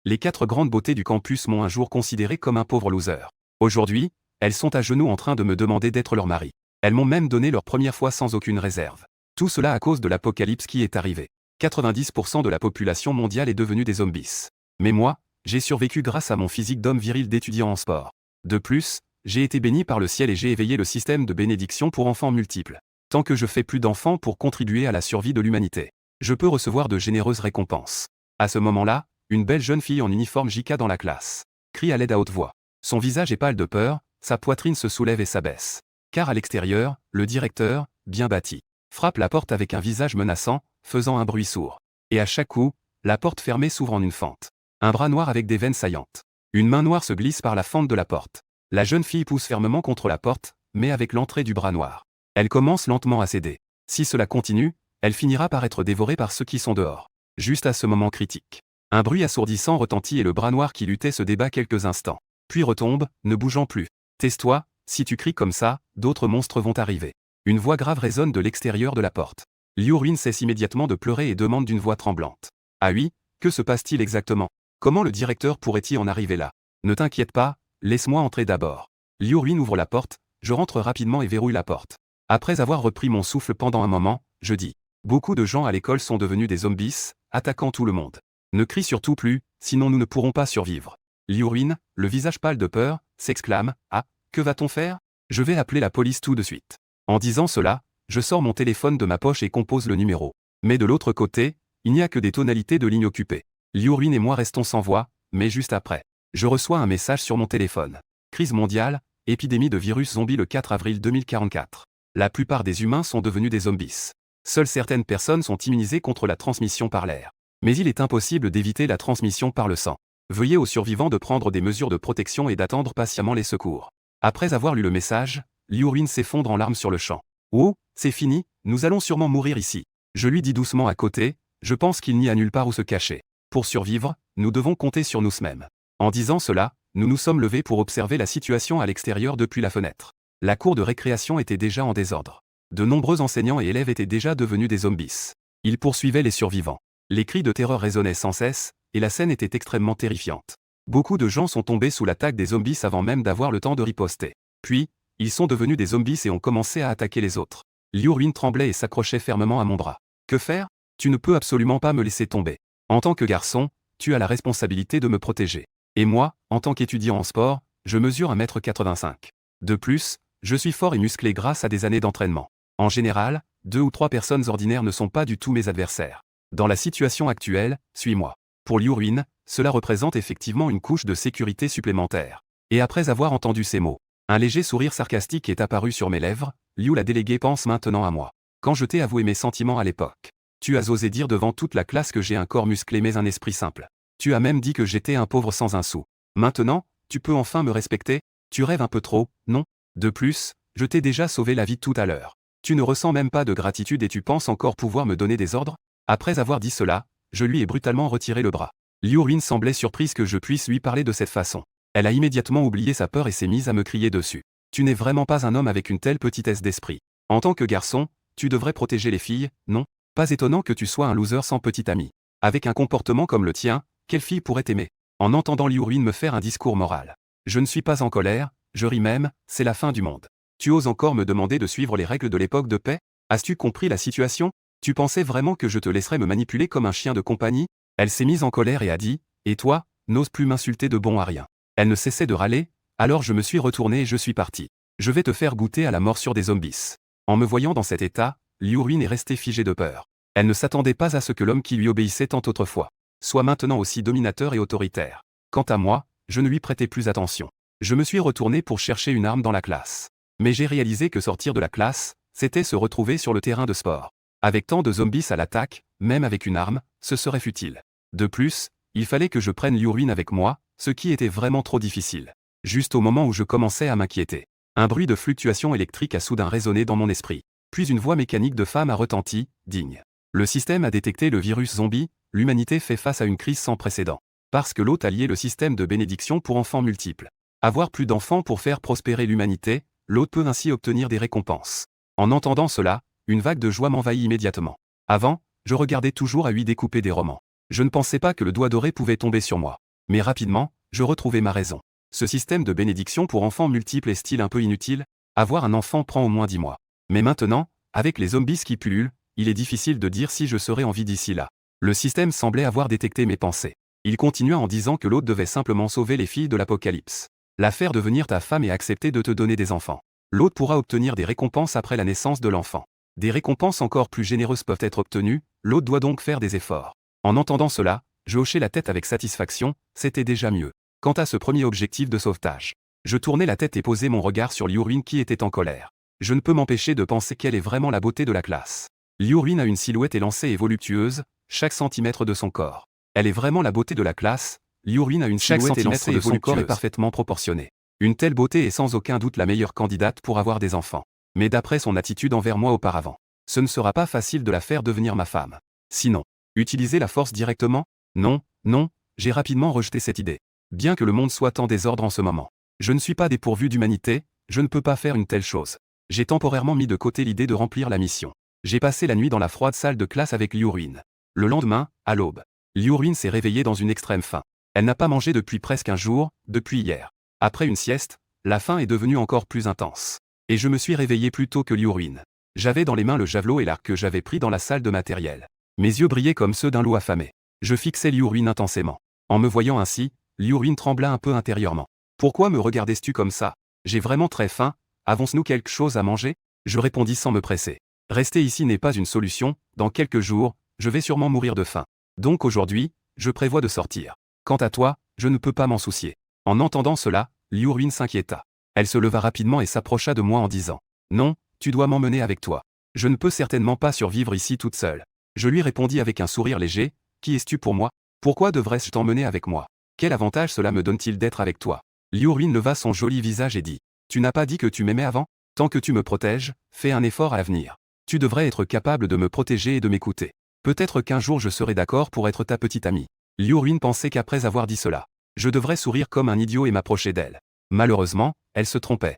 Les 4 grandes beautés du campus m'ont un jour considéré comme un pauvre loser. Aujourd'hui, elles sont à genoux en train de me demander d'être leur mari. Elles m'ont même donné leur première foi sans aucune réserve. Tout cela à cause de l'apocalypse qui est arrivé. 90% de la population mondiale est devenue des zombies. Mais moi, j'ai survécu grâce à mon physique d'homme viril d'étudiant en sport. De plus, j'ai été béni par le ciel et j'ai éveillé le système de bénédiction pour enfants multiples. Tant que je fais plus d'enfants pour contribuer à la survie de l'humanité, je peux recevoir de généreuses récompenses. À ce moment-là, une belle jeune fille en uniforme JK dans la classe crie à l'aide à haute voix. Son visage est pâle de peur, sa poitrine se soulève et s'abaisse. Car à l'extérieur, le directeur, bien bâti, frappe la porte avec un visage menaçant, faisant un bruit sourd. Et à chaque coup, la porte fermée s'ouvre en une fente. Un bras noir avec des veines saillantes. Une main noire se glisse par la fente de la porte. La jeune fille pousse fermement contre la porte, mais avec l'entrée du bras noir, elle commence lentement à céder. Si cela continue, elle finira par être dévorée par ceux qui sont dehors. Juste à ce moment critique, un bruit assourdissant retentit et le bras noir qui luttait se débat quelques instants. Puis retombe, ne bougeant plus. Tais-toi, si tu cries comme ça, d'autres monstres vont arriver. Une voix grave résonne de l'extérieur de la porte. Liu Ruin cesse immédiatement de pleurer et demande d'une voix tremblante. Ah oui, que se passe-t-il exactement? Comment le directeur pourrait-il en arriver là? Ne t'inquiète pas, laisse-moi entrer d'abord. Liu Ruin ouvre la porte, je rentre rapidement et verrouille la porte. Après avoir repris mon souffle pendant un moment, je dis. Beaucoup de gens à l'école sont devenus des zombies, attaquant tout le monde. Ne crie surtout plus, sinon nous ne pourrons pas survivre. Liu Ruin, le visage pâle de peur, s'exclame. Ah, que va-t-on faire? Je vais appeler la police tout de suite. En disant cela, je sors mon téléphone de ma poche et compose le numéro. Mais de l'autre côté, il n'y a que des tonalités de ligne occupée. Liu Ruin et moi restons sans voix, mais juste après, je reçois un message sur mon téléphone. Crise mondiale, épidémie de virus zombie le 4 avril 2044. La plupart des humains sont devenus des zombies. Seules certaines personnes sont immunisées contre la transmission par l'air. Mais il est impossible d'éviter la transmission par le sang. Veuillez aux survivants de prendre des mesures de protection et d'attendre patiemment les secours. Après avoir lu le message, Liu Ruin s'effondre en larmes sur le champ. Oh, c'est fini, nous allons sûrement mourir ici. Je lui dis doucement à côté, je pense qu'il n'y a nulle part où se cacher. Pour survivre, nous devons compter sur nous-mêmes. En disant cela, nous nous sommes levés pour observer la situation à l'extérieur depuis la fenêtre. La cour de récréation était déjà en désordre. De nombreux enseignants et élèves étaient déjà devenus des zombies. Ils poursuivaient les survivants. Les cris de terreur résonnaient sans cesse, et la scène était extrêmement terrifiante. Beaucoup de gens sont tombés sous l'attaque des zombies avant même d'avoir le temps de riposter. Puis, ils sont devenus des zombies et ont commencé à attaquer les autres. Liu Ruin tremblait et s'accrochait fermement à mon bras. Que faire? Tu ne peux absolument pas me laisser tomber. En tant que garçon, tu as la responsabilité de me protéger. Et moi, en tant qu'étudiant en sport, je mesure 1,85 m. De plus, je suis fort et musclé grâce à des années d'entraînement. En général, 2 ou 3 personnes ordinaires ne sont pas du tout mes adversaires. Dans la situation actuelle, suis-moi. Pour Liu Ruin, cela représente effectivement une couche de sécurité supplémentaire. Et après avoir entendu ces mots, un léger sourire sarcastique est apparu sur mes lèvres. Liu la déléguée pense maintenant à moi. Quand je t'ai avoué mes sentiments à l'époque, tu as osé dire devant toute la classe que j'ai un corps musclé mais un esprit simple. Tu as même dit que j'étais un pauvre sans un sou. Maintenant, tu peux enfin me respecter? Tu rêves un peu trop, non? De plus, je t'ai déjà sauvé la vie tout à l'heure. Tu ne ressens même pas de gratitude et tu penses encore pouvoir me donner des ordres? Après avoir dit cela, je lui ai brutalement retiré le bras. Liu Ruin semblait surprise que je puisse lui parler de cette façon. Elle a immédiatement oublié sa peur et s'est mise à me crier dessus. Tu n'es vraiment pas un homme avec une telle petitesse d'esprit. En tant que garçon, tu devrais protéger les filles, non? Pas étonnant que tu sois un loser sans petit ami. Avec un comportement comme le tien, quelle fille pourrait t'aimer? En entendant Liu Ruin me faire un discours moral, je ne suis pas en colère, je ris même, c'est la fin du monde. Tu oses encore me demander de suivre les règles de l'époque de paix? As-tu compris la situation? Tu pensais vraiment que je te laisserais me manipuler comme un chien de compagnie? Elle s'est mise en colère et a dit, et toi, n'ose plus m'insulter de bon à rien. Elle ne cessait de râler, alors je me suis retourné et je suis parti. Je vais te faire goûter à la morsure des zombies. En me voyant dans cet état, Liu Ruin est restée figée de peur. Elle ne s'attendait pas à ce que l'homme qui lui obéissait tant autrefois soit maintenant aussi dominateur et autoritaire. Quant à moi, je ne lui prêtais plus attention. Je me suis retourné pour chercher une arme dans la classe. Mais j'ai réalisé que sortir de la classe, c'était se retrouver sur le terrain de sport. Avec tant de zombies à l'attaque, même avec une arme, ce serait futile. De plus, il fallait que je prenne Liu Ruin avec moi, ce qui était vraiment trop difficile. Juste au moment où je commençais à m'inquiéter, un bruit de fluctuation électrique a soudain résonné dans mon esprit. Puis une voix mécanique de femme a retenti, digne. Le système a détecté le virus zombie, l'humanité fait face à une crise sans précédent. Parce que l'hôte a lié le système de bénédiction pour enfants multiples. Avoir plus d'enfants pour faire prospérer l'humanité, l'hôte peut ainsi obtenir des récompenses. En entendant cela, une vague de joie m'envahit immédiatement. Avant, je regardais toujours à lui découper des romans. Je ne pensais pas que le doigt doré pouvait tomber sur moi. Mais rapidement, je retrouvais ma raison. Ce système de bénédiction pour enfants multiples est-il un peu inutile? Avoir un enfant prend au moins 10 mois. Mais maintenant, avec les zombies qui pullulent, il est difficile de dire si je serai en vie d'ici là. Le système semblait avoir détecté mes pensées. Il continua en disant que l'autre devait simplement sauver les filles de l'Apocalypse. La faire devenir ta femme et accepter de te donner des enfants. L'autre pourra obtenir des récompenses après la naissance de l'enfant. Des récompenses encore plus généreuses peuvent être obtenues, l'autre doit donc faire des efforts. En entendant cela, je hochai la tête avec satisfaction, c'était déjà mieux. Quant à ce premier objectif de sauvetage, je tournai la tête et posai mon regard sur Liu Ruin qui était en colère. Je ne peux m'empêcher de penser qu'elle est vraiment la beauté de la classe. Liu Ruin a une silhouette élancée et voluptueuse, chaque centimètre de son corps. Elle est vraiment la beauté de la classe, Liu Ruin a une silhouette élancée et son corps est parfaitement proportionné. Une telle beauté est sans aucun doute la meilleure candidate pour avoir des enfants. Mais d'après son attitude envers moi auparavant, ce ne sera pas facile de la faire devenir ma femme. Sinon, utiliser la force directement? Non, non, j'ai rapidement rejeté cette idée. Bien que le monde soit en désordre en ce moment, je ne suis pas dépourvu d'humanité, je ne peux pas faire une telle chose. J'ai temporairement mis de côté l'idée de remplir la mission. J'ai passé la nuit dans la froide salle de classe avec Liu Ruin. Le lendemain, à l'aube, Liu Ruin s'est réveillée dans une extrême faim. Elle n'a pas mangé depuis presque un jour, depuis hier. Après une sieste, la faim est devenue encore plus intense. Et je me suis réveillé plus tôt que Liu Ruin. J'avais dans les mains le javelot et l'arc que j'avais pris dans la salle de matériel. Mes yeux brillaient comme ceux d'un loup affamé. Je fixais Liu Ruin intensément. En me voyant ainsi, Liu Ruin trembla un peu intérieurement. Pourquoi me regardais-tu comme ça? J'ai vraiment très faim, avons-nous quelque chose à manger? Je répondis sans me presser. Rester ici n'est pas une solution, dans quelques jours, je vais sûrement mourir de faim. Donc aujourd'hui, je prévois de sortir. Quant à toi, je ne peux pas m'en soucier. En entendant cela, Liu Ruin s'inquiéta. Elle se leva rapidement et s'approcha de moi en disant « Non, tu dois m'emmener avec toi. Je ne peux certainement pas survivre ici toute seule. » Je lui répondis avec un sourire léger « Qui es-tu pour moi? Pourquoi devrais-je t'emmener avec moi? Quel avantage cela me donne-t-il d'être avec toi? » Liu Ruin leva son joli visage et dit « Tu n'as pas dit que tu m'aimais avant? Tant que tu me protèges, fais un effort à l'avenir. Tu devrais être capable de me protéger et de m'écouter. Peut-être qu'un jour je serai d'accord pour être ta petite amie. » Liu Ruin pensait qu'après avoir dit cela, je devrais sourire comme un idiot et m'approcher d'elle. Malheureusement, elle se trompait.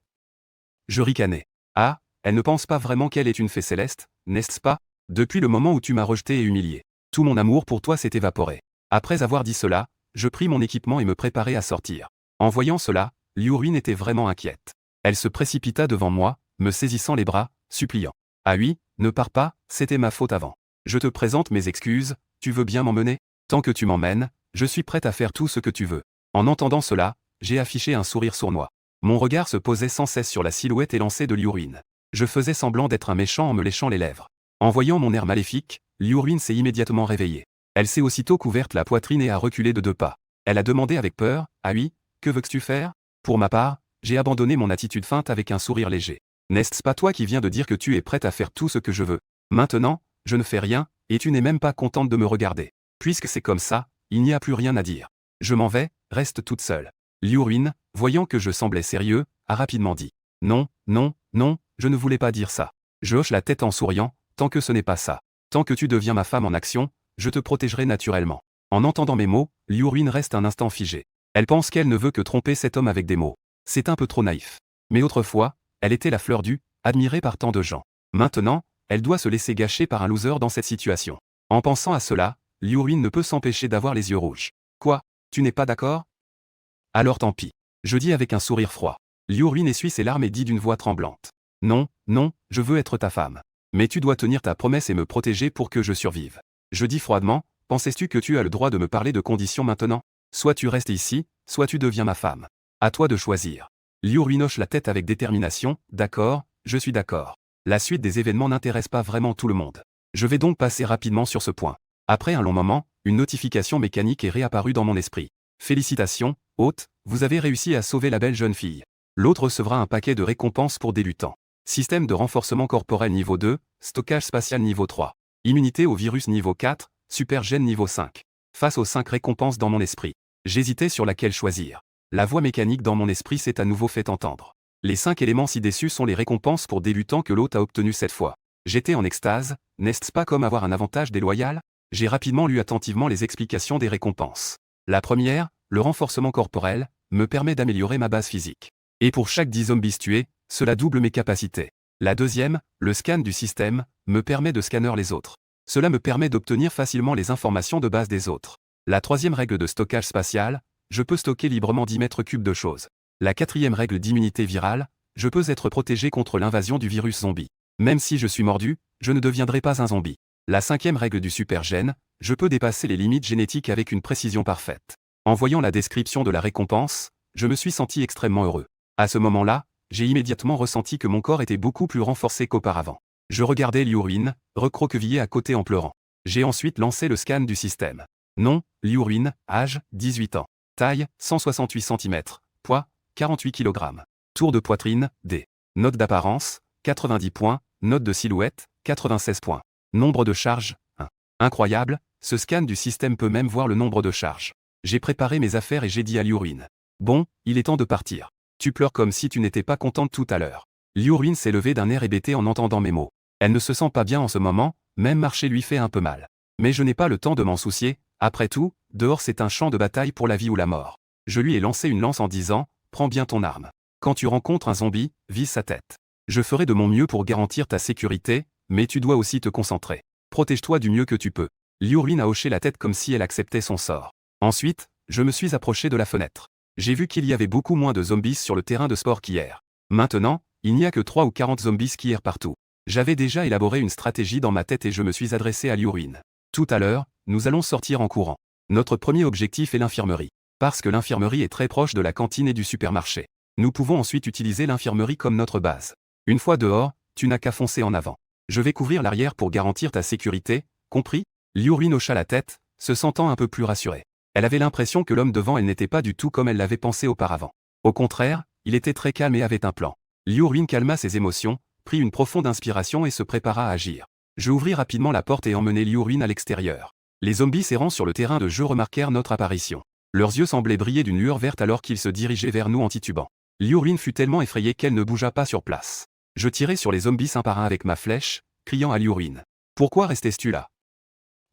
Je ricanai. Ah, elle ne pense pas vraiment qu'elle est une fée céleste, n'est-ce pas? Depuis le moment où tu m'as rejeté et humilié, tout mon amour pour toi s'est évaporé. Après avoir dit cela, je pris mon équipement et me préparai à sortir. En voyant cela, Liu Ruin était vraiment inquiète. Elle se précipita devant moi, me saisissant les bras, suppliant. Ah oui, ne pars pas, c'était ma faute avant. Je te présente mes excuses, tu veux bien m'emmener? Tant que tu m'emmènes, je suis prête à faire tout ce que tu veux. En entendant cela, j'ai affiché un sourire sournois. Mon regard se posait sans cesse sur la silhouette élancée de Liu Ruin. Je faisais semblant d'être un méchant en me léchant les lèvres. En voyant mon air maléfique, Liu Ruin s'est immédiatement réveillée. Elle s'est aussitôt couverte la poitrine et a reculé de 2 pas. Elle a demandé avec peur, « Ah oui, que veux-tu faire ?» Pour ma part, j'ai abandonné mon attitude feinte avec un sourire léger. N'est-ce pas toi qui viens de dire que tu es prête à faire tout ce que je veux? Maintenant, je ne fais rien, et tu n'es même pas contente de me regarder. Puisque c'est comme ça, il n'y a plus rien à dire. Je m'en vais, reste toute seule. Liu Ruin, voyant que je semblais sérieux, a rapidement dit. Non, non, non, je ne voulais pas dire ça. Je hoche la tête en souriant, tant que ce n'est pas ça. Tant que tu deviens ma femme en action, je te protégerai naturellement. En entendant mes mots, Liu Ruin reste un instant figée. Elle pense qu'elle ne veut que tromper cet homme avec des mots. C'est un peu trop naïf. Mais autrefois, elle était la fleur du, admirée par tant de gens. Maintenant, elle doit se laisser gâcher par un loser dans cette situation. En pensant à cela, Liu Ruin ne peut s'empêcher d'avoir les yeux rouges. Quoi? Tu n'es pas d'accord? Alors tant pis. Je dis avec un sourire froid. Liu Ruin essuie ses larmes et dit d'une voix tremblante. Non, non, je veux être ta femme. Mais tu dois tenir ta promesse et me protéger pour que je survive. Je dis froidement, pensais-tu que tu as le droit de me parler de conditions maintenant? Soit tu restes ici, soit tu deviens ma femme. À toi de choisir. Liu Ruin hoche la tête avec détermination, d'accord, je suis d'accord. La suite des événements n'intéresse pas vraiment tout le monde. Je vais donc passer rapidement sur ce point. Après un long moment, une notification mécanique est réapparue dans mon esprit. Félicitations, hôte, vous avez réussi à sauver la belle jeune fille. L'autre recevra un paquet de récompenses pour débutants. Système de renforcement corporel niveau 2, stockage spatial niveau 3. Immunité au virus niveau 4, super gène niveau 5. Face aux 5 récompenses dans mon esprit, j'hésitais sur laquelle choisir. La voix mécanique dans mon esprit s'est à nouveau fait entendre. Les 5 éléments ci-dessus sont les récompenses pour débutants que l'hôte a obtenues cette fois. J'étais en extase, n'est-ce pas comme avoir un avantage déloyal? J'ai rapidement lu attentivement les explications des récompenses. La première, le renforcement corporel, me permet d'améliorer ma base physique. Et pour chaque 10 zombies tués, cela double mes capacités. La deuxième, le scan du système, me permet de scanner les autres. Cela me permet d'obtenir facilement les informations de base des autres. La troisième règle de stockage spatial, je peux stocker librement 10 mètres cubes de choses. La 4e règle d'immunité virale, je peux être protégé contre l'invasion du virus zombie. Même si je suis mordu, je ne deviendrai pas un zombie. La 5e règle du supergène, je peux dépasser les limites génétiques avec une précision parfaite. En voyant la description de la récompense, je me suis senti extrêmement heureux. À ce moment-là, j'ai immédiatement ressenti que mon corps était beaucoup plus renforcé qu'auparavant. Je regardais Liu Ruin, recroquevillé à côté en pleurant. J'ai ensuite lancé le scan du système. Nom, Liu Ruin, âge, 18 ans. Taille, 168 cm. Poids, 48 kg. Tour de poitrine, D. Note d'apparence, 90 points. Note de silhouette, 96 points. Nombre de charges, 1. Incroyable, ce scan du système peut même voir le nombre de charges. J'ai préparé mes affaires et j'ai dit à Liu Ruin. Bon, il est temps de partir. Tu pleures comme si tu n'étais pas contente tout à l'heure. Liu Ruin s'est levée d'un air hébété en entendant mes mots. Elle ne se sent pas bien en ce moment, même marcher lui fait un peu mal. Mais je n'ai pas le temps de m'en soucier, après tout, dehors c'est un champ de bataille pour la vie ou la mort. Je lui ai lancé une lance en disant, prends bien ton arme. Quand tu rencontres un zombie, vise sa tête. Je ferai de mon mieux pour garantir ta sécurité, mais tu dois aussi te concentrer. Protège-toi du mieux que tu peux. Liu Ruin a hoché la tête comme si elle acceptait son sort. Ensuite, je me suis approché de la fenêtre. J'ai vu qu'il y avait beaucoup moins de zombies sur le terrain de sport qu'hier. Maintenant, il n'y a que 3 ou 40 zombies qui errent partout. J'avais déjà élaboré une stratégie dans ma tête et je me suis adressé à Liu Ruin. Tout à l'heure, nous allons sortir en courant. Notre premier objectif est l'infirmerie. Parce que l'infirmerie est très proche de la cantine et du supermarché. Nous pouvons ensuite utiliser l'infirmerie comme notre base. Une fois dehors, tu n'as qu'à foncer en avant. Je vais couvrir l'arrière pour garantir ta sécurité, compris? Liu Ruin hocha la tête, se sentant un peu plus rassurée. Elle avait l'impression que l'homme devant elle n'était pas du tout comme elle l'avait pensé auparavant. Au contraire, il était très calme et avait un plan. Liu Ruin calma ses émotions, prit une profonde inspiration et se prépara à agir. Je ouvris rapidement la porte et emmenai Liu Ruin à l'extérieur. Les zombies errant sur le terrain de jeu remarquèrent notre apparition. Leurs yeux semblaient briller d'une lueur verte alors qu'ils se dirigeaient vers nous en titubant. Liu Ruin fut tellement effrayée qu'elle ne bougea pas sur place. Je tirai sur les zombies un par un avec ma flèche, criant à Liu Ruin. Pourquoi restais-tu là?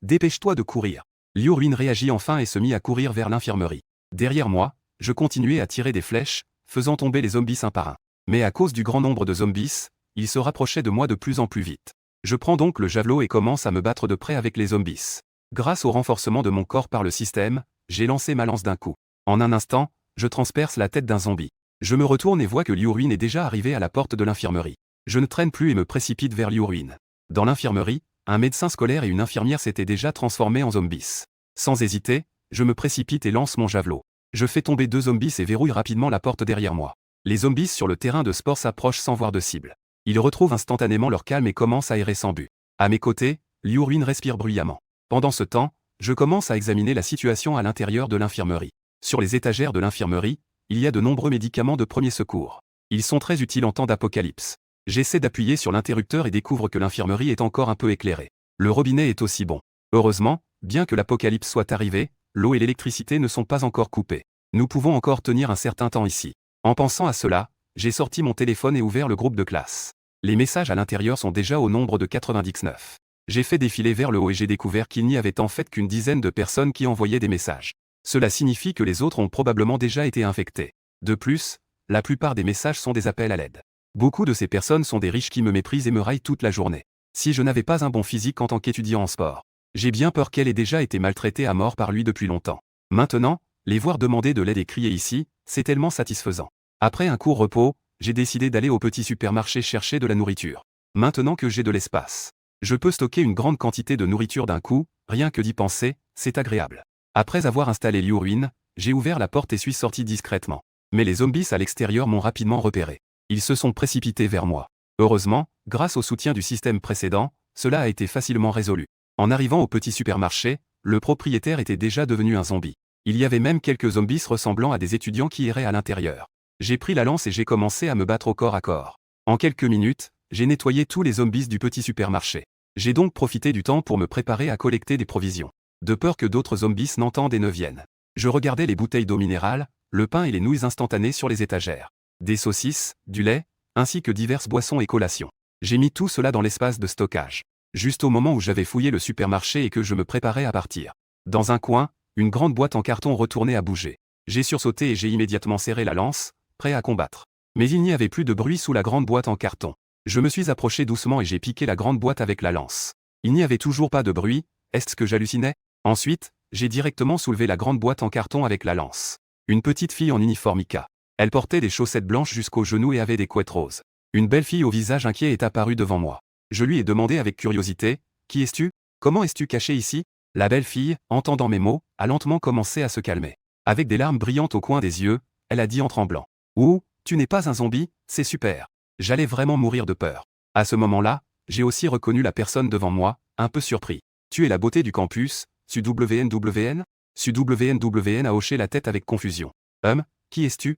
Dépêche-toi de courir. Liu Ruin réagit enfin et se mit à courir vers l'infirmerie. Derrière moi, je continuais à tirer des flèches, faisant tomber les zombies un par un. Mais à cause du grand nombre de zombies, ils se rapprochaient de moi de plus en plus vite. Je prends donc le javelot et commence à me battre de près avec les zombies. Grâce au renforcement de mon corps par le système, j'ai lancé ma lance d'un coup. En un instant, je transperce la tête d'un zombie. Je me retourne et vois que Liu Ruin est déjà arrivé à la porte de l'infirmerie. Je ne traîne plus et me précipite vers Liu Ruin. Dans l'infirmerie, un médecin scolaire et une infirmière s'étaient déjà transformés en zombies. Sans hésiter, je me précipite et lance mon javelot. Je fais tomber 2 zombies et verrouille rapidement la porte derrière moi. Les zombies sur le terrain de sport s'approchent sans voir de cible. Ils retrouvent instantanément leur calme et commencent à errer sans but. À mes côtés, Liu Ruin respire bruyamment. Pendant ce temps, je commence à examiner la situation à l'intérieur de l'infirmerie. Sur les étagères de l'infirmerie, il y a de nombreux médicaments de premier secours. Ils sont très utiles en temps d'apocalypse. J'essaie d'appuyer sur l'interrupteur et découvre que l'infirmerie est encore un peu éclairée. Le robinet est aussi bon. Heureusement, bien que l'apocalypse soit arrivé, l'eau et l'électricité ne sont pas encore coupées. Nous pouvons encore tenir un certain temps ici. En pensant à cela, j'ai sorti mon téléphone et ouvert le groupe de classe. Les messages à l'intérieur sont déjà au nombre de 99. J'ai fait défiler vers le haut et j'ai découvert qu'il n'y avait en fait qu'une dizaine de personnes qui envoyaient des messages. Cela signifie que les autres ont probablement déjà été infectés. De plus, la plupart des messages sont des appels à l'aide. Beaucoup de ces personnes sont des riches qui me méprisent et me raillent toute la journée. Si je n'avais pas un bon physique en tant qu'étudiant en sport, j'ai bien peur qu'elle ait déjà été maltraitée à mort par lui depuis longtemps. Maintenant, les voir demander de l'aide et crier ici, c'est tellement satisfaisant. Après un court repos, j'ai décidé d'aller au petit supermarché chercher de la nourriture. Maintenant que j'ai de l'espace, je peux stocker une grande quantité de nourriture d'un coup, rien que d'y penser, c'est agréable. Après avoir installé Liu Ruin, j'ai ouvert la porte et suis sorti discrètement. Mais les zombies à l'extérieur m'ont rapidement repéré. Ils se sont précipités vers moi. Heureusement, grâce au soutien du système précédent, cela a été facilement résolu. En arrivant au petit supermarché, le propriétaire était déjà devenu un zombie. Il y avait même quelques zombies ressemblant à des étudiants qui erraient à l'intérieur. J'ai pris la lance et j'ai commencé à me battre au corps à corps. En quelques minutes, j'ai nettoyé tous les zombies du petit supermarché. J'ai donc profité du temps pour me préparer à collecter des provisions. De peur que d'autres zombies n'entendent et ne viennent. Je regardais les bouteilles d'eau minérale, le pain et les nouilles instantanées sur les étagères. Des saucisses, du lait, ainsi que diverses boissons et collations. J'ai mis tout cela dans l'espace de stockage. Juste au moment où j'avais fouillé le supermarché et que je me préparais à partir. Dans un coin, une grande boîte en carton retournait à bouger. J'ai sursauté et j'ai immédiatement serré la lance, prêt à combattre. Mais il n'y avait plus de bruit sous la grande boîte en carton. Je me suis approché doucement et j'ai piqué la grande boîte avec la lance. Il n'y avait toujours pas de bruit, est-ce que j'hallucinais? Ensuite, j'ai directement soulevé la grande boîte en carton avec la lance. Une petite fille en uniforme Ika. Elle portait des chaussettes blanches jusqu'aux genoux et avait des couettes roses. Une belle fille au visage inquiet est apparue devant moi. Je lui ai demandé avec curiosité, « Qui es-tu? Comment es-tu caché ici ?» La belle fille, entendant mes mots, a lentement commencé à se calmer. Avec des larmes brillantes au coin des yeux, elle a dit en tremblant, « Ouh, tu n'es pas un zombie, c'est super. » J'allais vraiment mourir de peur. À ce moment-là, j'ai aussi reconnu la personne devant moi, un peu surpris. « Tu es la beauté du campus, SUWNWN ?» SUWNWN a hoché la tête avec confusion. « Qui es-tu?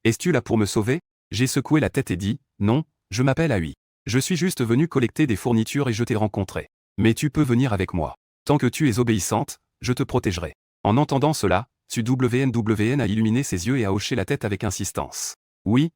Es-tu là pour me sauver ?» J'ai secoué la tête et dit, « Non, je m'appelle Aoi. Je suis juste venu collecter des fournitures et je t'ai rencontré. Mais tu peux venir avec moi. Tant que tu es obéissante, je te protégerai. » En entendant cela, SUWNWN a illuminé ses yeux et a hoché la tête avec insistance. « Oui,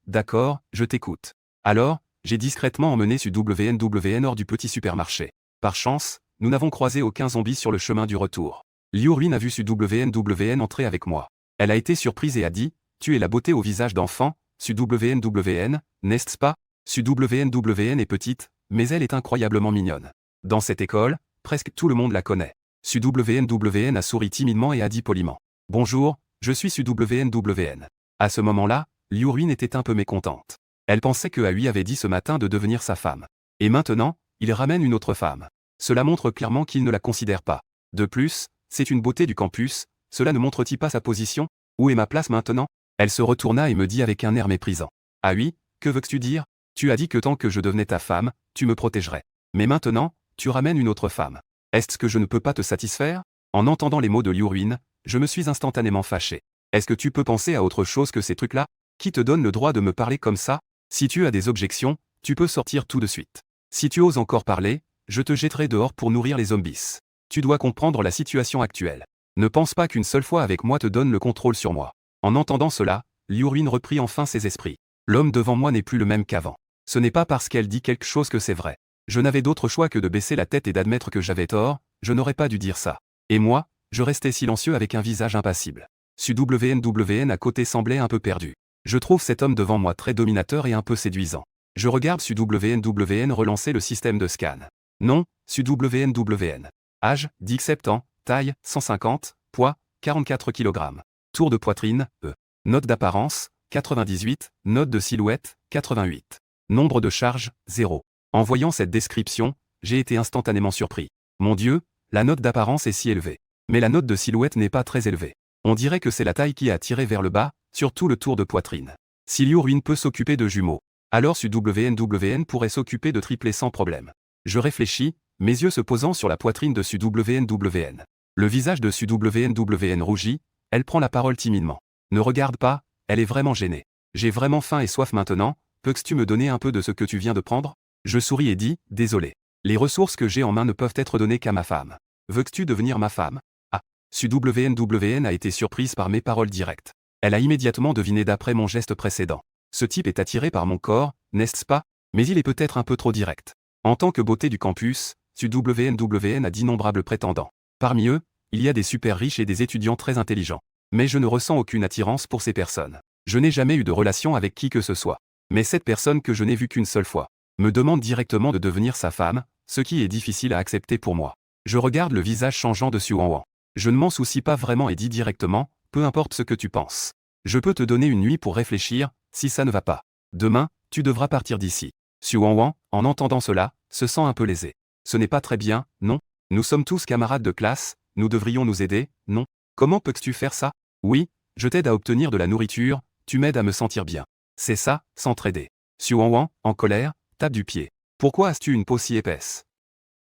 d'accord, je t'écoute. » Alors, j'ai discrètement emmené SUWNWN hors du petit supermarché. Par chance, nous n'avons croisé aucun zombie sur le chemin du retour. Liu-Ruin a vu SUWNWN entrer avec moi. Elle a été surprise et a dit, « Tu es la beauté au visage d'enfant, SUWNWN, n'est-ce pas? SUWNWN est petite, mais elle est incroyablement mignonne. Dans cette école, presque tout le monde la connaît. » SUWNWN a souri timidement et a dit poliment, « Bonjour, je suis SUWNWN. » À ce moment-là, Liu-Ruin était un peu mécontente. Elle pensait que Aoi avait dit ce matin de devenir sa femme. Et maintenant, il ramène une autre femme. Cela montre clairement qu'il ne la considère pas. De plus, c'est une beauté du campus, cela ne montre-t-il pas sa position? Où est ma place maintenant? Elle se retourna et me dit avec un air méprisant. « Aoi, que veux-tu dire? Tu as dit que tant que je devenais ta femme, tu me protégerais. Mais maintenant, tu ramènes une autre femme. Est-ce que je ne peux pas te satisfaire? » En entendant les mots de Liu-Ruin, je me suis instantanément fâché. Est-ce que tu peux penser à autre chose que ces trucs-là? Qui te donne le droit de me parler comme ça? Si tu as des objections, tu peux sortir tout de suite. Si tu oses encore parler, je te jetterai dehors pour nourrir les zombies. Tu dois comprendre la situation actuelle. Ne pense pas qu'une seule fois avec moi te donne le contrôle sur moi. En entendant cela, Liu-Ruin reprit enfin ses esprits. L'homme devant moi n'est plus le même qu'avant. Ce n'est pas parce qu'elle dit quelque chose que c'est vrai. Je n'avais d'autre choix que de baisser la tête et d'admettre que j'avais tort, je n'aurais pas dû dire ça. Et moi, je restais silencieux avec un visage impassible. SUWNWN à côté semblait un peu perdu. Je trouve cet homme devant moi très dominateur et un peu séduisant. Je regarde SUWNWN relancer le système de scan. Non, SUWNWN. Âge, 17 ans, taille, 150, poids, 44 kg. Tour de poitrine, E. Note d'apparence, 98, note de silhouette, 88. Nombre de charges, 0. En voyant cette description, j'ai été instantanément surpris. Mon Dieu, la note d'apparence est si élevée. Mais la note de silhouette n'est pas très élevée. On dirait que c'est la taille qui a tiré vers le bas, surtout le tour de poitrine. Si Liu-Ruin peut s'occuper de jumeaux, alors SUWNWN pourrait s'occuper de triplés sans problème. Je réfléchis, mes yeux se posant sur la poitrine de SUWNWN. Le visage de SUWNWN rougit, elle prend la parole timidement. Ne regarde pas, elle est vraiment gênée. J'ai vraiment faim et soif maintenant, peux-tu me donner un peu de ce que tu viens de prendre? Je souris et dis, désolé. Les ressources que j'ai en main ne peuvent être données qu'à ma femme. Veux-tu devenir ma femme? Ah. SUWNWN a été surprise par mes paroles directes. Elle a immédiatement deviné d'après mon geste précédent. Ce type est attiré par mon corps, n'est-ce pas? Mais il est peut-être un peu trop direct. En tant que beauté du campus, SUWNWN a d'innombrables prétendants. Parmi eux, il y a des super riches et des étudiants très intelligents. Mais je ne ressens aucune attirance pour ces personnes. Je n'ai jamais eu de relation avec qui que ce soit. Mais cette personne que je n'ai vue qu'une seule fois me demande directement de devenir sa femme, ce qui est difficile à accepter pour moi. Je regarde le visage changeant de Xuanwan. Je ne m'en soucie pas vraiment et dis directement, peu importe ce que tu penses. Je peux te donner une nuit pour réfléchir, si ça ne va pas. Demain, tu devras partir d'ici. Xuanwan, en entendant cela, se sent un peu lésé. Ce n'est pas très bien, non? Nous sommes tous camarades de classe, nous devrions nous aider, non? Comment peux-tu faire ça? Oui, je t'aide à obtenir de la nourriture, tu m'aides à me sentir bien. C'est ça, s'entraider. Xuanwan, en colère, tape du pied. Pourquoi as-tu une peau si épaisse?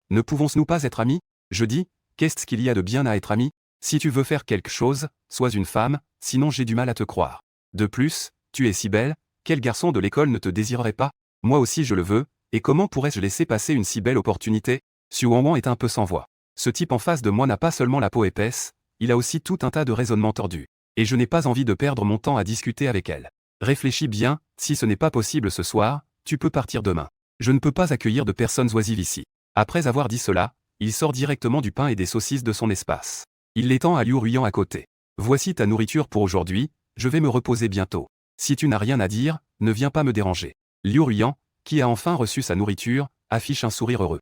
Ne pouvons-nous pas être amis? Je dis, qu'est-ce qu'il y a de bien à être amis? Si tu veux faire quelque chose, sois une femme, sinon j'ai du mal à te croire. De plus, tu es si belle, quel garçon de l'école ne te désirerait pas? Moi aussi je le veux, et comment pourrais-je laisser passer une si belle opportunité? Xuanwan est un peu sans voix. Ce type en face de moi n'a pas seulement la peau épaisse, il a aussi tout un tas de raisonnements tordus. Et je n'ai pas envie de perdre mon temps à discuter avec elle. Réfléchis bien, si ce n'est pas possible ce soir, tu peux partir demain. Je ne peux pas accueillir de personnes oisives ici. Après avoir dit cela, il sort directement du pain et des saucisses de son espace. Il l'étend à Liu-Ruin à côté. Voici ta nourriture pour aujourd'hui, je vais me reposer bientôt. Si tu n'as rien à dire, ne viens pas me déranger. Liu-Ruin, qui a enfin reçu sa nourriture, affiche un sourire heureux.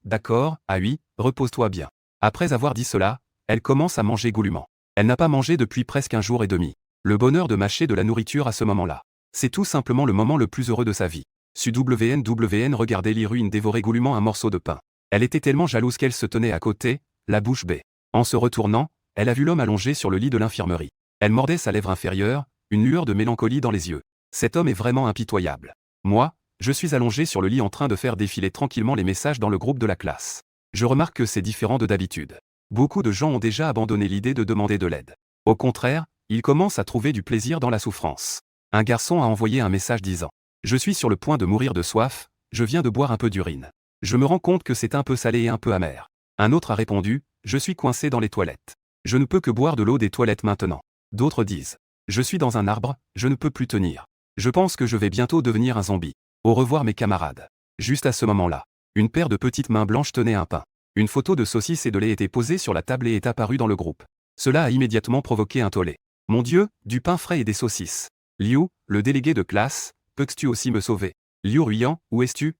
D'accord, Aoi, repose-toi bien. Après avoir dit cela, elle commence à manger goulûment. Elle n'a pas mangé depuis presque un jour et demi. Le bonheur de mâcher de la nourriture à ce moment-là. C'est tout simplement le moment le plus heureux de sa vie. WN regardait Liruine dévorer goulûment un morceau de pain. Elle était tellement jalouse qu'elle se tenait à côté, la bouche bée. En se retournant, elle a vu l'homme allongé sur le lit de l'infirmerie. Elle mordait sa lèvre inférieure, une lueur de mélancolie dans les yeux. Cet homme est vraiment impitoyable. Moi, je suis allongé sur le lit en train de faire défiler tranquillement les messages dans le groupe de la classe. Je remarque que c'est différent de d'habitude. Beaucoup de gens ont déjà abandonné l'idée de demander de l'aide. Au contraire, ils commencent à trouver du plaisir dans la souffrance. Un garçon a envoyé un message disant « Je suis sur le point de mourir de soif, je viens de boire un peu d'urine. Je me rends compte que c'est un peu salé et un peu amer. » Un autre a répondu « Je suis coincé dans les toilettes. Je ne peux que boire de l'eau des toilettes maintenant. » D'autres disent « Je suis dans un arbre, je ne peux plus tenir. Je pense que je vais bientôt devenir un zombie. Au revoir mes camarades. » Juste à ce moment-là, une paire de petites mains blanches tenait un pain. Une photo de saucisse et de lait était posée sur la table et est apparue dans le groupe. Cela a immédiatement provoqué un tollé. « Mon Dieu, du pain frais et des saucisses. Liu, le délégué de classe, peux-tu aussi me sauver? Liu Ruyan, où es-tu?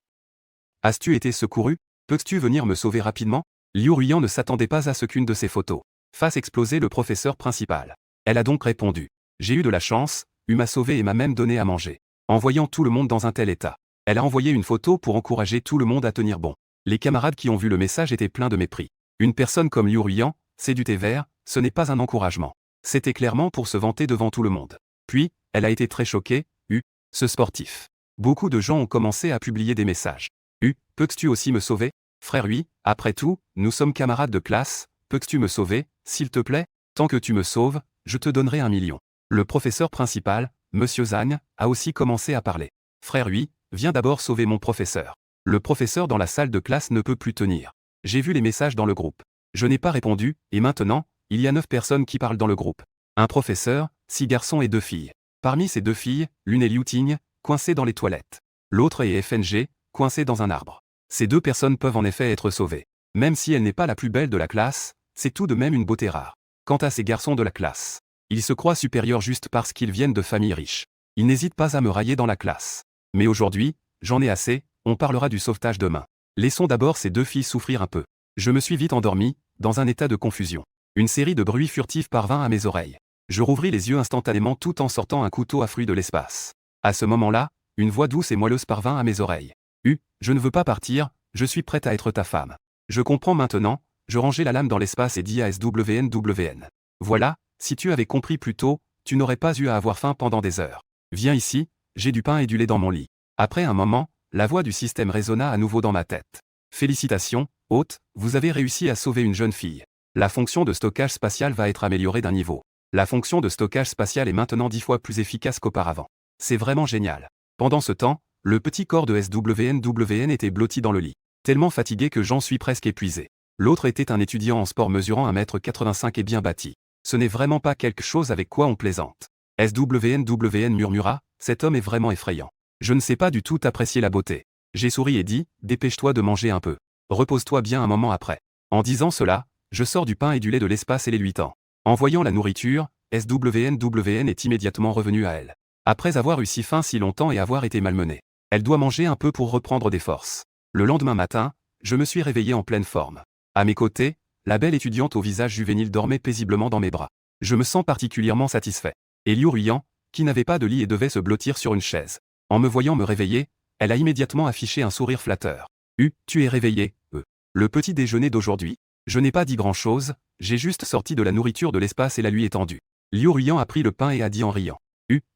As-tu été secouru? Peux-tu venir me sauver rapidement? » Liu Ruyan ne s'attendait pas à ce qu'une de ces photos fasse exploser le professeur principal. Elle a donc répondu « J'ai eu de la chance, U m'a sauvé et m'a même donné à manger. » En voyant tout le monde dans un tel état, elle a envoyé une photo pour encourager tout le monde à tenir bon. Les camarades qui ont vu le message étaient pleins de mépris. Une personne comme Liu Ruyan, c'est du thé vert, ce n'est pas un encouragement. C'était clairement pour se vanter devant tout le monde. Puis, elle a été très choquée, ce sportif. Beaucoup de gens ont commencé à publier des messages. Peux-tu aussi me sauver? Frère oui, après tout, nous sommes camarades de classe, peux-tu me sauver, s'il te plaît? Tant que tu me sauves, je te donnerai 1 million. Le professeur principal, Monsieur Zhang, a aussi commencé à parler. Frère oui, viens d'abord sauver mon professeur. Le professeur dans la salle de classe ne peut plus tenir. J'ai vu les messages dans le groupe. Je n'ai pas répondu, et maintenant, il y a 9 personnes qui parlent dans le groupe. Un professeur, 6 garçons et 2 filles. Parmi ces 2 filles, l'une est Liu Ting, coincée dans les toilettes. L'autre est FNG, coincée dans un arbre. Ces 2 personnes peuvent en effet être sauvées. Même si elle n'est pas la plus belle de la classe, c'est tout de même une beauté rare. Quant à ces garçons de la classe, ils se croient supérieurs juste parce qu'ils viennent de familles riches. Ils n'hésitent pas à me railler dans la classe. Mais aujourd'hui, j'en ai assez, on parlera du sauvetage demain. Laissons d'abord ces 2 filles souffrir un peu. Je me suis vite endormi, dans un état de confusion. Une série de bruits furtifs parvint à mes oreilles. Je rouvris les yeux instantanément tout en sortant un couteau à fruits de l'espace. À ce moment-là, une voix douce et moelleuse parvint à mes oreilles. Je ne veux pas partir, je suis prête à être ta femme. Je comprends maintenant, je rangeai la lame dans l'espace et dis à SWN. Voilà, si tu avais compris plus tôt, tu n'aurais pas eu à avoir faim pendant des heures. Viens ici, j'ai du pain et du lait dans mon lit. Après un moment, la voix du système résonna à nouveau dans ma tête. Félicitations, hôte, vous avez réussi à sauver une jeune fille. La fonction de stockage spatial va être améliorée d'un niveau. La fonction de stockage spatial est maintenant 10 fois plus efficace qu'auparavant. C'est vraiment génial. Pendant ce temps, le petit corps de SWN était blotti dans le lit. Tellement fatigué que j'en suis presque épuisé. L'autre était un étudiant en sport mesurant 1,85 m et bien bâti. Ce n'est vraiment pas quelque chose avec quoi on plaisante. SWN murmura, cet homme est vraiment effrayant. Je ne sais pas du tout apprécier la beauté. J'ai souri et dit, dépêche-toi de manger un peu. Repose-toi bien un moment après. En disant cela, je sors du pain et du lait de l'espace et les lui tends. En voyant la nourriture, SWN est immédiatement revenu à elle. Après avoir eu si faim si longtemps et avoir été malmenée. Elle doit manger un peu pour reprendre des forces. Le lendemain matin, je me suis réveillé en pleine forme. À mes côtés, la belle étudiante au visage juvénile dormait paisiblement dans mes bras. Je me sens particulièrement satisfait. Et Liu Ruyan, qui n'avait pas de lit et devait se blottir sur une chaise. En me voyant me réveiller, elle a immédiatement affiché un sourire flatteur. Tu es réveillé, Le petit déjeuner d'aujourd'hui? Je n'ai pas dit grand-chose, j'ai juste sorti de la nourriture de l'espace et la lui étendue. Liu Ruyan a pris le pain et a dit en riant.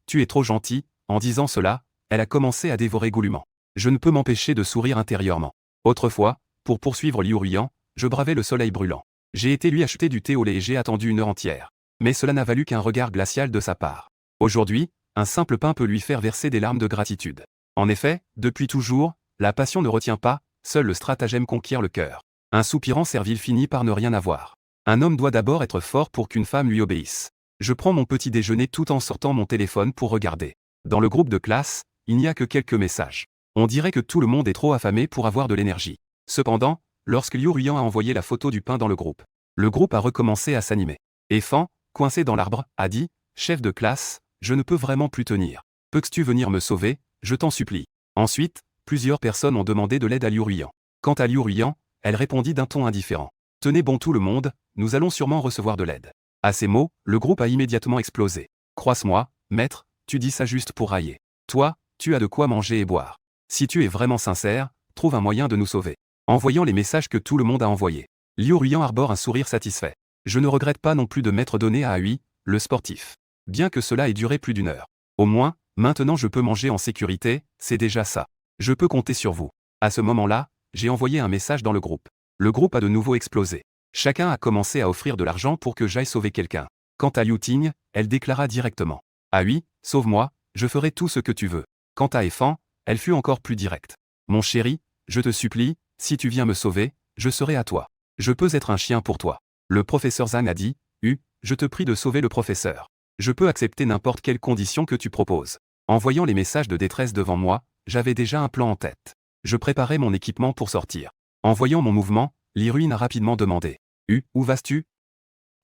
Tu es trop gentil. En disant cela, elle a commencé à dévorer goulûment. Je ne peux m'empêcher de sourire intérieurement. Autrefois, pour poursuivre Liu Ruyan, je bravais le soleil brûlant. J'ai été lui acheter du thé au lait et j'ai attendu 1 heure entière. Mais cela n'a valu qu'un regard glacial de sa part. Aujourd'hui, un simple pain peut lui faire verser des larmes de gratitude. En effet, depuis toujours, la passion ne retient pas, seul le stratagème conquiert le cœur. Un soupirant servile finit par ne rien avoir. Un homme doit d'abord être fort pour qu'une femme lui obéisse. Je prends mon petit déjeuner tout en sortant mon téléphone pour regarder. Dans le groupe de classe, il n'y a que quelques messages. On dirait que tout le monde est trop affamé pour avoir de l'énergie. Cependant, lorsque Liu Ruyan a envoyé la photo du pain dans le groupe a recommencé à s'animer. Et Fan, coincé dans l'arbre, a dit « Chef de classe, je ne peux vraiment plus tenir. Peux-tu venir me sauver, je t'en supplie ?» Ensuite, plusieurs personnes ont demandé de l'aide à Liu Ruyan. Quant à Liu Ruyan, elle répondit d'un ton indifférent. « Tenez bon tout le monde, nous allons sûrement recevoir de l'aide. À ces mots, le groupe a immédiatement explosé. Croise-moi, maître, tu dis ça juste pour railler. Toi, tu as de quoi manger et boire. Si tu es vraiment sincère, trouve un moyen de nous sauver. En voyant les messages que tout le monde a envoyés, Liu Ruyan arbore un sourire satisfait. Je ne regrette pas non plus de m'être donné à Hui, le sportif. Bien que cela ait duré plus d'1 heure. Au moins, maintenant je peux manger en sécurité, c'est déjà ça. Je peux compter sur vous. À ce moment-là, j'ai envoyé un message dans le groupe. Le groupe a de nouveau explosé. Chacun a commencé à offrir de l'argent pour que j'aille sauver quelqu'un. Quant à Liu Ting, elle déclara directement. Ah oui, sauve-moi, je ferai tout ce que tu veux. Quant à Efan, elle fut encore plus directe. Mon chéri, je te supplie, si tu viens me sauver, je serai à toi. Je peux être un chien pour toi. Le professeur Zhang a dit, je te prie de sauver le professeur. Je peux accepter n'importe quelle condition que tu proposes. En voyant les messages de détresse devant moi, j'avais déjà un plan en tête. Je préparais mon équipement pour sortir. En voyant mon mouvement, Li Ruin a rapidement demandé. Où vas-tu?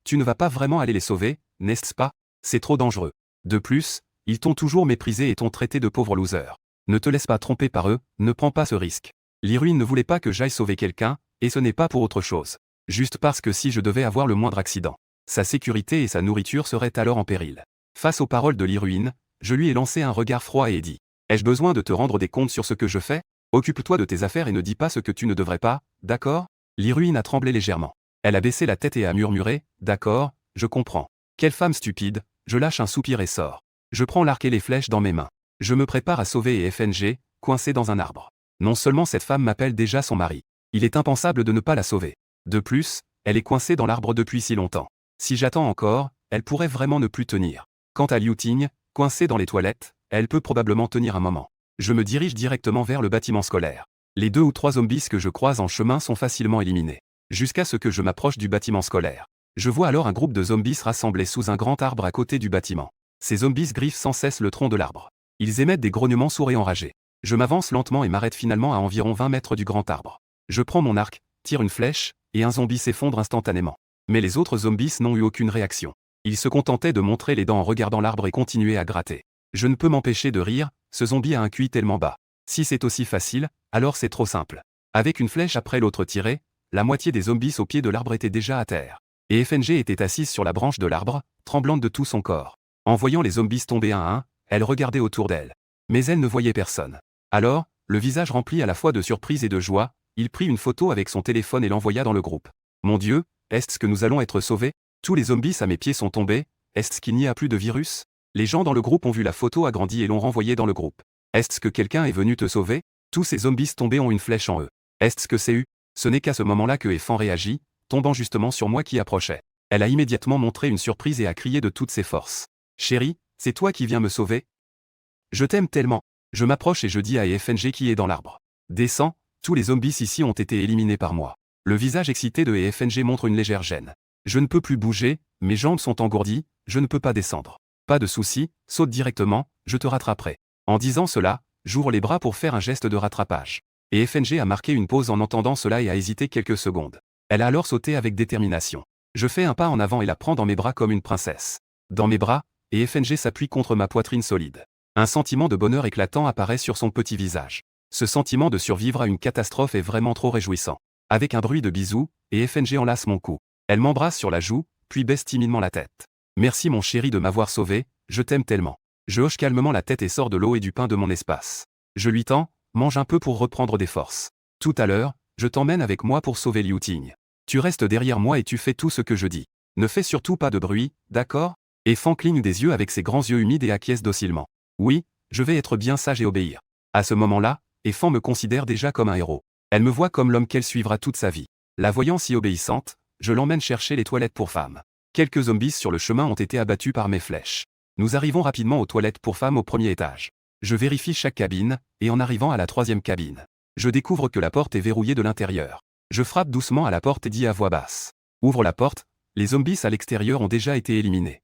Tu ne vas pas vraiment aller les sauver, n'est-ce pas? C'est trop dangereux. De plus, ils t'ont toujours méprisé et t'ont traité de pauvre loser. Ne te laisse pas tromper par eux, ne prends pas ce risque. Li Ruin ne voulait pas que j'aille sauver quelqu'un, et ce n'est pas pour autre chose. Juste parce que si je devais avoir le moindre accident, sa sécurité et sa nourriture seraient alors en péril. Face aux paroles de Li Ruin, je lui ai lancé un regard froid et ai dit. Ai-je besoin de te rendre des comptes sur ce que je fais? Occupe-toi de tes affaires et ne dis pas ce que tu ne devrais pas, d'accord? Li Ruin a tremblé légèrement. Elle a baissé la tête et a murmuré, d'accord, je comprends. Quelle femme stupide, je lâche un soupir et sors. Je prends l'arc et les flèches dans mes mains. Je me prépare à sauver FNG, coincé dans un arbre. Non seulement cette femme m'appelle déjà son mari. Il est impensable de ne pas la sauver. De plus, elle est coincée dans l'arbre depuis si longtemps. Si j'attends encore, elle pourrait vraiment ne plus tenir. Quant à Liu Ting, coincée dans les toilettes, elle peut probablement tenir un moment. Je me dirige directement vers le bâtiment scolaire. Les 2 ou 3 zombies que je croise en chemin sont facilement éliminés. Jusqu'à ce que je m'approche du bâtiment scolaire. Je vois alors un groupe de zombies rassemblés sous un grand arbre à côté du bâtiment. Ces zombies griffent sans cesse le tronc de l'arbre. Ils émettent des grognements sourds et enragés. Je m'avance lentement et m'arrête finalement à environ 20 mètres du grand arbre. Je prends mon arc, tire une flèche, et un zombie s'effondre instantanément. Mais les autres zombies n'ont eu aucune réaction. Ils se contentaient de montrer les dents en regardant l'arbre et continuaient à gratter. Je ne peux m'empêcher de rire, ce zombie a un QI tellement bas. Si c'est aussi facile, alors c'est trop simple. Avec une flèche après l'autre tirée, la moitié des zombies au pied de l'arbre étaient déjà à terre. Et FNG était assise sur la branche de l'arbre, tremblante de tout son corps. En voyant les zombies tomber un à un, elle regardait autour d'elle. Mais elle ne voyait personne. Alors, le visage rempli à la fois de surprise et de joie, il prit une photo avec son téléphone et l'envoya dans le groupe. Mon Dieu, est-ce que nous allons être sauvés? Tous les zombies à mes pieds sont tombés, est-ce qu'il n'y a plus de virus? Les gens dans le groupe ont vu la photo agrandie et l'ont renvoyée dans le groupe. Est-ce que quelqu'un est venu te sauver? Tous ces zombies tombés ont une flèche en eux. Est-ce que c'est eu? Ce n'est qu'à ce moment-là que Efan réagit, tombant justement sur moi qui approchait. Elle a immédiatement montré une surprise et a crié de toutes ses forces. Chérie, c'est toi qui viens me sauver? Je t'aime tellement. Je m'approche et je dis à FNG qui est dans l'arbre. Descends, tous les zombies ici ont été éliminés par moi. Le visage excité de FNG montre une légère gêne. Je ne peux plus bouger, mes jambes sont engourdies, je ne peux pas descendre. Pas de souci, saute directement, je te rattraperai. En disant cela, j'ouvre les bras pour faire un geste de rattrapage. Et FNG a marqué une pause en entendant cela et a hésité quelques secondes. Elle a alors sauté avec détermination. Je fais un pas en avant et la prends dans mes bras comme une princesse. Dans mes bras, et FNG s'appuie contre ma poitrine solide. Un sentiment de bonheur éclatant apparaît sur son petit visage. Ce sentiment de survivre à une catastrophe est vraiment trop réjouissant. Avec un bruit de bisous, et FNG enlace mon cou. Elle m'embrasse sur la joue, puis baisse timidement la tête. Merci mon chéri de m'avoir sauvé, je t'aime tellement. Je hoche calmement la tête et sors de l'eau et du pain de mon espace. Je lui tends, mange un peu pour reprendre des forces. Tout à l'heure, je t'emmène avec moi pour sauver Liu Ting. Tu restes derrière moi et tu fais tout ce que je dis. Ne fais surtout pas de bruit, d'accord? Et Fan cligne des yeux avec ses grands yeux humides et acquiesce docilement. Oui, je vais être bien sage et obéir. À ce moment-là, Fan me considère déjà comme un héros. Elle me voit comme l'homme qu'elle suivra toute sa vie. La voyant si obéissante, je l'emmène chercher les toilettes pour femmes. Quelques zombies sur le chemin ont été abattus par mes flèches. Nous arrivons rapidement aux toilettes pour femmes au premier étage. Je vérifie chaque cabine, et en arrivant à la 3e cabine, je découvre que la porte est verrouillée de l'intérieur. Je frappe doucement à la porte et dis à voix basse. Ouvre la porte, les zombies à l'extérieur ont déjà été éliminés.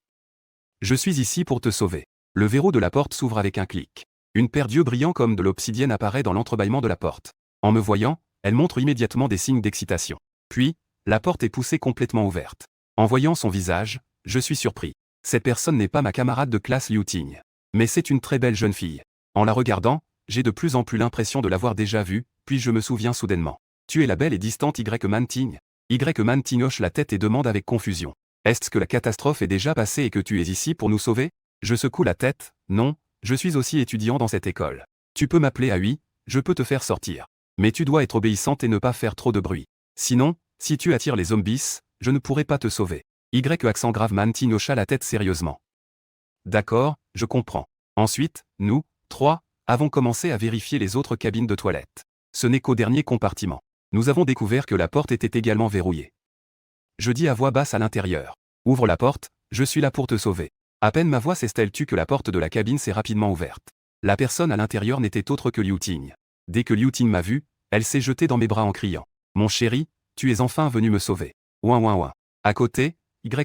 Je suis ici pour te sauver. Le verrou de la porte s'ouvre avec un clic. Une paire d'yeux brillants comme de l'obsidienne apparaît dans l'entrebâillement de la porte. En me voyant, elle montre immédiatement des signes d'excitation. Puis, la porte est poussée complètement ouverte. En voyant son visage, je suis surpris. Cette personne n'est pas ma camarade de classe Liu Ting. Mais c'est une très belle jeune fille. En la regardant, j'ai de plus en plus l'impression de l'avoir déjà vue, puis je me souviens soudainement. Tu es la belle et distante Y Man Ting. Y Man Ting hoche la tête et demande avec confusion. Est-ce que la catastrophe est déjà passée et que tu es ici pour nous sauver? Je secoue la tête, non, je suis aussi étudiant dans cette école. Tu peux m'appeler à oui, je peux te faire sortir. Mais tu dois être obéissante et ne pas faire trop de bruit. Sinon, si tu attires les zombies, je ne pourrai pas te sauver. Y accent grave Manti hocha la tête sérieusement. D'accord, je comprends. Ensuite, nous, trois, avons commencé à vérifier les autres cabines de toilette. Ce n'est qu'au dernier compartiment. Nous avons découvert que la porte était également verrouillée. Je dis à voix basse à l'intérieur. Ouvre la porte, je suis là pour te sauver. À peine ma voix s'estelle-tu que la porte de la cabine s'est rapidement ouverte. La personne à l'intérieur n'était autre que Liu Ting. Dès que Liu Ting m'a vu, elle s'est jetée dans mes bras en criant. Mon chéri, tu es enfin venu me sauver. Ouin ouin ouin. À côté,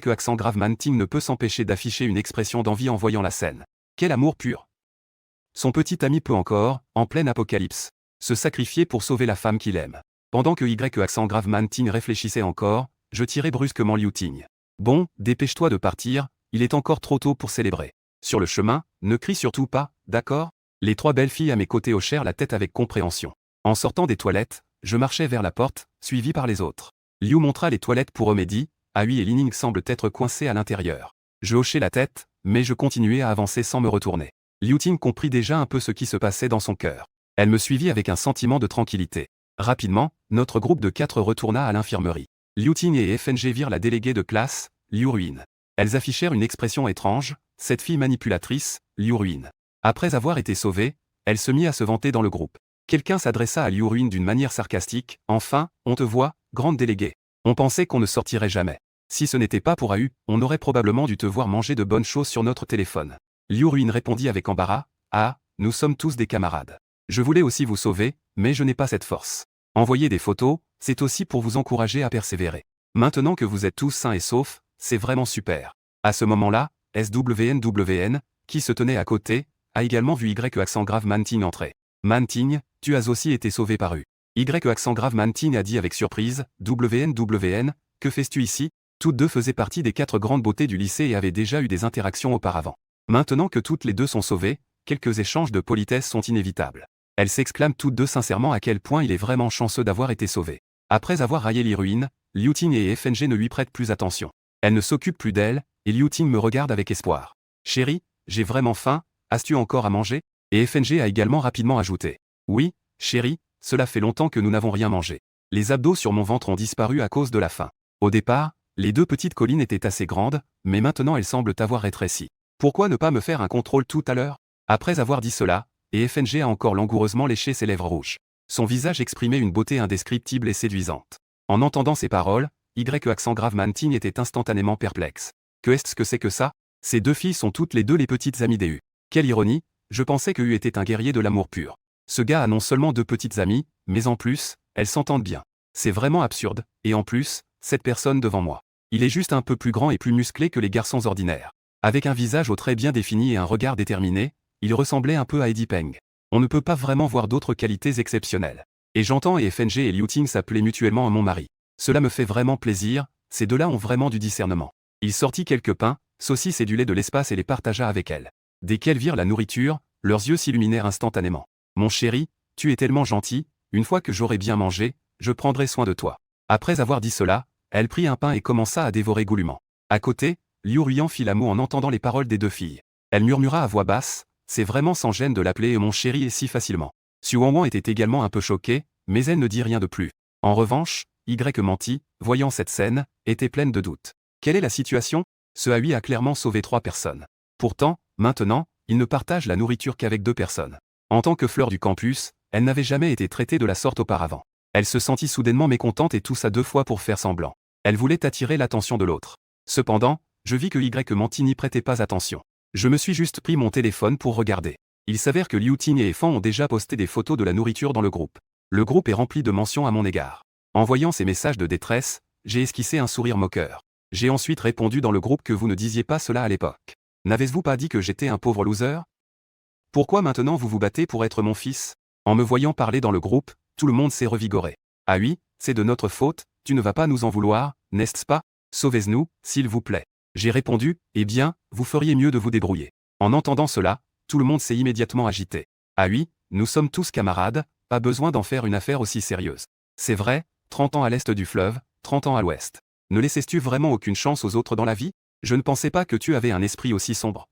accent grave Manting ne peut s'empêcher d'afficher une expression d'envie en voyant la scène. Quel amour pur. Son petit ami peut encore, en pleine apocalypse, se sacrifier pour sauver la femme qu'il aime. Pendant que accent grave Manting réfléchissait encore, je tirai brusquement Liu Ting. Bon, dépêche-toi de partir, il est encore trop tôt pour célébrer. Sur le chemin, ne crie surtout pas, d'accord? Les trois belles filles à mes côtés hochèrent la tête avec compréhension. En sortant des toilettes, je marchais vers la porte, suivi par les autres. Liu montra les toilettes pour eux et dit, Aoi et Lining semblent être coincés à l'intérieur. Je hochai la tête, mais je continuais à avancer sans me retourner. Liu Ting comprit déjà un peu ce qui se passait dans son cœur. Elle me suivit avec un sentiment de tranquillité. Rapidement, notre groupe de 4 retourna à l'infirmerie. Liu Ting et FNG virent la déléguée de classe, Liu Ruin. Elles affichèrent une expression étrange, cette fille manipulatrice, Liu Ruin. Après avoir été sauvée, elle se mit à se vanter dans le groupe. Quelqu'un s'adressa à Liu Ruin d'une manière sarcastique, enfin, on te voit, grande déléguée. On pensait qu'on ne sortirait jamais. Si ce n'était pas pour AU, on aurait probablement dû te voir manger de bonnes choses sur notre téléphone. Liu Ruin répondit avec embarras, ah, nous sommes tous des camarades. Je voulais aussi vous sauver, mais je n'ai pas cette force. Envoyer des photos, c'est aussi pour vous encourager à persévérer. Maintenant que vous êtes tous sains et saufs, c'est vraiment super. À ce moment-là, SWNWN, qui se tenait à côté, a également vu accent grave Manting entrer. Manting, tu as aussi été sauvé par U. Accent grave Manting a dit avec surprise, WNWN, que fais-tu ici? Toutes deux faisaient partie des 4 grandes beautés du lycée et avaient déjà eu des interactions auparavant. Maintenant que toutes les deux sont sauvées, quelques échanges de politesse sont inévitables. Elles s'exclament toutes deux sincèrement à quel point il est vraiment chanceux d'avoir été sauvé. Après avoir raillé les ruines, Liu Ting et FNG ne lui prêtent plus attention. Elle ne s'occupe plus d'elle, et Liu Ting me regarde avec espoir. Chérie, j'ai vraiment faim, as-tu encore à manger? Et FNG a également rapidement ajouté. Oui, chérie, cela fait longtemps que nous n'avons rien mangé. Les abdos sur mon ventre ont disparu à cause de la faim. Au départ, les 2 petites collines étaient assez grandes, mais maintenant elles semblent avoir rétréci. Pourquoi ne pas me faire un contrôle tout à l'heure? Après avoir dit cela, et FNG a encore langoureusement léché ses lèvres rouges. Son visage exprimait une beauté indescriptible et séduisante. En entendant ces paroles, accent grave Manting était instantanément perplexe. Que est-ce que c'est que ça? Ces 2 filles sont toutes les 2 les petites amies d'U. Quelle ironie, je pensais que U était un guerrier de l'amour pur. Ce gars a non seulement 2 petites amies, mais en plus, elles s'entendent bien. C'est vraiment absurde, et en plus, cette personne devant moi. Il est juste un peu plus grand et plus musclé que les garçons ordinaires. Avec un visage aux traits bien définis et un regard déterminé, il ressemblait un peu à Eddie Peng. On ne peut pas vraiment voir d'autres qualités exceptionnelles. Et j'entends et FNG et Liu Ting s'appeler mutuellement mon mari. Cela me fait vraiment plaisir, ces deux-là ont vraiment du discernement. Il sortit quelques pains, saucisses et du lait de l'espace et les partagea avec elle. Dès qu'elles virent la nourriture, leurs yeux s'illuminèrent instantanément. Mon chéri, tu es tellement gentil, une fois que j'aurai bien mangé, je prendrai soin de toi. Après avoir dit cela, elle prit un pain et commença à dévorer goulûment. À côté, Liu Ruyan fit la moue en entendant les paroles des 2 filles. Elle murmura à voix basse, c'est vraiment sans gêne de l'appeler mon chéri et si facilement. Su Wanwan était également un peu choquée, mais elle ne dit rien de plus. En revanche, Menti, voyant cette scène, était pleine de doutes. Quelle est la situation? Ce AI a clairement sauvé 3 personnes. Pourtant, maintenant, il ne partage la nourriture qu'avec 2 personnes. En tant que fleur du campus, elle n'avait jamais été traitée de la sorte auparavant. Elle se sentit soudainement mécontente et toussa 2 fois pour faire semblant. Elle voulait attirer l'attention de l'autre. Cependant, je vis que Menti n'y prêtait pas attention. Je me suis juste pris mon téléphone pour regarder. Il s'avère que Liu Ting et Fan ont déjà posté des photos de la nourriture dans le groupe. Le groupe est rempli de mentions à mon égard. En voyant ces messages de détresse, j'ai esquissé un sourire moqueur. J'ai ensuite répondu dans le groupe que vous ne disiez pas cela à l'époque. N'avez-vous pas dit que j'étais un pauvre loser? Pourquoi maintenant vous vous battez pour être mon fils? En me voyant parler dans le groupe, tout le monde s'est revigoré. Ah oui, c'est de notre faute, tu ne vas pas nous en vouloir, n'est-ce pas? Sauvez-nous, s'il vous plaît. J'ai répondu, eh bien, vous feriez mieux de vous débrouiller. En entendant cela, tout le monde s'est immédiatement agité. Ah oui, nous sommes tous camarades, pas besoin d'en faire une affaire aussi sérieuse. C'est vrai, 30 ans à l'est du fleuve, 30 ans à l'ouest. Ne laissais-tu vraiment aucune chance aux autres dans la vie? Je ne pensais pas que tu avais un esprit aussi sombre.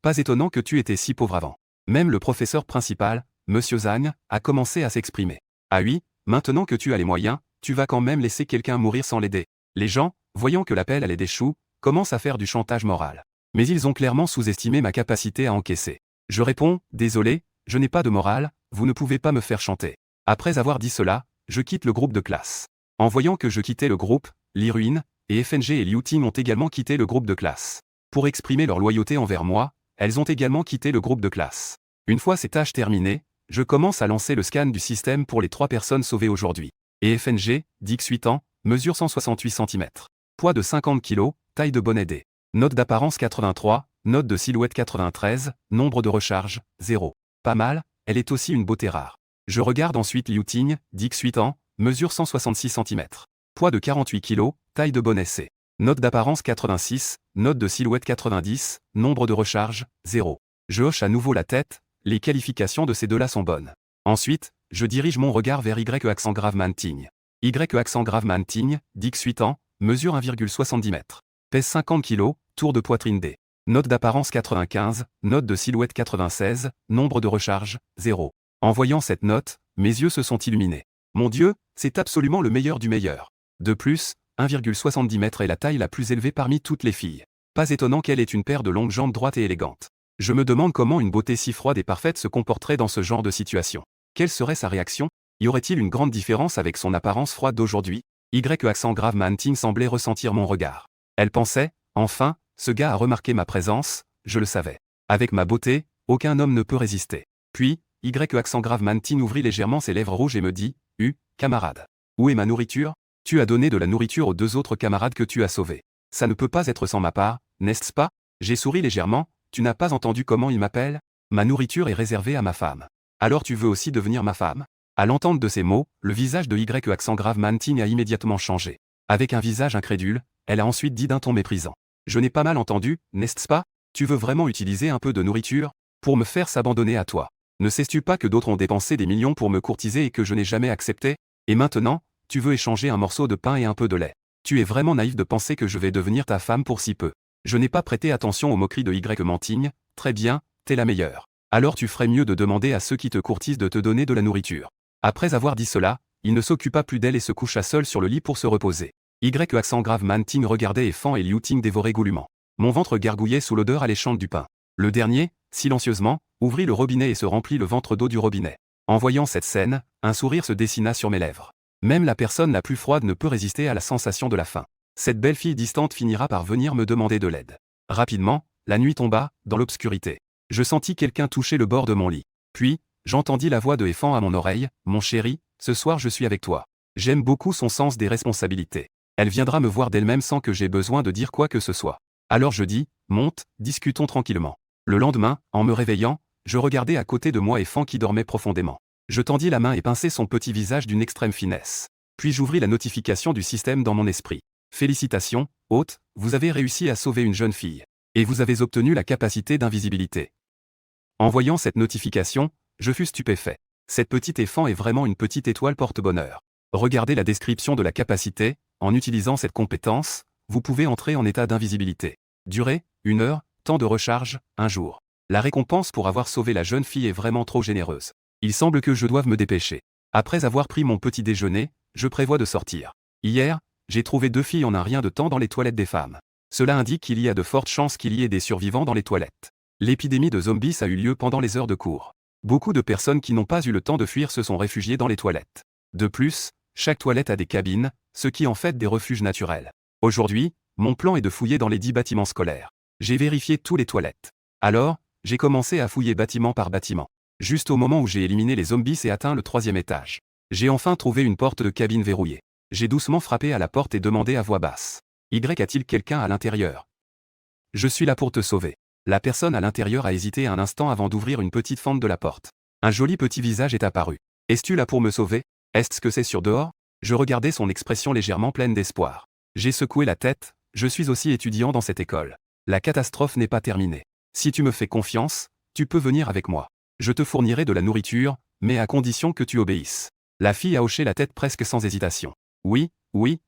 Pas étonnant que tu étais si pauvre avant. Même le professeur principal, Monsieur Zhang, a commencé à s'exprimer. Ah oui, maintenant que tu as les moyens, tu vas quand même laisser quelqu'un mourir sans l'aider. Les gens, voyant que l'appel allait d'échouer, commencent à faire du chantage moral. Mais ils ont clairement sous-estimé ma capacité à encaisser. Je réponds, désolé, je n'ai pas de morale, vous ne pouvez pas me faire chanter. Après avoir dit cela, je quitte le groupe de classe. En voyant que je quittais le groupe, Li Ruin, et FNG et Liu Ting ont également quitté le groupe de classe. Pour exprimer leur loyauté envers moi, elles ont également quitté le groupe de classe. Une fois ces tâches terminées, je commence à lancer le scan du système pour les 3 personnes sauvées aujourd'hui. Et FNG, X8 ans, mesure 168 cm. Poids de 50 kg, taille de bonnet D. Note d'apparence 83, note de silhouette 93, nombre de recharge, 0. Pas mal, elle est aussi une beauté rare. Je regarde ensuite Liu Ting, X8 ans, mesure 166 cm. Poids de 48 kg, taille de bonnet C. Note d'apparence 86, note de silhouette 90, nombre de recharge, 0. Je hoche à nouveau la tête, les qualifications de ces deux-là sont bonnes. Ensuite, je dirige mon regard vers Y accent grave Manting. Y accent grave Manting, X8 ans, mesure 1,70 m. Pèse 50 kg, tour de poitrine D. Note d'apparence 95, note de silhouette 96, nombre de recharge, 0. En voyant cette note, mes yeux se sont illuminés. Mon Dieu, c'est absolument le meilleur du meilleur. De plus, 1,70 m est la taille la plus élevée parmi toutes les filles. Pas étonnant qu'elle ait une paire de longues jambes droites et élégantes. Je me demande comment une beauté si froide et parfaite se comporterait dans ce genre de situation. Quelle serait sa réaction? Y aurait-il une grande différence avec son apparence froide d'aujourd'hui? Y accent grave Manting semblait ressentir mon regard. Elle pensait, enfin, ce gars a remarqué ma présence, je le savais. Avec ma beauté, aucun homme ne peut résister. Puis, Y accent grave Manting ouvrit légèrement ses lèvres rouges et me dit, camarade. Où est ma nourriture? Tu as donné de la nourriture aux 2 autres camarades que tu as sauvés. Ça ne peut pas être sans ma part, n'est-ce pas? J'ai souri légèrement, tu n'as pas entendu comment il m'appelle? Ma nourriture est réservée à ma femme. Alors tu veux aussi devenir ma femme? À l'entente de ces mots, le visage de Y accent grave Manting a immédiatement changé. Avec un visage incrédule, elle a ensuite dit d'un ton méprisant. Je n'ai pas mal entendu, n'est-ce pas? Tu veux vraiment utiliser un peu de nourriture pour me faire s'abandonner à toi? Ne sais-tu pas que d'autres ont dépensé des millions pour me courtiser et que je n'ai jamais accepté? Et maintenant, tu veux échanger un morceau de pain et un peu de lait. Tu es vraiment naïf de penser que je vais devenir ta femme pour si peu. Je n'ai pas prêté attention aux moqueries de Y Manting, très bien, t'es la meilleure. Alors tu ferais mieux de demander à ceux qui te courtisent de te donner de la nourriture. Après avoir dit cela, il ne s'occupa plus d'elle et se coucha seul sur le lit pour se reposer. Y accent grave Manting regardait Fan et Liu Ting dévorer goulûment. Mon ventre gargouillait sous l'odeur alléchante du pain. Le dernier, silencieusement, ouvrit le robinet et se remplit le ventre d'eau du robinet. En voyant cette scène, un sourire se dessina sur mes lèvres. Même la personne la plus froide ne peut résister à la sensation de la faim. Cette belle fille distante finira par venir me demander de l'aide. Rapidement, la nuit tomba, dans l'obscurité. Je sentis quelqu'un toucher le bord de mon lit. Puis, j'entendis la voix de Fan à mon oreille, « Mon chéri, ce soir je suis avec toi. » J'aime beaucoup son sens des responsabilités. Elle viendra me voir d'elle-même sans que j'aie besoin de dire quoi que ce soit. Alors je dis, « Monte, discutons tranquillement. » Le lendemain, en me réveillant, je regardais à côté de moi Fan qui dormait profondément. Je tendis la main et pinçai son petit visage d'une extrême finesse. Puis j'ouvris la notification du système dans mon esprit. Félicitations, hôte, vous avez réussi à sauver une jeune fille. Et vous avez obtenu la capacité d'invisibilité. En voyant cette notification, je fus stupéfait. Cette petite Fan est vraiment une petite étoile porte-bonheur. Regardez la description de la capacité, en utilisant cette compétence, vous pouvez entrer en état d'invisibilité. Durée, 1 heure, temps de recharge, 1 jour. La récompense pour avoir sauvé la jeune fille est vraiment trop généreuse. Il semble que je doive me dépêcher. Après avoir pris mon petit déjeuner, je prévois de sortir. Hier, j'ai trouvé 2 filles en un rien de temps dans les toilettes des femmes. Cela indique qu'il y a de fortes chances qu'il y ait des survivants dans les toilettes. L'épidémie de zombies a eu lieu pendant les heures de cours. Beaucoup de personnes qui n'ont pas eu le temps de fuir se sont réfugiées dans les toilettes. De plus, chaque toilette a des cabines, ce qui en fait des refuges naturels. Aujourd'hui, mon plan est de fouiller dans les 10 bâtiments scolaires. J'ai vérifié tous les toilettes. Alors, j'ai commencé à fouiller bâtiment par bâtiment. Juste au moment où j'ai éliminé les zombies et atteint le 3e étage. J'ai enfin trouvé une porte de cabine verrouillée. J'ai doucement frappé à la porte et demandé à voix basse. Y a-t-il quelqu'un à l'intérieur? Je suis là pour te sauver. La personne à l'intérieur a hésité un instant avant d'ouvrir une petite fente de la porte. Un joli petit visage est apparu. Es-tu là pour me sauver? Est-ce que c'est sur dehors? Je regardais son expression légèrement pleine d'espoir. J'ai secoué la tête, je suis aussi étudiant dans cette école. La catastrophe n'est pas terminée. Si tu me fais confiance, tu peux venir avec moi. Je te fournirai de la nourriture, mais à condition que tu obéisses. La fille a hoché la tête presque sans hésitation. Oui,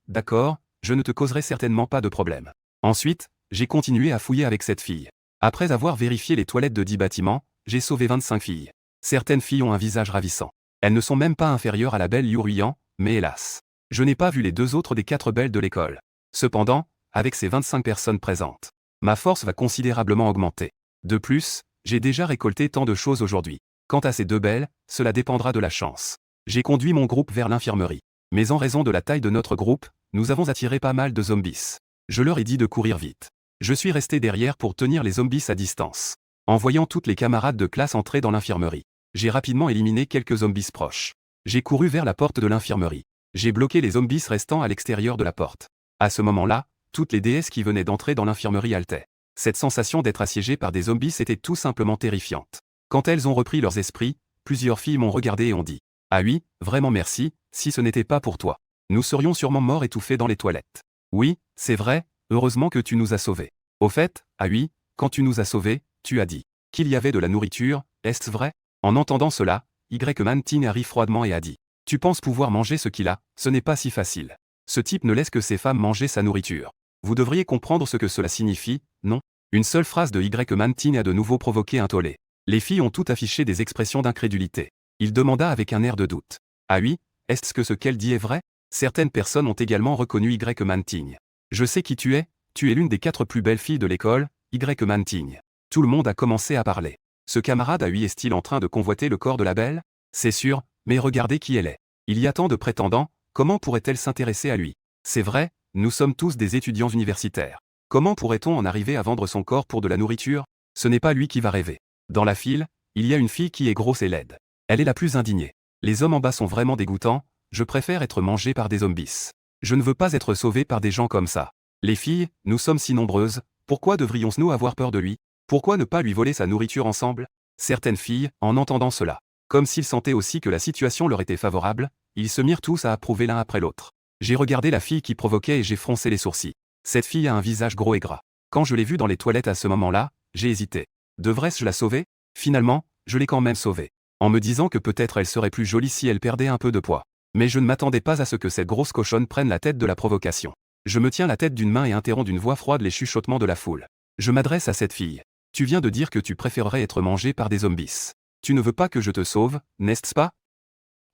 d'accord, je ne te causerai certainement pas de problème. Ensuite, j'ai continué à fouiller avec cette fille. Après avoir vérifié les toilettes de 10 bâtiments, j'ai sauvé 25 filles. Certaines filles ont un visage ravissant. Elles ne sont même pas inférieures à la belle Liu Ruyan, mais hélas. Je n'ai pas vu les 2 autres des 4 belles de l'école. Cependant, avec ces 25 personnes présentes, ma force va considérablement augmenter. De plus, j'ai déjà récolté tant de choses aujourd'hui. Quant à ces 2 belles, cela dépendra de la chance. J'ai conduit mon groupe vers l'infirmerie. Mais en raison de la taille de notre groupe, nous avons attiré pas mal de zombies. Je leur ai dit de courir vite. Je suis resté derrière pour tenir les zombies à distance. En voyant toutes les camarades de classe entrer dans l'infirmerie, j'ai rapidement éliminé quelques zombies proches. J'ai couru vers la porte de l'infirmerie. J'ai bloqué les zombies restants à l'extérieur de la porte. À ce moment-là, toutes les déesses qui venaient d'entrer dans l'infirmerie haletaient. Cette sensation d'être assiégée par des zombies était tout simplement terrifiante. Quand elles ont repris leurs esprits, plusieurs filles m'ont regardé et ont dit « Ah oui, vraiment merci, si ce n'était pas pour toi. Nous serions sûrement morts étouffés dans les toilettes. » Oui, c'est vrai, heureusement que tu nous as sauvés. Au fait, ah oui, quand tu nous as sauvés, tu as dit qu'il y avait de la nourriture, est-ce vrai? En entendant cela, Y-Man-Ting a ri froidement et a dit « Tu penses pouvoir manger ce qu'il a, ce n'est pas si facile. Ce type ne laisse que ses femmes manger sa nourriture. Vous devriez comprendre ce que cela signifie, non ?» Une seule phrase de Y-Man-Ting a de nouveau provoqué un tollé. Les filles ont toutes affiché des expressions d'incrédulité. Il demanda avec un air de doute. « Ah oui, est-ce que ce qu'elle dit est vrai ?» Certaines personnes ont également reconnu Y-Man-Ting. « Je sais qui tu es l'une des 4 plus belles filles de l'école, Y-Man-Ting. » Tout le monde a commencé à parler. Ce camarade à lui est-il en train de convoiter le corps de la belle? C'est sûr, mais regardez qui elle est. Il y a tant de prétendants, comment pourrait-elle s'intéresser à lui? C'est vrai, nous sommes tous des étudiants universitaires. Comment pourrait-on en arriver à vendre son corps pour de la nourriture? Ce n'est pas lui qui va rêver. Dans la file, il y a une fille qui est grosse et laide. Elle est la plus indignée. Les hommes en bas sont vraiment dégoûtants, je préfère être mangé par des zombies. Je ne veux pas être sauvé par des gens comme ça. Les filles, nous sommes si nombreuses, pourquoi devrions-nous avoir peur de lui? Pourquoi ne pas lui voler sa nourriture ensemble? Certaines filles, en entendant cela, comme s'ils sentaient aussi que la situation leur était favorable, ils se mirent tous à approuver l'un après l'autre. J'ai regardé la fille qui provoquait et j'ai froncé les sourcils. Cette fille a un visage gros et gras. Quand je l'ai vue dans les toilettes à ce moment-là, j'ai hésité. Devrais-je la sauver? Finalement, je l'ai quand même sauvée. En me disant que peut-être elle serait plus jolie si elle perdait un peu de poids. Mais je ne m'attendais pas à ce que cette grosse cochonne prenne la tête de la provocation. Je me tiens la tête d'une main et interromps d'une voix froide les chuchotements de la foule. Je m'adresse à cette fille. Tu viens de dire que tu préférerais être mangé par des zombies. Tu ne veux pas que je te sauve, n'est-ce pas?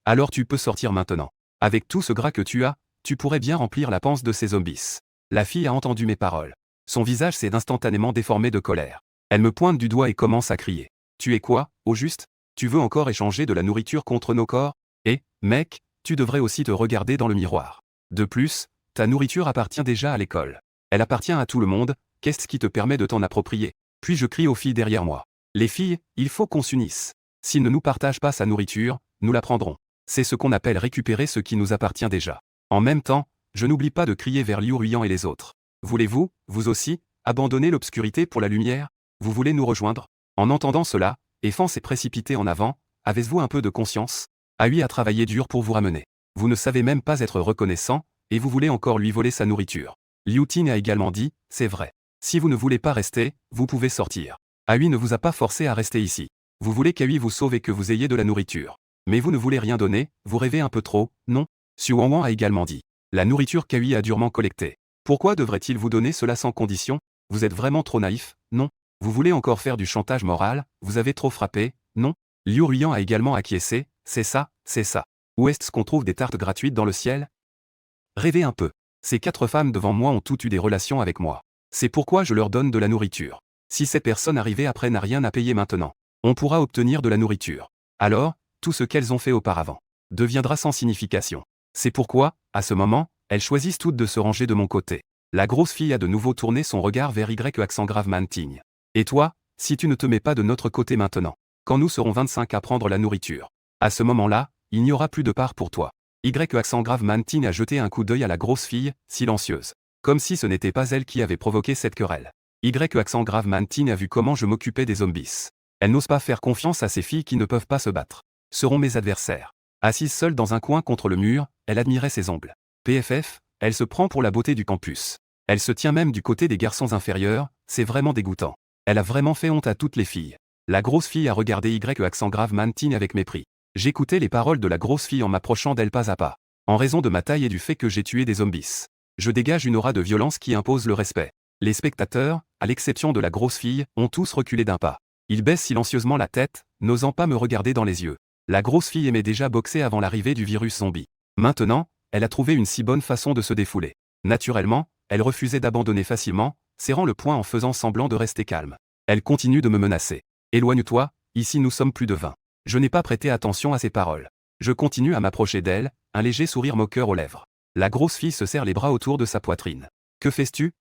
Alors tu peux sortir maintenant. Avec tout ce gras que tu as, tu pourrais bien remplir la panse de ces zombies. La fille a entendu mes paroles. Son visage s'est instantanément déformé de colère. Elle me pointe du doigt et commence à crier. Tu es quoi, au juste? Tu veux encore échanger de la nourriture contre nos corps? Et, mec, tu devrais aussi te regarder dans le miroir. De plus, ta nourriture appartient déjà à l'école. Elle appartient à tout le monde, qu'est-ce qui te permet de t'en approprier? Puis je crie aux filles derrière moi. Les filles, il faut qu'on s'unisse. S'il ne nous partage pas sa nourriture, nous la prendrons. C'est ce qu'on appelle récupérer ce qui nous appartient déjà. En même temps, je n'oublie pas de crier vers Liu Ruyan et les autres. Voulez-vous, vous aussi, abandonner l'obscurité pour la lumière? Vous voulez nous rejoindre? En entendant cela, Effan s'est précipité en avant. Avez-vous un peu de conscience? Aoi a travaillé dur pour vous ramener. Vous ne savez même pas être reconnaissant, et vous voulez encore lui voler sa nourriture. Liu Ting a également dit, c'est vrai. Si vous ne voulez pas rester, vous pouvez sortir. Aoi ne vous a pas forcé à rester ici. Vous voulez qu'Aoi vous sauve et que vous ayez de la nourriture. Mais vous ne voulez rien donner, vous rêvez un peu trop, non? Xu Wanwan a également dit. La nourriture qu'Aoi a durement collectée. Pourquoi devrait-il vous donner cela sans condition? Vous êtes vraiment trop naïf, non? Vous voulez encore faire du chantage moral, vous avez trop frappé, non? Liu Ruyan a également acquiescé, c'est ça, c'est ça. Où est-ce qu'on trouve des tartes gratuites dans le ciel? Rêvez un peu. Ces 4 femmes devant moi ont toutes eu des relations avec moi. C'est pourquoi je leur donne de la nourriture. Si ces personnes arrivées après n'a rien à payer maintenant, on pourra obtenir de la nourriture. Alors, tout ce qu'elles ont fait auparavant deviendra sans signification. C'est pourquoi, à ce moment, elles choisissent toutes de se ranger de mon côté. La grosse fille a de nouveau tourné son regard vers Y-Man-Ting. Et toi, si tu ne te mets pas de notre côté maintenant, quand nous serons 25 à prendre la nourriture, à ce moment-là, il n'y aura plus de part pour toi. Y-Man-Ting a jeté un coup d'œil à la grosse fille, silencieuse. Comme si ce n'était pas elle qui avait provoqué cette querelle. Y-Man-Ting a vu comment je m'occupais des zombies. Elle n'ose pas faire confiance à ces filles qui ne peuvent pas se battre. Seront mes adversaires. Assise seule dans un coin contre le mur, elle admirait ses ongles. PFF, elle se prend pour la beauté du campus. Elle se tient même du côté des garçons inférieurs, c'est vraiment dégoûtant. Elle a vraiment fait honte à toutes les filles. La grosse fille a regardé Y-Man-Ting avec mépris. J'écoutais les paroles de la grosse fille en m'approchant d'elle pas à pas. En raison de ma taille et du fait que j'ai tué des zombies. Je dégage une aura de violence qui impose le respect. Les spectateurs, à l'exception de la grosse fille, ont tous reculé d'un pas. Ils baissent silencieusement la tête, n'osant pas me regarder dans les yeux. La grosse fille aimait déjà boxer avant l'arrivée du virus zombie. Maintenant, elle a trouvé une si bonne façon de se défouler. Naturellement, elle refusait d'abandonner facilement, serrant le poing en faisant semblant de rester calme. Elle continue de me menacer. Éloigne-toi, ici nous sommes plus de 20. Je n'ai pas prêté attention à ses paroles. Je continue à m'approcher d'elle, un léger sourire moqueur aux lèvres. La grosse fille se serre les bras autour de sa poitrine. Que fais-tu?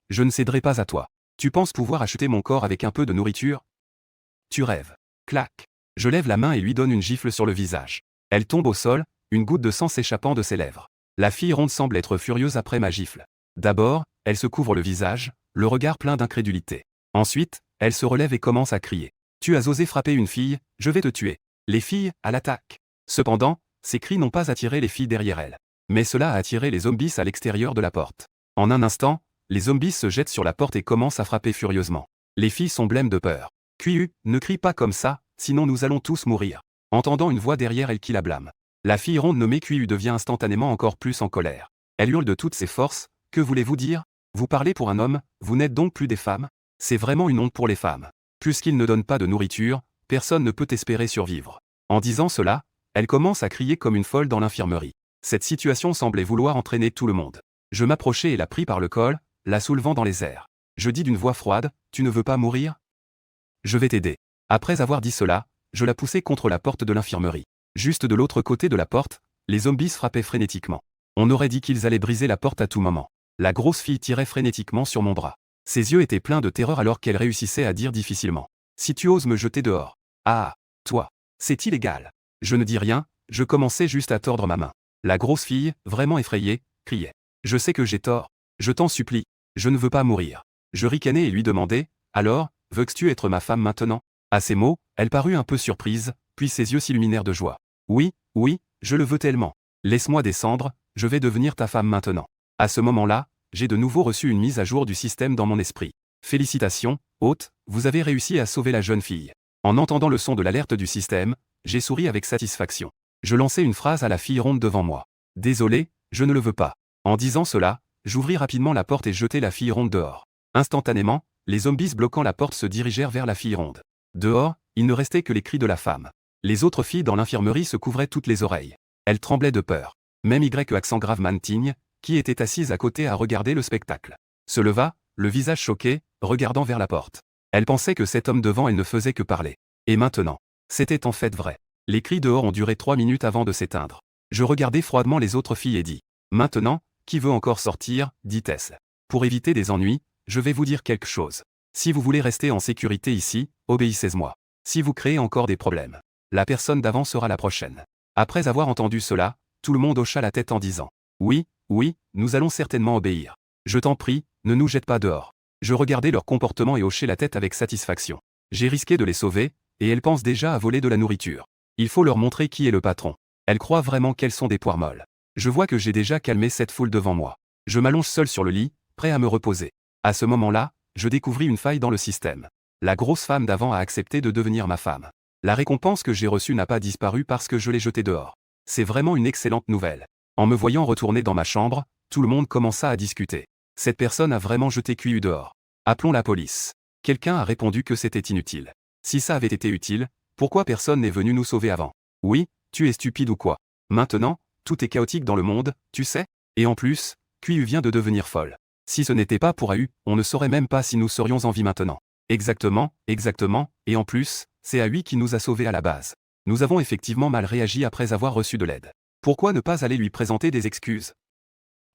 Je ne céderai pas à toi. Tu penses pouvoir acheter mon corps avec un peu de nourriture? Tu rêves. Clac. Je lève la main et lui donne une gifle sur le visage. Elle tombe au sol, une goutte de sang s'échappant de ses lèvres. La fille ronde semble être furieuse après ma gifle. D'abord, elle se couvre le visage, le regard plein d'incrédulité. Ensuite, elle se relève et commence à crier. Tu as osé frapper une fille, je vais te tuer. Les filles, à l'attaque. Cependant, ces cris n'ont pas attiré les filles derrière elle. Mais cela a attiré les zombies à l'extérieur de la porte. En un instant, les zombies se jettent sur la porte et commencent à frapper furieusement. Les filles sont blêmes de peur. Quiu, ne crie pas comme ça, sinon nous allons tous mourir. Entendant une voix derrière elle qui la blâme. La fille ronde nommée Quiu devient instantanément encore plus en colère. Elle hurle de toutes ses forces. Que voulez-vous dire? Vous parlez pour un homme, vous n'êtes donc plus des femmes? C'est vraiment une honte pour les femmes. Puisqu'ils ne donnent pas de nourriture, personne ne peut espérer survivre. En disant cela, elle commence à crier comme une folle dans l'infirmerie. Cette situation semblait vouloir entraîner tout le monde. Je m'approchai et la pris par le col, la soulevant dans les airs. Je dis d'une voix froide, tu ne veux pas mourir? Je vais t'aider. Après avoir dit cela, je la poussai contre la porte de l'infirmerie. Juste de l'autre côté de la porte, les zombies frappaient frénétiquement. On aurait dit qu'ils allaient briser la porte à tout moment. La grosse fille tirait frénétiquement sur mon bras. Ses yeux étaient pleins de terreur alors qu'elle réussissait à dire difficilement. Si tu oses me jeter dehors. Ah, toi. C'est illégal. Je ne dis rien, je commençais juste à tordre ma main. La grosse fille, vraiment effrayée, criait. Je sais que j'ai tort. Je t'en supplie. Je ne veux pas mourir. Je ricanai et lui demandai, alors, veux-tu être ma femme maintenant? À ces mots, elle parut un peu surprise, puis ses yeux s'illuminèrent de joie. Oui, oui, je le veux tellement. Laisse-moi descendre, je vais devenir ta femme maintenant. À ce moment-là, j'ai de nouveau reçu une mise à jour du système dans mon esprit. Félicitations, hôte, vous avez réussi à sauver la jeune fille. En entendant le son de l'alerte du système, j'ai souri avec satisfaction. Je lançai une phrase à la fille ronde devant moi. Désolé, je ne le veux pas. En disant cela, j'ouvris rapidement la porte et jetai la fille ronde dehors. Instantanément, les zombies bloquant la porte se dirigèrent vers la fille ronde. Dehors, il ne restait que les cris de la femme. Les autres filles dans l'infirmerie se couvraient toutes les oreilles. Elles tremblaient de peur. Même Y accent grave Mantigne, qui était assise à côté à regarder le spectacle, se leva, le visage choqué, regardant vers la porte. Elle pensait que cet homme devant elle ne faisait que parler. Et maintenant, c'était en fait vrai. Les cris dehors ont duré 3 minutes avant de s'éteindre. Je regardai froidement les autres filles et dis. Maintenant, qui veut encore sortir, dit-elle. Pour éviter des ennuis, je vais vous dire quelque chose. Si vous voulez rester en sécurité ici, obéissez-moi. Si vous créez encore des problèmes, la personne d'avant sera la prochaine. Après avoir entendu cela, tout le monde hocha la tête en disant. Oui, oui, nous allons certainement obéir. Je t'en prie, ne nous jette pas dehors. Je regardais leur comportement et hochai la tête avec satisfaction. J'ai risqué de les sauver, et elles pensent déjà à voler de la nourriture. Il faut leur montrer qui est le patron. Elles croient vraiment qu'elles sont des poires molles. Je vois que j'ai déjà calmé cette foule devant moi. Je m'allonge seul sur le lit, prêt à me reposer. À ce moment-là, je découvris une faille dans le système. La grosse femme d'avant a accepté de devenir ma femme. La récompense que j'ai reçue n'a pas disparu parce que je l'ai jetée dehors. C'est vraiment une excellente nouvelle. En me voyant retourner dans ma chambre, tout le monde commença à discuter. Cette personne a vraiment jeté Quiu dehors. Appelons la police. Quelqu'un a répondu que c'était inutile. Si ça avait été utile, pourquoi personne n'est venu nous sauver avant? Oui, tu es stupide ou quoi? Maintenant, tout est chaotique dans le monde, tu sais? Et en plus, Quiu vient de devenir folle. Si ce n'était pas pour AU, on ne saurait même pas si nous serions en vie maintenant. Exactement, et en plus, c'est AU qui nous a sauvés à la base. Nous avons effectivement mal réagi après avoir reçu de l'aide. Pourquoi ne pas aller lui présenter des excuses?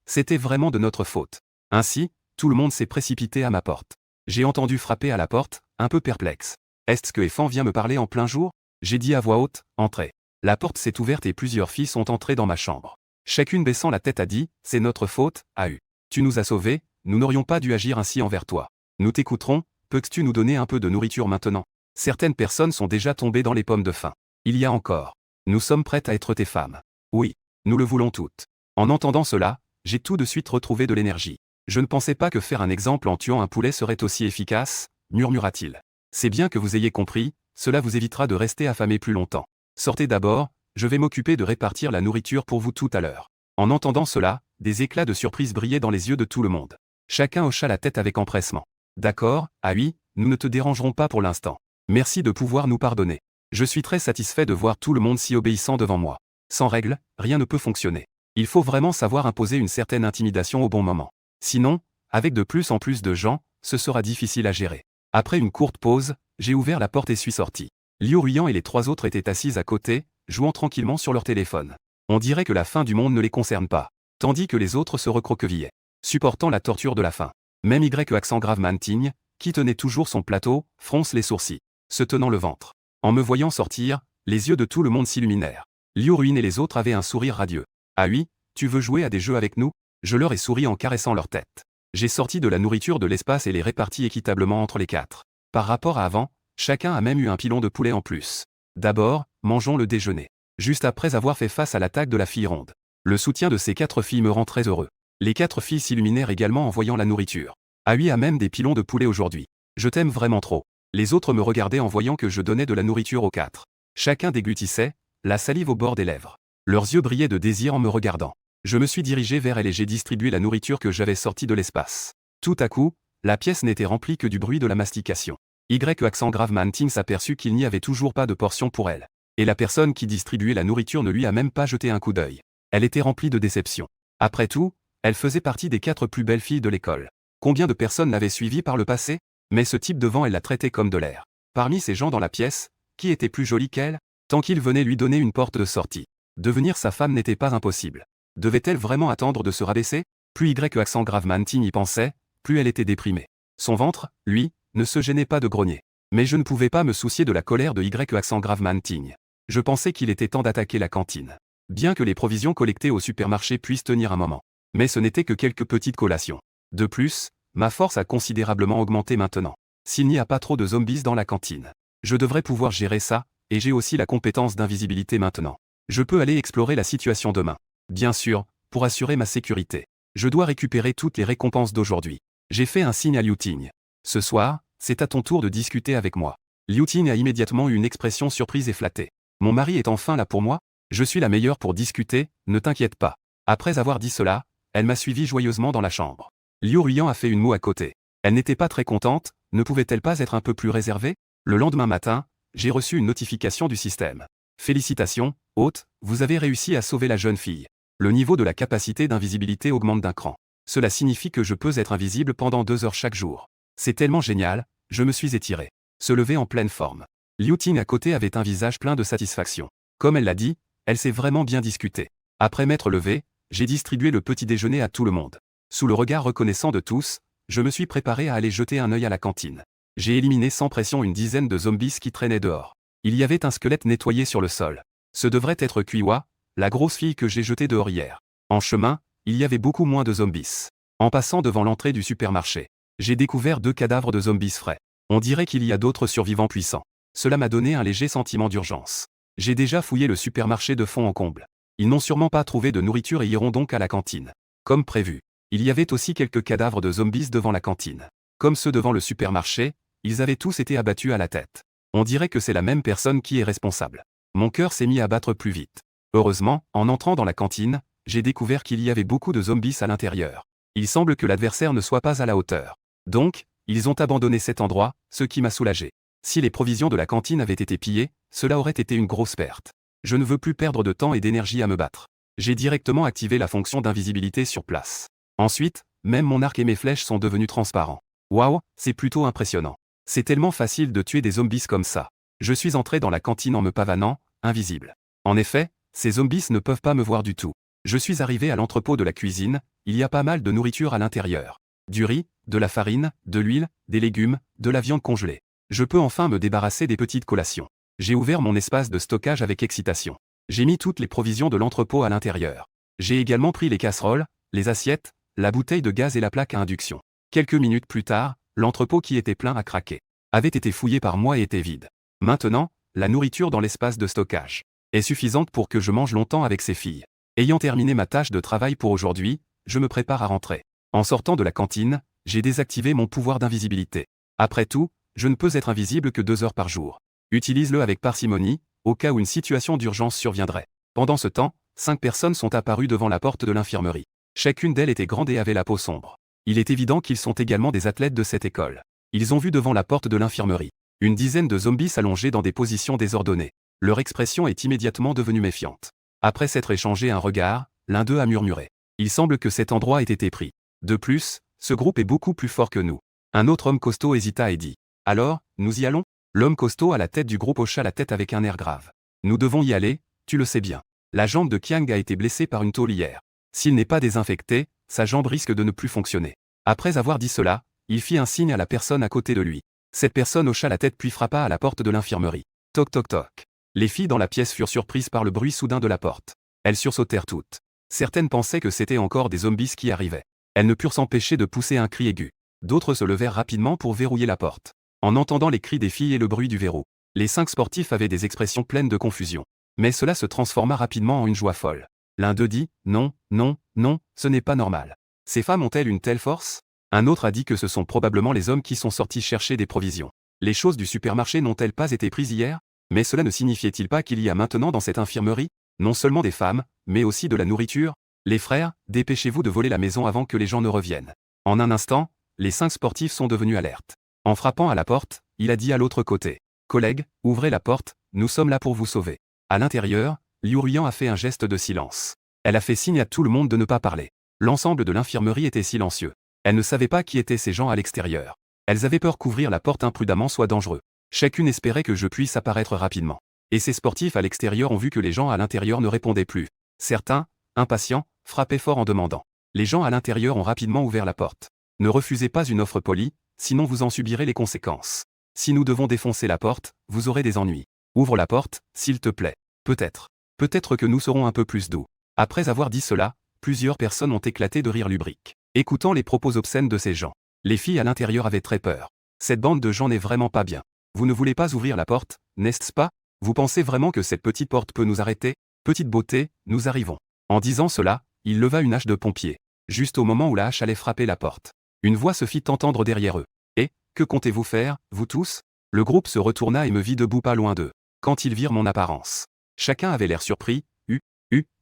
C'était vraiment de notre faute. Ainsi, tout le monde s'est précipité à ma porte. J'ai entendu frapper à la porte, un peu perplexe. Est-ce que Effan vient me parler en plein jour? J'ai dit à voix haute, entrez. La porte s'est ouverte et plusieurs filles sont entrées dans ma chambre. Chacune baissant la tête a dit, c'est notre faute, AU. Tu nous as sauvés, nous n'aurions pas dû agir ainsi envers toi. Nous t'écouterons, peux-tu nous donner un peu de nourriture maintenant? Certaines personnes sont déjà tombées dans les pommes de faim. Il y a encore. Nous sommes prêtes à être tes femmes. Oui, nous le voulons toutes. En entendant cela, j'ai tout de suite retrouvé de l'énergie. Je ne pensais pas que faire un exemple en tuant un poulet serait aussi efficace, murmura-t-il. C'est bien que vous ayez compris, cela vous évitera de rester affamé plus longtemps. Sortez d'abord, je vais m'occuper de répartir la nourriture pour vous tout à l'heure. En entendant cela, des éclats de surprise brillaient dans les yeux de tout le monde. Chacun hocha la tête avec empressement. D'accord, ah oui, nous ne te dérangerons pas pour l'instant. Merci de pouvoir nous pardonner. Je suis très satisfait de voir tout le monde si obéissant devant moi. Sans règles, rien ne peut fonctionner. Il faut vraiment savoir imposer une certaine intimidation au bon moment. Sinon, avec de plus en plus de gens, ce sera difficile à gérer. Après une courte pause, j'ai ouvert la porte et suis sorti. Liu Ruyan et les 3 autres étaient assis à côté, jouant tranquillement sur leur téléphone. On dirait que la fin du monde ne les concerne pas, tandis que les autres se recroquevillaient, supportant la torture de la faim. Même Y accent grave Mantigne, qui tenait toujours son plateau, fronce les sourcils, se tenant le ventre. En me voyant sortir, les yeux de tout le monde s'illuminèrent. Liu Ruin et les autres avaient un sourire radieux. Ah oui, tu veux jouer à des jeux avec nous? Je leur ai souri en caressant leur tête. J'ai sorti de la nourriture de l'espace et les répartis équitablement entre les 4. Par rapport à avant, chacun a même eu un pilon de poulet en plus. D'abord, mangeons le déjeuner. Juste après avoir fait face à l'attaque de la fille ronde. Le soutien de ces 4 filles me rend très heureux. Les 4 filles s'illuminèrent également en voyant la nourriture. Ah oui, a même des pilons de poulet aujourd'hui. Je t'aime vraiment trop. Les autres me regardaient en voyant que je donnais de la nourriture aux 4. Chacun déglutissait, la salive au bord des lèvres. Leurs yeux brillaient de désir en me regardant. Je me suis dirigé vers elle et j'ai distribué la nourriture que j'avais sortie de l'espace. Tout à coup, la pièce n'était remplie que du bruit de la mastication. Y accent grave Manting s'aperçut qu'il n'y avait toujours pas de portion pour elle. Et la personne qui distribuait la nourriture ne lui a même pas jeté un coup d'œil. Elle était remplie de déception. Après tout, elle faisait partie des 4 plus belles filles de l'école. Combien de personnes l'avaient suivie par le passé? Mais ce type devant elle la traitait comme de l'air. Parmi ces gens dans la pièce, qui était plus jolie qu'elle? Tant qu'il venait lui donner une porte de sortie. Devenir sa femme n'était pas impossible. Devait-elle vraiment attendre de se rabaisser? Plus Y accent grave Manting y pensait, plus elle était déprimée. Son ventre, lui, ne se gênait pas de grogner. Mais je ne pouvais pas me soucier de la colère de Y accent grave Manting. Je pensais qu'il était temps d'attaquer la cantine. Bien que les provisions collectées au supermarché puissent tenir un moment. Mais ce n'était que quelques petites collations. De plus, ma force a considérablement augmenté maintenant. S'il n'y a pas trop de zombies dans la cantine, je devrais pouvoir gérer ça, et j'ai aussi la compétence d'invisibilité maintenant. Je peux aller explorer la situation demain. Bien sûr, pour assurer ma sécurité. Je dois récupérer toutes les récompenses d'aujourd'hui. J'ai fait un signe à Liu Ting. Ce soir, c'est à ton tour de discuter avec moi. Liu Ting a immédiatement eu une expression surprise et flattée. Mon mari est enfin là pour moi? Je suis la meilleure pour discuter, ne t'inquiète pas. Après avoir dit cela, elle m'a suivi joyeusement dans la chambre. Liu Ruyan a fait une moue à côté. Elle n'était pas très contente, ne pouvait-elle pas être un peu plus réservée? Le lendemain matin, j'ai reçu une notification du système. Félicitations, hôte, vous avez réussi à sauver la jeune fille. Le niveau de la capacité d'invisibilité augmente d'un cran. Cela signifie que je peux être invisible pendant 2 heures chaque jour. C'est tellement génial, je me suis étiré. Se lever en pleine forme. Liu Ting à côté avait un visage plein de satisfaction. Comme elle l'a dit, elle s'est vraiment bien discutée. Après m'être levé, j'ai distribué le petit déjeuner à tout le monde. Sous le regard reconnaissant de tous, je me suis préparé à aller jeter un œil à la cantine. J'ai éliminé sans pression une dizaine de zombies qui traînaient dehors. Il y avait un squelette nettoyé sur le sol. Ce devrait être Kuiwa, la grosse fille que j'ai jetée dehors hier. En chemin, il y avait beaucoup moins de zombies. En passant devant l'entrée du supermarché, j'ai découvert 2 cadavres de zombies frais. On dirait qu'il y a d'autres survivants puissants. Cela m'a donné un léger sentiment d'urgence. J'ai déjà fouillé le supermarché de fond en comble. Ils n'ont sûrement pas trouvé de nourriture et iront donc à la cantine. Comme prévu. Il y avait aussi quelques cadavres de zombies devant la cantine. Comme ceux devant le supermarché, ils avaient tous été abattus à la tête. On dirait que c'est la même personne qui est responsable. Mon cœur s'est mis à battre plus vite. Heureusement, en entrant dans la cantine, j'ai découvert qu'il y avait beaucoup de zombies à l'intérieur. Il semble que l'adversaire ne soit pas à la hauteur. Donc, ils ont abandonné cet endroit, ce qui m'a soulagé. Si les provisions de la cantine avaient été pillées, cela aurait été une grosse perte. Je ne veux plus perdre de temps et d'énergie à me battre. J'ai directement activé la fonction d'invisibilité sur place. Ensuite, même mon arc et mes flèches sont devenus transparents. Waouh, c'est plutôt impressionnant. C'est tellement facile de tuer des zombies comme ça. Je suis entré dans la cantine en me pavanant, invisible. En effet, ces zombies ne peuvent pas me voir du tout. Je suis arrivé à l'entrepôt de la cuisine, il y a pas mal de nourriture à l'intérieur. Du riz, de la farine, de l'huile, des légumes, de la viande congelée. Je peux enfin me débarrasser des petites collations. J'ai ouvert mon espace de stockage avec excitation. J'ai mis toutes les provisions de l'entrepôt à l'intérieur. J'ai également pris les casseroles, les assiettes, la bouteille de gaz et la plaque à induction. Quelques minutes plus tard, l'entrepôt qui était plein a craqué. Avait été fouillé par moi et était vide. Maintenant, la nourriture dans l'espace de stockage est suffisante pour que je mange longtemps avec ces filles. Ayant terminé ma tâche de travail pour aujourd'hui, je me prépare à rentrer. En sortant de la cantine, j'ai désactivé mon pouvoir d'invisibilité. Après tout, je ne peux être invisible que 2 heures par jour. Utilise-le avec parcimonie, au cas où une situation d'urgence surviendrait. Pendant ce temps, 5 personnes sont apparues devant la porte de l'infirmerie. Chacune d'elles était grande et avait la peau sombre. Il est évident qu'ils sont également des athlètes de cette école. Ils ont vu devant la porte de l'infirmerie une dizaine de zombies s'allonger dans des positions désordonnées. Leur expression est immédiatement devenue méfiante. Après s'être échangé un regard, l'un d'eux a murmuré. Il semble que cet endroit ait été pris. De plus, ce groupe est beaucoup plus fort que nous. Un autre homme costaud hésita et dit. Alors, nous y allons? L'homme costaud à la tête du groupe hocha la tête avec un air grave. Nous devons y aller, tu le sais bien. La jambe de Qiang a été blessée par une tôle hier. S'il n'est pas désinfecté, sa jambe risque de ne plus fonctionner. Après avoir dit cela, il fit un signe à la personne à côté de lui. Cette personne hocha la tête puis frappa à la porte de l'infirmerie. Toc toc toc. Les filles dans la pièce furent surprises par le bruit soudain de la porte. Elles sursautèrent toutes. Certaines pensaient que c'était encore des zombies qui arrivaient. Elles ne purent s'empêcher de pousser un cri aigu. D'autres se levèrent rapidement pour verrouiller la porte. En entendant les cris des filles et le bruit du verrou, les 5 sportifs avaient des expressions pleines de confusion. Mais cela se transforma rapidement en une joie folle. L'un d'eux dit « Non, non, non, ce n'est pas normal. Ces femmes ont-elles une telle force ?» Un autre a dit que ce sont probablement les hommes qui sont sortis chercher des provisions. Les choses du supermarché n'ont-elles pas été prises hier? Mais cela ne signifiait-il pas qu'il y a maintenant dans cette infirmerie, non seulement des femmes, mais aussi de la nourriture? Les frères, dépêchez-vous de voler la maison avant que les gens ne reviennent. En un instant, les 5 sportifs sont devenus alertes. En frappant à la porte, il a dit à l'autre côté. Collègues, ouvrez la porte, nous sommes là pour vous sauver. À l'intérieur, Liu Ruyan a fait un geste de silence. Elle a fait signe à tout le monde de ne pas parler. L'ensemble de l'infirmerie était silencieux. Elles ne savaient pas qui étaient ces gens à l'extérieur. Elles avaient peur qu'ouvrir la porte imprudemment soit dangereux. Chacune espérait que je puisse apparaître rapidement. Et ces sportifs à l'extérieur ont vu que les gens à l'intérieur ne répondaient plus. Certains, impatients, frappaient fort en demandant. Les gens à l'intérieur ont rapidement ouvert la porte. Ne refusez pas une offre polie, sinon vous en subirez les conséquences. Si nous devons défoncer la porte, vous aurez des ennuis. Ouvre la porte, s'il te plaît. Peut-être. Peut-être que nous serons un peu plus doux. Après avoir dit cela, plusieurs personnes ont éclaté de rire lubrique. Écoutant les propos obscènes de ces gens, les filles à l'intérieur avaient très peur. Cette bande de gens n'est vraiment pas bien. Vous ne voulez pas ouvrir la porte, n'est-ce pas? Vous pensez vraiment que cette petite porte peut nous arrêter? Petite beauté, nous arrivons. En disant cela, il leva une hache de pompier. Juste au moment où la hache allait frapper la porte. Une voix se fit entendre derrière eux. Et, que comptez-vous faire, vous tous? Le groupe se retourna et me vit debout pas loin d'eux. Quand ils virent mon apparence. Chacun avait l'air surpris.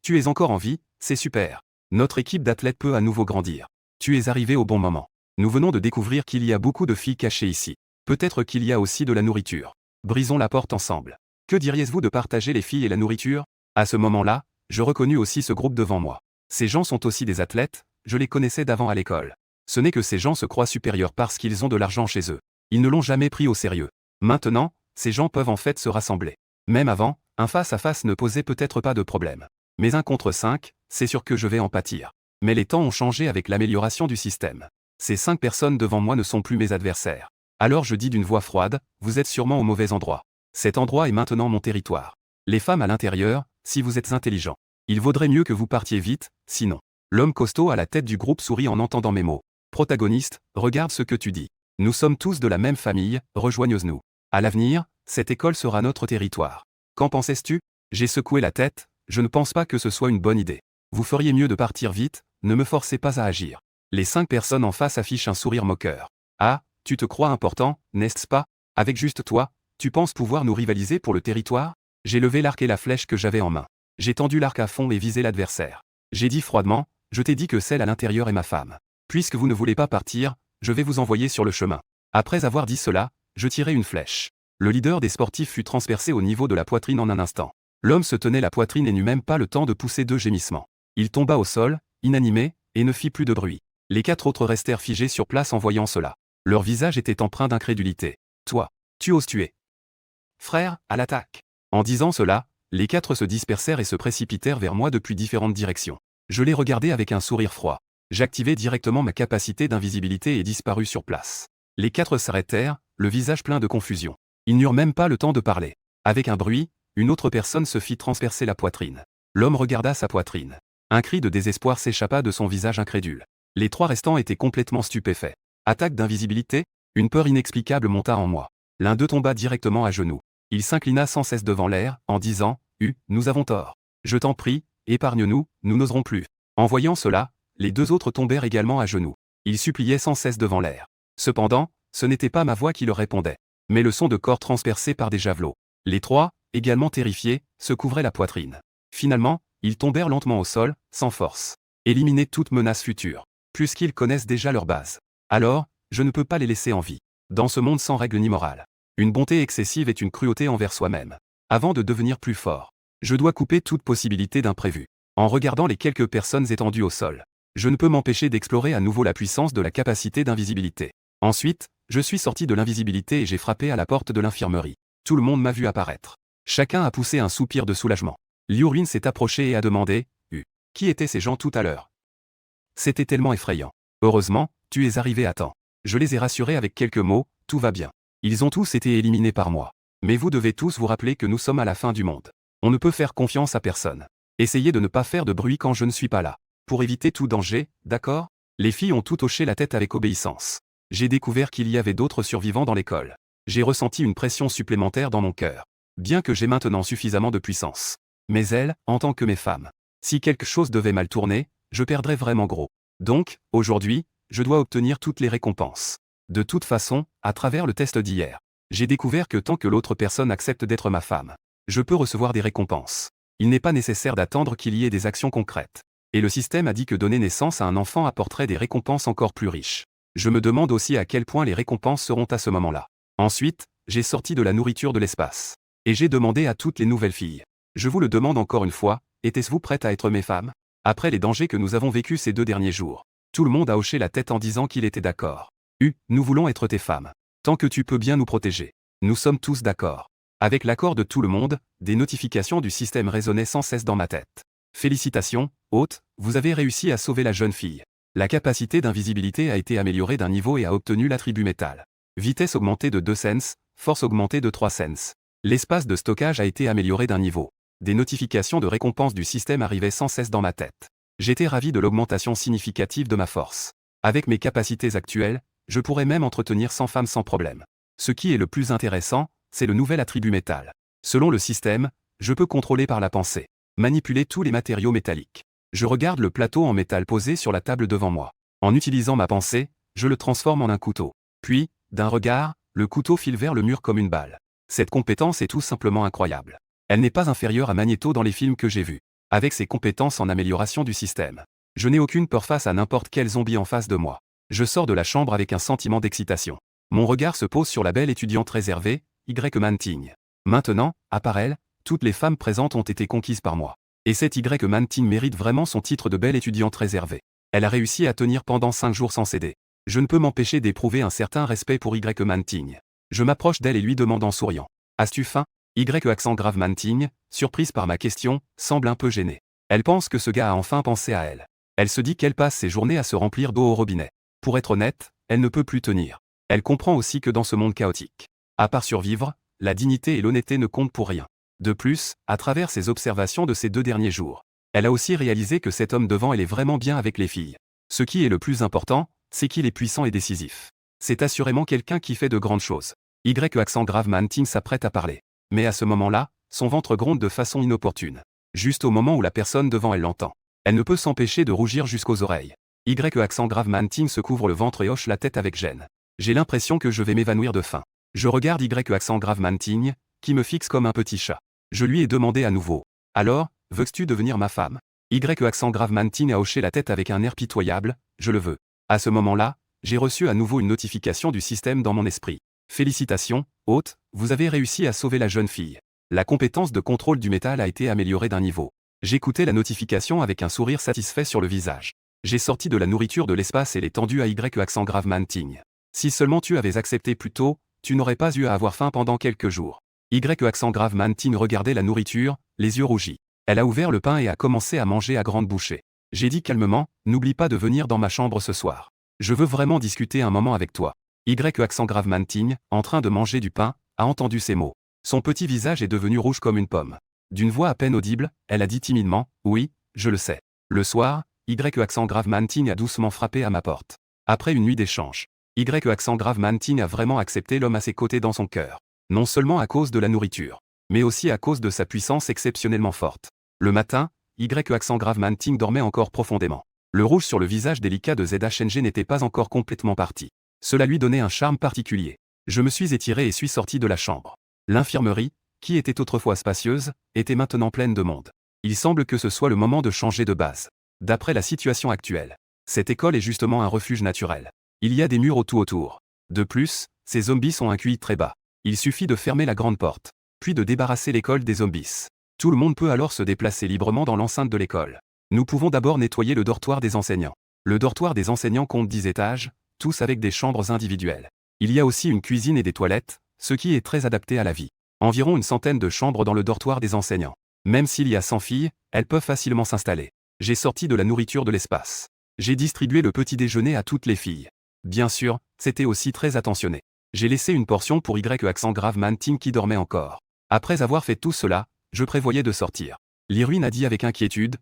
Tu es encore en vie, c'est super. Notre équipe d'athlètes peut à nouveau grandir. Tu es arrivé au bon moment. Nous venons de découvrir qu'il y a beaucoup de filles cachées ici. Peut-être qu'il y a aussi de la nourriture. Brisons la porte ensemble. Que diriez-vous de partager les filles et la nourriture? À ce moment-là, je reconnus aussi ce groupe devant moi. Ces gens sont aussi des athlètes, je les connaissais d'avant à l'école. Ce n'est que ces gens se croient supérieurs parce qu'ils ont de l'argent chez eux. Ils ne l'ont jamais pris au sérieux. Maintenant, ces gens peuvent en fait se rassembler. Même avant, un face-à-face ne posait peut-être pas de problème. Mais 1 contre 5, c'est sûr que je vais en pâtir. Mais les temps ont changé avec l'amélioration du système. Ces 5 personnes devant moi ne sont plus mes adversaires. Alors je dis d'une voix froide, vous êtes sûrement au mauvais endroit. Cet endroit est maintenant mon territoire. Les femmes à l'intérieur, si vous êtes intelligents. Il vaudrait mieux que vous partiez vite, sinon. L'homme costaud à la tête du groupe sourit en entendant mes mots. Protagoniste, regarde ce que tu dis. Nous sommes tous de la même famille, rejoignez-nous. À l'avenir, cette école sera notre territoire. Qu'en pensais-tu? J'ai secoué la tête, je ne pense pas que ce soit une bonne idée. Vous feriez mieux de partir vite, ne me forcez pas à agir. Les 5 personnes en face affichent un sourire moqueur. Ah, tu te crois important, n'est-ce pas? Avec juste toi, tu penses pouvoir nous rivaliser pour le territoire? J'ai levé l'arc et la flèche que j'avais en main. J'ai tendu l'arc à fond et visé l'adversaire. J'ai dit froidement, je t'ai dit que celle à l'intérieur est ma femme. Puisque vous ne voulez pas partir, je vais vous envoyer sur le chemin. Après avoir dit cela, je tirai une flèche. Le leader des sportifs fut transpercé au niveau de la poitrine en un instant. L'homme se tenait la poitrine et n'eut même pas le temps de pousser 2 gémissements. Il tomba au sol, inanimé, et ne fit plus de bruit. Les 4 autres restèrent figés sur place en voyant cela. Leur visage était empreint d'incrédulité. Toi, tu oses tuer. Frère, à l'attaque. En disant cela, les 4 se dispersèrent et se précipitèrent vers moi depuis différentes directions. Je les regardais avec un sourire froid. J'activai directement ma capacité d'invisibilité et disparus sur place. Les 4 s'arrêtèrent, le visage plein de confusion. Ils n'eurent même pas le temps de parler. Avec un bruit, une autre personne se fit transpercer la poitrine. L'homme regarda sa poitrine. Un cri de désespoir s'échappa de son visage incrédule. Les 3 restants étaient complètement stupéfaits. Attaque d'invisibilité? Une peur inexplicable monta en moi. L'un d'eux tomba directement à genoux. Il s'inclina sans cesse devant l'air, en disant, nous avons tort. Je t'en prie, épargne-nous, nous n'oserons plus. En voyant cela, les 2 autres tombèrent également à genoux. Ils suppliaient sans cesse devant l'air. Cependant, ce n'était pas ma voix qui leur répondait, mais le son de corps transpercés par des javelots. Les 3, également terrifiés, se couvraient la poitrine. Finalement, ils tombèrent lentement au sol, sans force. Éliminer toute menace future. Puisqu'ils connaissent déjà leur base. Alors, je ne peux pas les laisser en vie. Dans ce monde sans règles ni morale. Une bonté excessive est une cruauté envers soi-même. Avant de devenir plus fort, je dois couper toute possibilité d'imprévu. En regardant les quelques personnes étendues au sol, je ne peux m'empêcher d'explorer à nouveau la puissance de la capacité d'invisibilité. Ensuite, je suis sorti de l'invisibilité et j'ai frappé à la porte de l'infirmerie. Tout le monde m'a vu apparaître. Chacun a poussé un soupir de soulagement. Liu Ruin s'est approché et a demandé « Qui étaient ces gens tout à l'heure ?» C'était tellement effrayant. Heureusement, tu es arrivé à temps. Je les ai rassurés avec quelques mots, tout va bien. Ils ont tous été éliminés par moi. Mais vous devez tous vous rappeler que nous sommes à la fin du monde. On ne peut faire confiance à personne. Essayez de ne pas faire de bruit quand je ne suis pas là. Pour éviter tout danger, d'accord? Les filles ont tout hoché la tête avec obéissance. J'ai découvert qu'il y avait d'autres survivants dans l'école. J'ai ressenti une pression supplémentaire dans mon cœur. Bien que j'ai maintenant suffisamment de puissance. Mais elles, en tant que mes femmes. Si quelque chose devait mal tourner, je perdrais vraiment gros. Donc, aujourd'hui, je dois obtenir toutes les récompenses. De toute façon, à travers le test d'hier, j'ai découvert que tant que l'autre personne accepte d'être ma femme, je peux recevoir des récompenses. Il n'est pas nécessaire d'attendre qu'il y ait des actions concrètes. Et le système a dit que donner naissance à un enfant apporterait des récompenses encore plus riches. Je me demande aussi à quel point les récompenses seront à ce moment-là. Ensuite, j'ai sorti de la nourriture de l'espace. Et j'ai demandé à toutes les nouvelles filles. Je vous le demande encore une fois, étiez-vous prêtes à être mes femmes? Après les dangers que nous avons vécus ces 2 derniers jours, tout le monde a hoché la tête en disant qu'il était d'accord. Nous voulons être tes femmes. Tant que tu peux bien nous protéger. Nous sommes tous d'accord. Avec l'accord de tout le monde, des notifications du système résonnaient sans cesse dans ma tête. Félicitations, hôte, vous avez réussi à sauver la jeune fille. La capacité d'invisibilité a été améliorée d'un niveau et a obtenu l'attribut métal. Vitesse augmentée de 2 cents, force augmentée de 3 cents. L'espace de stockage a été amélioré d'un niveau. Des notifications de récompense du système arrivaient sans cesse dans ma tête. J'étais ravi de l'augmentation significative de ma force. Avec mes capacités actuelles, je pourrais même entretenir 100 femmes sans problème. Ce qui est le plus intéressant, c'est le nouvel attribut métal. Selon le système, je peux contrôler par la pensée, manipuler tous les matériaux métalliques. Je regarde le plateau en métal posé sur la table devant moi. En utilisant ma pensée, je le transforme en un couteau. Puis, d'un regard, le couteau file vers le mur comme une balle. Cette compétence est tout simplement incroyable. Elle n'est pas inférieure à Magneto dans les films que j'ai vus. Avec ses compétences en amélioration du système, je n'ai aucune peur face à n'importe quel zombie en face de moi. Je sors de la chambre avec un sentiment d'excitation. Mon regard se pose sur la belle étudiante réservée, Y Manting. Maintenant, à part elle, toutes les femmes présentes ont été conquises par moi. Et cette Y Manting mérite vraiment son titre de belle étudiante réservée. Elle a réussi à tenir pendant 5 jours sans céder. Je ne peux m'empêcher d'éprouver un certain respect pour Y Manting. Je m'approche d'elle et lui demande en souriant. As-tu faim? Y accent grave Manting, surprise par ma question, semble un peu gênée. Elle pense que ce gars a enfin pensé à elle. Elle se dit qu'elle passe ses journées à se remplir d'eau au robinet. Pour être honnête, elle ne peut plus tenir. Elle comprend aussi que dans ce monde chaotique, à part survivre, la dignité et l'honnêteté ne comptent pour rien. De plus, à travers ses observations de ces 2 derniers jours, elle a aussi réalisé que cet homme devant elle est vraiment bien avec les filles. Ce qui est le plus important, c'est qu'il est puissant et décisif. C'est assurément quelqu'un qui fait de grandes choses. Y accent grave Manting s'apprête à parler. Mais à ce moment-là, son ventre gronde de façon inopportune. Juste au moment où la personne devant elle l'entend. Elle ne peut s'empêcher de rougir jusqu'aux oreilles. Y accent grave Manting se couvre le ventre et hoche la tête avec gêne. J'ai l'impression que je vais m'évanouir de faim. Je regarde Y accent grave Manting, qui me fixe comme un petit chat. Je lui ai demandé à nouveau. Alors, veux-tu devenir ma femme? Y accent grave Manting a hoché la tête avec un air pitoyable, je le veux. À ce moment-là, j'ai reçu à nouveau une notification du système dans mon esprit. Félicitations, hôte, vous avez réussi à sauver la jeune fille. La compétence de contrôle du métal a été améliorée d'un niveau. J'écoutais la notification avec un sourire satisfait sur le visage. J'ai sorti de la nourriture de l'espace et l'ai tendue à Y accent grave Manting. Si seulement tu avais accepté plus tôt, tu n'aurais pas eu à avoir faim pendant quelques jours. Y accent grave Manting regardait la nourriture, les yeux rougis. Elle a ouvert le pain et a commencé à manger à grandes bouchées. J'ai dit calmement, n'oublie pas de venir dans ma chambre ce soir. Je veux vraiment discuter un moment avec toi. Y accent grave Manting, en train de manger du pain, a entendu ces mots. Son petit visage est devenu rouge comme une pomme. D'une voix à peine audible, elle a dit timidement, oui, je le sais. Le soir, Y accent grave Manting a doucement frappé à ma porte. Après une nuit d'échange, Y accent grave Manting a vraiment accepté l'homme à ses côtés dans son cœur. Non seulement à cause de la nourriture, mais aussi à cause de sa puissance exceptionnellement forte. Le matin, Y accent grave Manting dormait encore profondément. Le rouge sur le visage délicat de ZHNG n'était pas encore complètement parti. Cela lui donnait un charme particulier. Je me suis étiré et suis sorti de la chambre. L'infirmerie, qui était autrefois spacieuse, était maintenant pleine de monde. Il semble que ce soit le moment de changer de base. d'après la situation actuelle. Cette école est justement un refuge naturel. Il y a des murs tout autour. De plus, ces zombies ont un QI très bas. Il suffit de fermer la grande porte, puis de débarrasser l'école des zombies. Tout le monde peut alors se déplacer librement dans l'enceinte de l'école. Nous pouvons d'abord nettoyer le dortoir des enseignants. Le dortoir des enseignants compte 10 étages, tous avec des chambres individuelles. Il y a aussi une cuisine et des toilettes, ce qui est très adapté à la vie. Environ une centaine de chambres dans le dortoir des enseignants. Même s'il y a 100 filles, elles peuvent facilement s'installer. J'ai sorti de la nourriture de l'espace. J'ai distribué le petit déjeuner à toutes les filles. Bien sûr, c'était aussi très attentionné. J'ai laissé une portion pour Y qui dormait encore. Après avoir fait tout cela, je prévoyais de sortir. L'Irwin a dit avec inquiétude,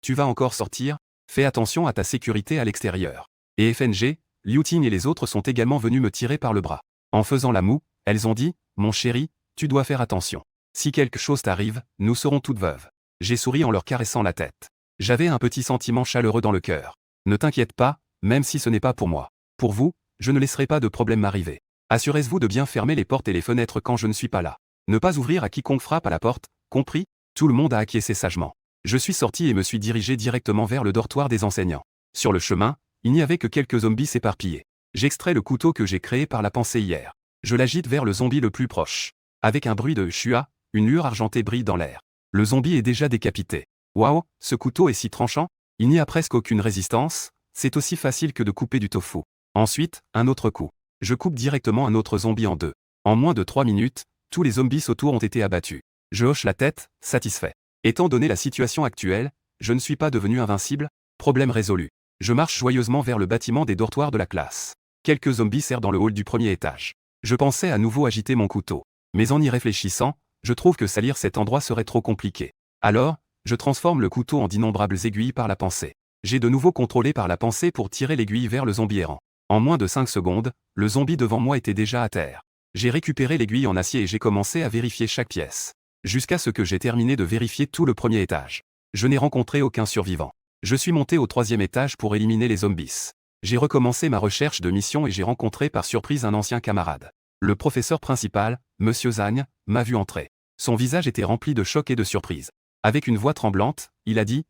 tu vas encore sortir? Fais attention à ta sécurité à l'extérieur. Et FNG, Liu Ting et les autres sont également venus me tirer par le bras. En faisant la moue, elles ont dit, mon chéri, tu dois faire attention. Si quelque chose t'arrive, nous serons toutes veuves. J'ai souri en leur caressant la tête. J'avais un petit sentiment chaleureux dans le cœur. Ne t'inquiète pas, même si ce n'est pas pour moi. Pour vous, je ne laisserai pas de problème m'arriver. Assurez-vous de bien fermer les portes et les fenêtres quand je ne suis pas là. Ne pas ouvrir à quiconque frappe à la porte, compris? Tout le monde a acquiescé sagement. Je suis sorti et me suis dirigé directement vers le dortoir des enseignants. Sur le chemin, il n'y avait que quelques zombies éparpillés. J'extrais le couteau que j'ai créé par la pensée hier. Je l'agite vers le zombie le plus proche. Avec un bruit de chua, une lueur argentée brille dans l'air. Le zombie est déjà décapité. Waouh, ce couteau est si tranchant, il n'y a presque aucune résistance, c'est aussi facile que de couper du tofu. Ensuite, un autre coup. Je coupe directement un autre zombie en deux. En moins de 3 minutes, tous les zombies autour ont été abattus. Je hoche la tête, satisfait. Étant donné la situation actuelle, je ne suis pas devenu invincible, problème résolu. Je marche joyeusement vers le bâtiment des dortoirs de la classe. Quelques zombies errent dans le hall du premier étage. Je pensais à nouveau agiter mon couteau. Mais en y réfléchissant, je trouve que salir cet endroit serait trop compliqué. Alors, je transforme le couteau en d'innombrables aiguilles par la pensée. J'ai de nouveau contrôlé par la pensée pour tirer l'aiguille vers le zombie errant. En moins de 5 secondes, le zombie devant moi était déjà à terre. J'ai récupéré l'aiguille en acier et j'ai commencé à vérifier chaque pièce. Jusqu'à ce que j'ai terminé de vérifier tout le premier étage. Je n'ai rencontré aucun survivant. Je suis monté au 3e étage pour éliminer les zombies. J'ai recommencé ma recherche de mission et j'ai rencontré par surprise un ancien camarade. Le professeur principal, Monsieur Zagne, m'a vu entrer. Son visage était rempli de choc et de surprise. Avec une voix tremblante, il a dit,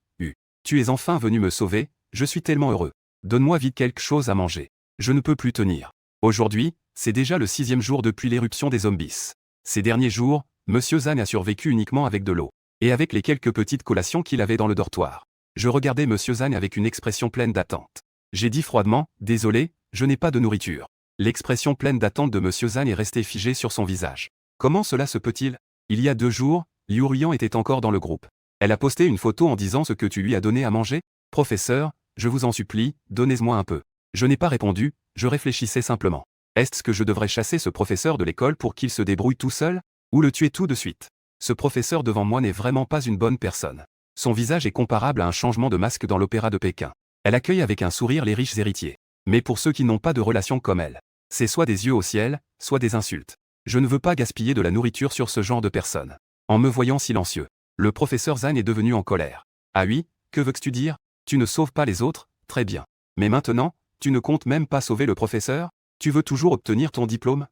tu es enfin venu me sauver, je suis tellement heureux. Donne-moi vite quelque chose à manger. Je ne peux plus tenir. Aujourd'hui, c'est déjà le 6e jour depuis l'éruption des zombies. Ces derniers jours, Monsieur Zagne a survécu uniquement avec de l'eau. Et avec les quelques petites collations qu'il avait dans le dortoir. Je regardais Monsieur Zagne avec une expression pleine d'attente. J'ai dit froidement, désolé, je n'ai pas de nourriture. L'expression pleine d'attente de Monsieur Zagne est restée figée sur son visage. Comment cela se peut-il? Il y a 2 jours, Liu Ruyan était encore dans le groupe. Elle a posté une photo en disant ce que tu lui as donné à manger. Professeur, je vous en supplie, donnez-moi un peu. Je n'ai pas répondu, je réfléchissais simplement. Est-ce que je devrais chasser ce professeur de l'école pour qu'il se débrouille tout seul? Ou le tuer tout de suite? Ce professeur devant moi n'est vraiment pas une bonne personne. Son visage est comparable à un changement de masque dans l'opéra de Pékin. Elle accueille avec un sourire les riches héritiers. Mais pour ceux qui n'ont pas de relation comme elle, c'est soit des yeux au ciel, soit des insultes. Je ne veux pas gaspiller de la nourriture sur ce genre de personnes. En me voyant silencieux, le professeur Zagne est devenu en colère. Ah oui, que veux-tu dire? Tu ne sauves pas les autres, très bien. Mais maintenant, tu ne comptes même pas sauver le professeur? Tu veux toujours obtenir ton diplôme?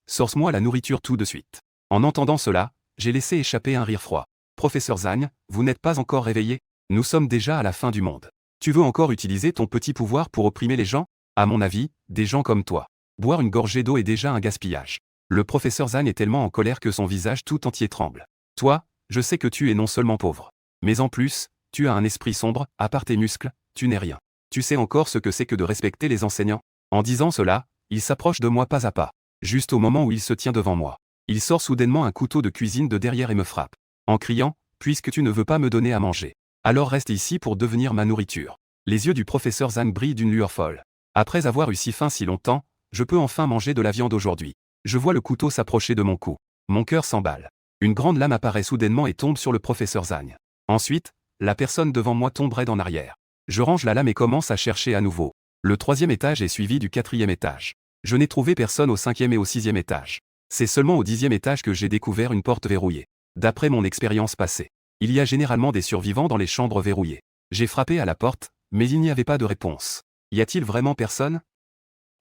Source-moi la nourriture tout de suite. En entendant cela, j'ai laissé échapper un rire froid. Professeur Zagne, vous n'êtes pas encore réveillé? Nous sommes déjà à la fin du monde. Tu veux encore utiliser ton petit pouvoir pour opprimer les gens? À mon avis, des gens comme toi. Boire une gorgée d'eau est déjà un gaspillage. Le professeur Zagne est tellement en colère que son visage tout entier tremble. Toi, je sais que tu es non seulement pauvre, mais en plus, tu as un esprit sombre, à part tes muscles, tu n'es rien. Tu sais encore ce que c'est que de respecter les enseignants? En disant cela, il s'approche de moi pas à pas. Juste au moment où il se tient devant moi. Il sort soudainement un couteau de cuisine de derrière et me frappe. En criant, puisque tu ne veux pas me donner à manger. Alors reste ici pour devenir ma nourriture. Les yeux du professeur Zagne brillent d'une lueur folle. Après avoir eu si faim si longtemps, je peux enfin manger de la viande aujourd'hui. Je vois le couteau s'approcher de mon cou. Mon cœur s'emballe. Une grande lame apparaît soudainement et tombe sur le professeur Zagne. Ensuite, la personne devant moi tomberait en arrière. Je range la lame et commence à chercher à nouveau. Le 3e étage est suivi du 4e étage. Je n'ai trouvé personne au 5e et au 6e étage. C'est seulement au 10e étage que j'ai découvert une porte verrouillée. D'après mon expérience passée, il y a généralement des survivants dans les chambres verrouillées. J'ai frappé à la porte, mais il n'y avait pas de réponse. Y a-t-il vraiment personne?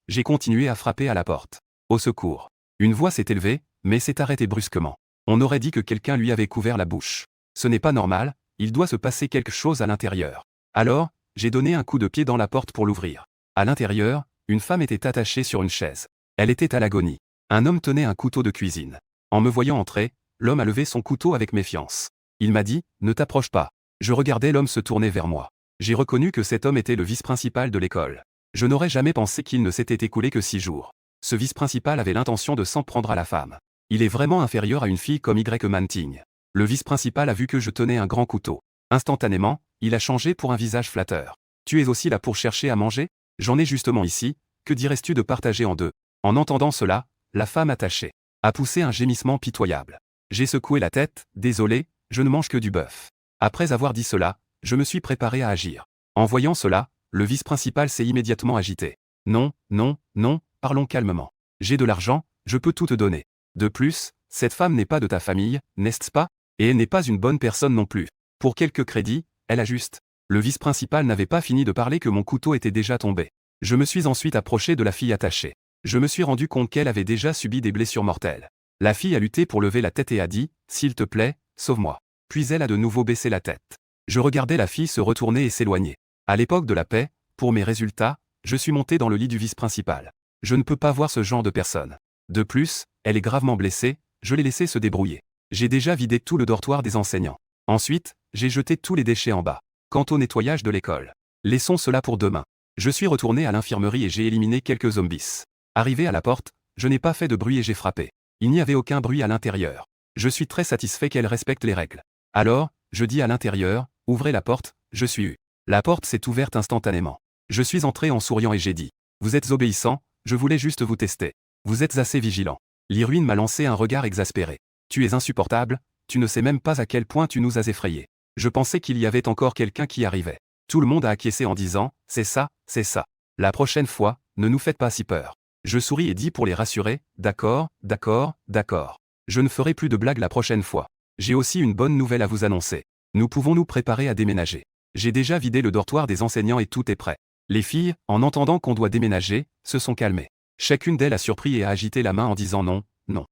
J'ai continué à frapper à la porte. Au secours. Une voix s'est élevée, mais s'est arrêtée brusquement. On aurait dit que quelqu'un lui avait couvert la bouche. Ce n'est pas normal, il doit se passer quelque chose à l'intérieur. Alors, j'ai donné un coup de pied dans la porte pour l'ouvrir. À l'intérieur, une femme était attachée sur une chaise. Elle était à l'agonie. Un homme tenait un couteau de cuisine. En me voyant entrer, l'homme a levé son couteau avec méfiance. Il m'a dit, ne t'approche pas. Je regardais l'homme se tourner vers moi. J'ai reconnu que cet homme était le vice-principal de l'école. Je n'aurais jamais pensé qu'il ne s'était écoulé que 6 jours. Ce vice-principal avait l'intention de s'en prendre à la femme. Il est vraiment inférieur à une fille comme Y. Manting. Le vice-principal a vu que je tenais un grand couteau. Instantanément, il a changé pour un visage flatteur. Tu es aussi là pour chercher à manger? J'en ai justement ici, que dirais-tu de partager en deux? En entendant cela, la femme attachée a poussé un gémissement pitoyable. J'ai secoué la tête, désolé, je ne mange que du bœuf. Après avoir dit cela, je me suis préparé à agir. En voyant cela, le vice-principal s'est immédiatement agité. Non, non, non, parlons calmement. J'ai de l'argent, je peux tout te donner. De plus, cette femme n'est pas de ta famille, n'est-ce pas? Et elle n'est pas une bonne personne non plus. Pour quelques crédits, elle a juste. Le vice-principal n'avait pas fini de parler que mon couteau était déjà tombé. Je me suis ensuite approché de la fille attachée. Je me suis rendu compte qu'elle avait déjà subi des blessures mortelles. La fille a lutté pour lever la tête et a dit, s'il te plaît, sauve-moi. Puis elle a de nouveau baissé la tête. Je regardais la fille se retourner et s'éloigner. À l'époque de la paix, pour mes résultats, je suis monté dans le lit du vice-principal. Je ne peux pas voir ce genre de personne. De plus, elle est gravement blessée, je l'ai laissée se débrouiller. J'ai déjà vidé tout le dortoir des enseignants. Ensuite, j'ai jeté tous les déchets en bas. Quant au nettoyage de l'école, laissons cela pour demain. Je suis retourné à l'infirmerie et j'ai éliminé quelques zombies. Arrivé à la porte, je n'ai pas fait de bruit et j'ai frappé. Il n'y avait aucun bruit à l'intérieur. Je suis très satisfait qu'elle respecte les règles. Alors, je dis à l'intérieur, ouvrez la porte, je suis eu. La porte s'est ouverte instantanément. Je suis entré en souriant et j'ai dit, vous êtes obéissant, je voulais juste vous tester. Vous êtes assez vigilant. L'Irwin m'a lancé un regard exaspéré. Tu es insupportable, tu ne sais même pas à quel point tu nous as effrayés. Je pensais qu'il y avait encore quelqu'un qui arrivait. Tout le monde a acquiescé en disant, c'est ça, c'est ça. La prochaine fois, ne nous faites pas si peur. Je souris et dis pour les rassurer, d'accord, d'accord, d'accord. Je ne ferai plus de blagues la prochaine fois. J'ai aussi une bonne nouvelle à vous annoncer. Nous pouvons nous préparer à déménager. J'ai déjà vidé le dortoir des enseignants et tout est prêt. Les filles, en entendant qu'on doit déménager, se sont calmées. Chacune d'elles a surpris et a agité la main en disant non, non.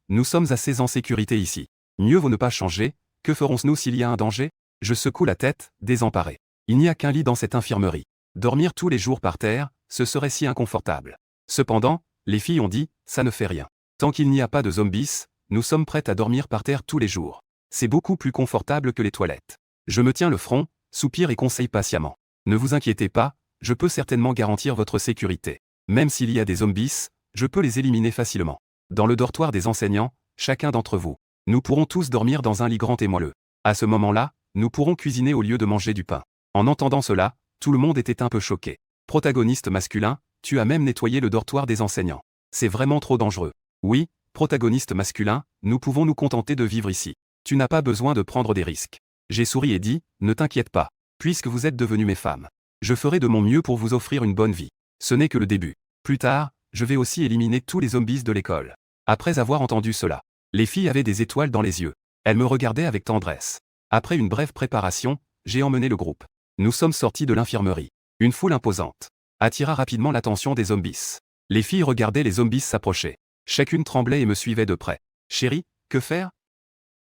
Nous sommes assez en sécurité ici. Mieux vaut ne pas changer, que ferons-nous s'il y a un danger? Je secoue la tête, désemparé. Il n'y a qu'un lit dans cette infirmerie. Dormir tous les jours par terre, ce serait si inconfortable. Cependant, les filles ont dit, ça ne fait rien. Tant qu'il n'y a pas de zombies, nous sommes prêtes à dormir par terre tous les jours. C'est beaucoup plus confortable que les toilettes. Je me tiens le front, soupire et conseille patiemment. Ne vous inquiétez pas, je peux certainement garantir votre sécurité. Même s'il y a des zombies, je peux les éliminer facilement. Dans le dortoir des enseignants, chacun d'entre vous, nous pourrons tous dormir dans un lit grand et moelleux. À ce moment-là, nous pourrons cuisiner au lieu de manger du pain. En entendant cela, tout le monde était un peu choqué. Protagoniste masculin, tu as même nettoyé le dortoir des enseignants. C'est vraiment trop dangereux. Oui, protagoniste masculin, nous pouvons nous contenter de vivre ici. Tu n'as pas besoin de prendre des risques. J'ai souri et dit, ne t'inquiète pas, puisque vous êtes devenues mes femmes. Je ferai de mon mieux pour vous offrir une bonne vie. Ce n'est que le début. Plus tard, je vais aussi éliminer tous les zombies de l'école. Après avoir entendu cela, les filles avaient des étoiles dans les yeux. Elles me regardaient avec tendresse. Après une brève préparation, j'ai emmené le groupe. Nous sommes sortis de l'infirmerie. Une foule imposante attira rapidement l'attention des zombies. Les filles regardaient les zombies s'approcher. Chacune tremblait et me suivait de près. Chérie, que faire?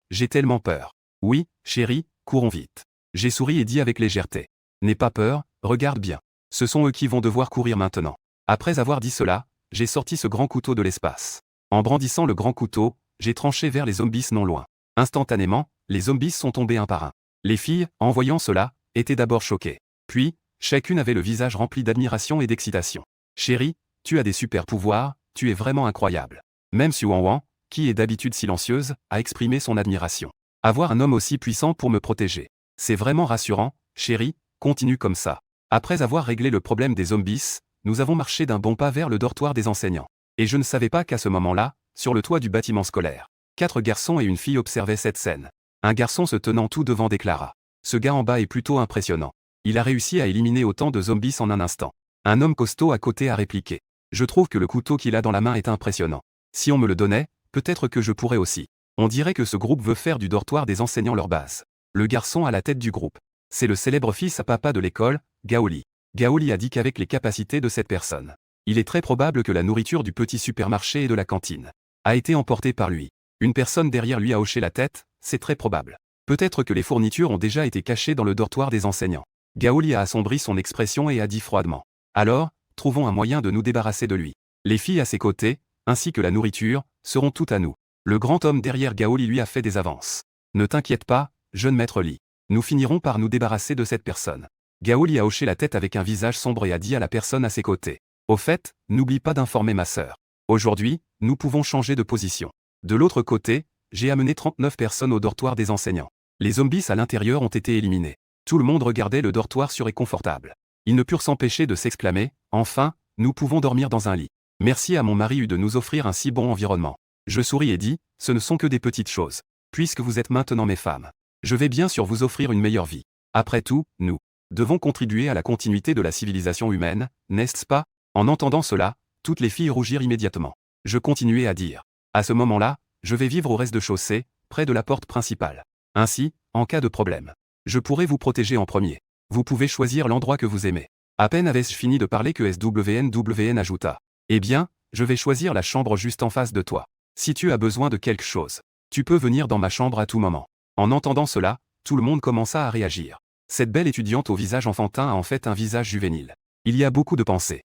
J'ai tellement peur. Oui, chérie, courons vite. J'ai souri et dit avec légèreté. N'aie pas peur, regarde bien. Ce sont eux qui vont devoir courir maintenant. Après avoir dit cela, j'ai sorti ce grand couteau de l'espace. En brandissant le grand couteau, j'ai tranché vers les zombies non loin. Instantanément, les zombies sont tombés un par un. Les filles, en voyant cela, étaient d'abord choquées. Puis, chacune avait le visage rempli d'admiration et d'excitation. Chérie, tu as des super pouvoirs, tu es vraiment incroyable. Même Xuan, qui est d'habitude silencieuse, a exprimé son admiration. Avoir un homme aussi puissant pour me protéger. C'est vraiment rassurant, chérie, continue comme ça. Après avoir réglé le problème des zombies, nous avons marché d'un bon pas vers le dortoir des enseignants. Et je ne savais pas qu'à ce moment-là, sur le toit du bâtiment scolaire, 4 garçons et une fille observaient cette scène. Un garçon se tenant tout devant déclara. Ce gars en bas est plutôt impressionnant. Il a réussi à éliminer autant de zombies en un instant. Un homme costaud à côté a répliqué. Je trouve que le couteau qu'il a dans la main est impressionnant. Si on me le donnait, peut-être que je pourrais aussi. On dirait que ce groupe veut faire du dortoir des enseignants leur base. Le garçon à la tête du groupe. C'est le célèbre fils à papa de l'école, Gaoli. Gaoli a dit qu'avec les capacités de cette personne, il est très probable que la nourriture du petit supermarché et de la cantine a été emportée par lui. Une personne derrière lui a hoché la tête, c'est très probable. Peut-être que les fournitures ont déjà été cachées dans le dortoir des enseignants. Gaoli a assombri son expression et a dit froidement. Alors, trouvons un moyen de nous débarrasser de lui. Les filles à ses côtés, ainsi que la nourriture, seront toutes à nous. Le grand homme derrière Gaoli lui a fait des avances. Ne t'inquiète pas, jeune maître Lee. Nous finirons par nous débarrasser de cette personne. Gaoli a hoché la tête avec un visage sombre et a dit à la personne à ses côtés. Au fait, n'oublie pas d'informer ma sœur. Aujourd'hui, nous pouvons changer de position. De l'autre côté, j'ai amené 39 personnes au dortoir des enseignants. Les zombies à l'intérieur ont été éliminés. Tout le monde regardait le dortoir sûr et confortable. Ils ne purent s'empêcher de s'exclamer, enfin, nous pouvons dormir dans un lit. Merci à mon mari de nous offrir un si bon environnement. Je souris et dis, ce ne sont que des petites choses. Puisque vous êtes maintenant mes femmes. Je vais bien sûr vous offrir une meilleure vie. Après tout, nous devons contribuer à la continuité de la civilisation humaine, n'est-ce pas? En entendant cela, toutes les filles rougirent immédiatement. Je continuai à dire. À ce moment-là, je vais vivre au rez-de-chaussée, près de la porte principale. Ainsi, en cas de problème, je pourrai vous protéger en premier. Vous pouvez choisir l'endroit que vous aimez. À peine avais-je fini de parler que SWN ajouta. Eh bien, je vais choisir la chambre juste en face de toi. Si tu as besoin de quelque chose, tu peux venir dans ma chambre à tout moment. En entendant cela, tout le monde commença à réagir. Cette belle étudiante au visage enfantin a en fait un visage juvénile. Il y a beaucoup de pensées.